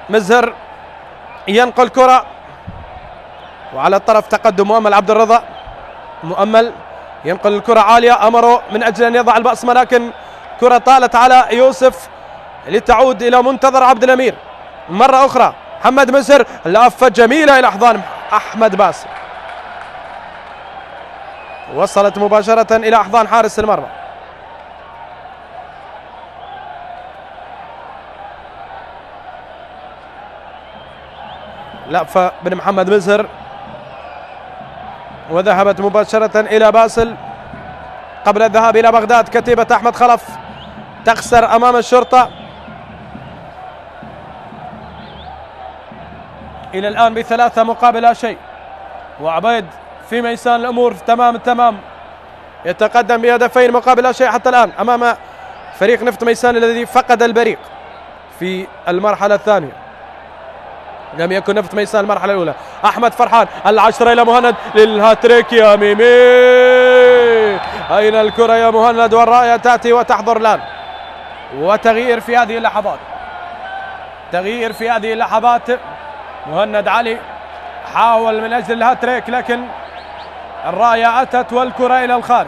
مزهر ينقل كرة، وعلى الطرف تقدم مؤمل عبد الرضا. مؤمل ينقل الكرة عالية، أمره من أجل أن يضع البصمة، لكن كرة طالت على يوسف لتعود إلى منتظر عبد الأمير. مرة أخرى محمد مزهر، لافة جميلة إلى أحضان أحمد باسل، وصلت مباشرة إلى أحضان حارس المرمى. لافة بن محمد مزهر، وذهبت مباشرة إلى باسل قبل الذهاب إلى بغداد. كتيبة أحمد خلف تخسر أمام الشرطة إلى الآن ب3 مقابل لا شيء. وعبيد في ميسان الأمور تمام التمام، يتقدم ب2 مقابل لا شيء حتى الآن أمام فريق نفط ميسان الذي فقد البريق في المرحلة الثانية. لم يكن نفط ميسان المرحلة الأولى. أحمد فرحان، 10 إلى مهند للهاتريك يا ميمي. أين الكرة يا مهند؟ والرأية تأتي وتحضر الآن. وتغيير في هذه اللحظات، تغيير في هذه اللحظات. مهند علي حاول من أجل الهاتريك، لكن الرأية أتت والكرة إلى الخارج.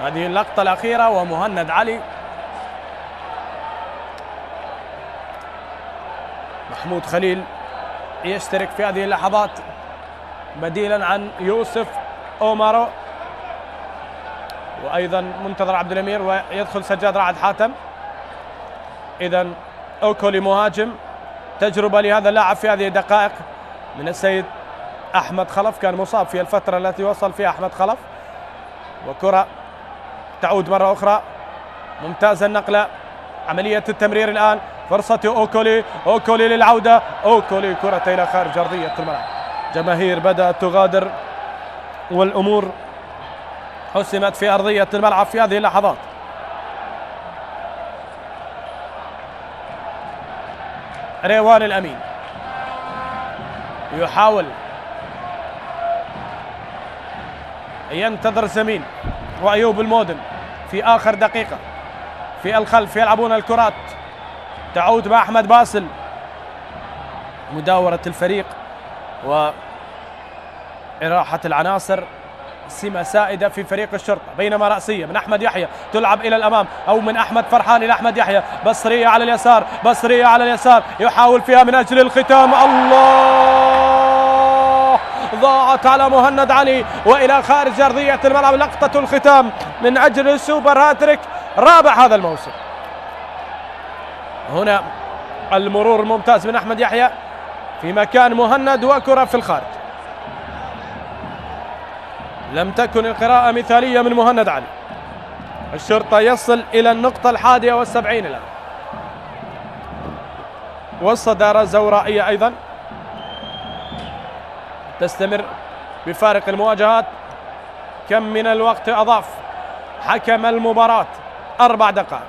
هذه اللقطة الأخيرة ومهند علي. محمود خليل يشترك في هذه اللحظات بديلا عن يوسف أومارو، وأيضا منتظر عبد الأمير، ويدخل سجاد رعد حاتم. إذا أوكولي مهاجم، تجربة لهذا اللاعب في هذه الدقائق من السيد أحمد خلف، كان مصاب في الفترة التي وصل فيها أحمد خلف. وكرة تعود مرة أخرى، ممتازة النقلة، عملية التمرير الآن، فرصة أوكولي، أوكولي للعودة، أوكولي كرة إلى خارج أرضية الملعب. جماهير بدأت تغادر والأمور حسمت في أرضية الملعب في هذه اللحظات. ريوان الأمين يحاول ينتظر زميل وأيوب المودن في آخر دقيقة في الخلف، يلعبون الكرات، تعود مع أحمد باسل. مداورة الفريق وإراحة العناصر سمة سائدة في فريق الشرطة، بينما رأسية من أحمد يحيى تلعب إلى الأمام، أو من أحمد فرحان إلى أحمد يحيى. بصرية على اليسار، بصرية على اليسار، يحاول فيها من أجل الختام. الله، ضاعت على مهند علي وإلى خارج أرضية الملعب. لقطة الختام من أجل السوبر هاتريك رابع هذا الموسم. هنا المرور الممتاز من أحمد يحيى في مكان مهند، وكرة في الخارج. لم تكن القراءة مثالية من مهند علي. الشرطة يصل إلى النقطة 71 الآن، والصدارة زورائية أيضا تستمر بفارق المواجهات. كم من الوقت أضاف حكم المباراة؟ 4 دقائق.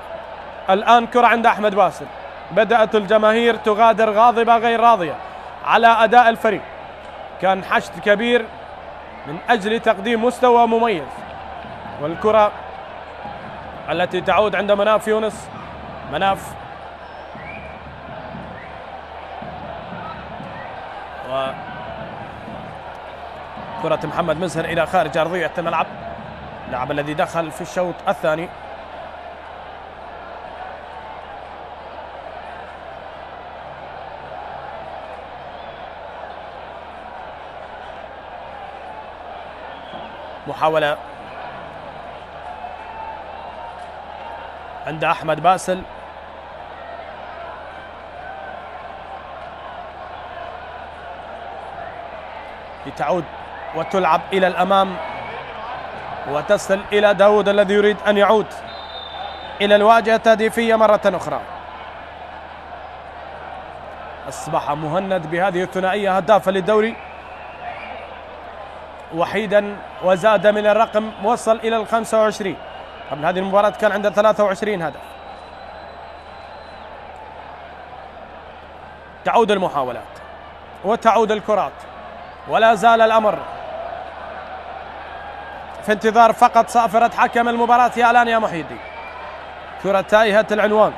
الآن كرة عند أحمد باسل. بدأت الجماهير تغادر غاضبة غير راضية على أداء الفريق. كان حشد كبير من أجل تقديم مستوى مميز. والكرة التي تعود عند مناف يونس. مناف وكرة محمد مزهر إلى خارج أرضية الملعب، اللاعب الذي دخل في الشوط الثاني. محاولة عند أحمد باسل، لتعود وتلعب إلى الأمام وتصل إلى داود الذي يريد أن يعود إلى الواجهة التهديفية مرة أخرى. أصبح مهند بهذه الثنائية هدافا للدوري وحيدا، وزاد من الرقم، وصل إلى 25. قبل هذه المباراة كان عنده 23 هدف. تعود المحاولات وتعود الكرات، ولا زال الأمر في انتظار فقط صافرة حكم المباراة يا الآن يا محي الدين. كرة تائهة العنوان.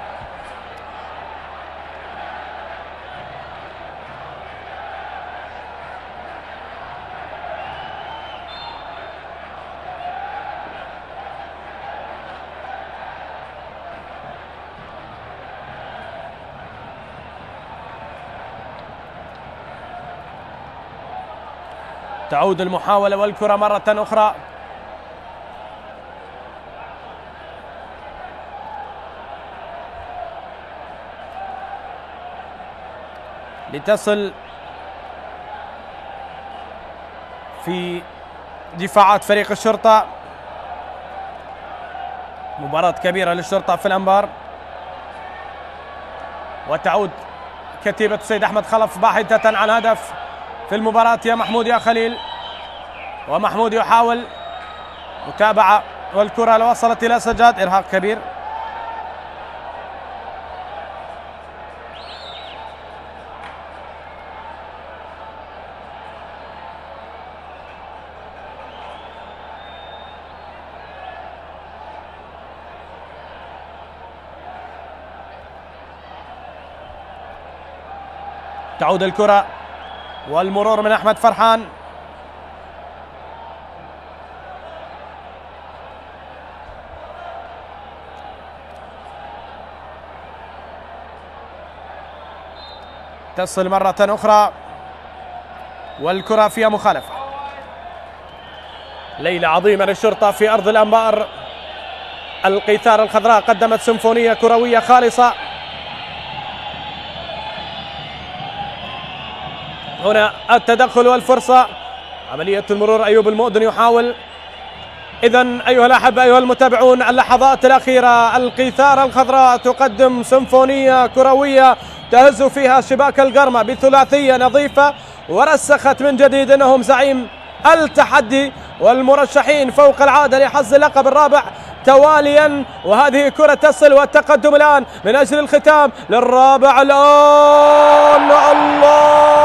تعود المحاولة والكرة مرة أخرى. لتصل في دفاعات فريق الشرطة. مباراة كبيرة للشرطة في الأنبار. وتعود كتيبة السيد أحمد خلف باحثة عن هدف في المباراة يا محمود يا خليل. ومحمود يحاول متابعة، والكرة لو وصلت إلى سجاد. إرهاق كبير. تعود الكرة والمرور من أحمد فرحان. تصل مرة أخرى والكرة فيها مخالفة. ليلة عظيمة للشرطة في أرض الأنبار. القيثار الخضراء قدمت سيمفونية كروية خالصة. هنا التدخل والفرصة. عملية المرور، أيوب المؤذن يحاول. إذن أيها الأحبة أيها المتابعون، اللحظات الأخيرة. القيثار الخضراء تقدم سيمفونية كروية تهز فيها شباك القرمة بثلاثية نظيفة، ورسخت من جديد أنهم زعيم التحدي والمرشحين فوق العادة لحظ اللقب الرابع تواليا. وهذه كرة تصل، والتقدم الآن من أجل الختام للرابع الآن. الله،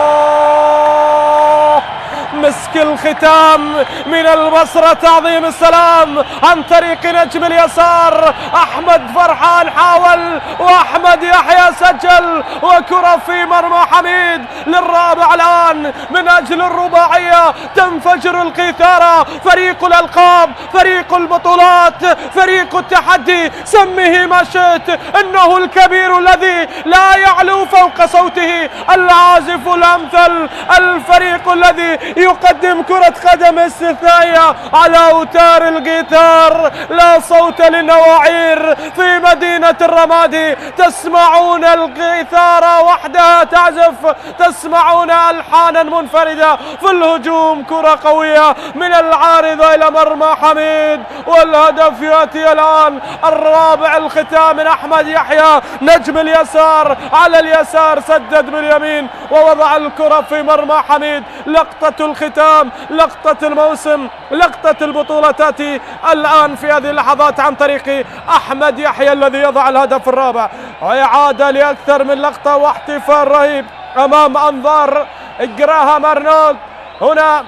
مسك الختام من البصرة، تعظيم السلام عن طريق نجم اليسار. أحمد فرحان حاول وأحمد يحيى سجل، وكرة في مرمى حميد للرابع الآن من أجل الرباعية. تنفجر القيثارة، فريق الألقاب، فريق البطولات، فريق التحدي، سمه ما شئت، إنه الكبير الذي لا يعلو فوق صوته، العازف الأمثل، الفريق الذي يقدم كرة قدم استثنائية على أوتار القيثار. لا صوت للنواعير في مدينة الرمادي. تسمعون القيثارة وحدها تعزف، تسمعون ألحانا منفردة في الهجوم. كرة قوية من العارضة إلى مرمى حميد، والهدف يأتي الآن الرابع الختام من أحمد يحيى. نجم اليسار على اليسار، سدد باليمين ووضع الكرة في مرمى حميد. لقطة الختام، لقطة الموسم، لقطة البطولة تأتي الآن في هذه اللحظات عن طريق أحمد يحيى الذي يضع الهدف الرابع. وإعادة لأكثر من لقطة واحتفال رهيب أمام أنظار جراهام أرنولد. هنا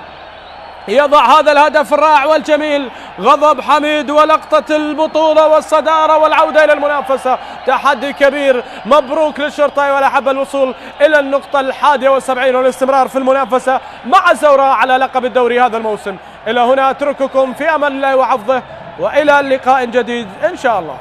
يضع هذا الهدف الرائع والجميل. غضب حميد ولقطة البطولة والصدارة والعودة إلى المنافسة. تحدي كبير. مبروك للشرطة والأحبة الوصول إلى النقطة 71 والاستمرار في المنافسة مع زوراء على لقب الدوري هذا الموسم. إلى هنا أترككم في أمان الله وحفظه، وإلى لقاء جديد إن شاء الله.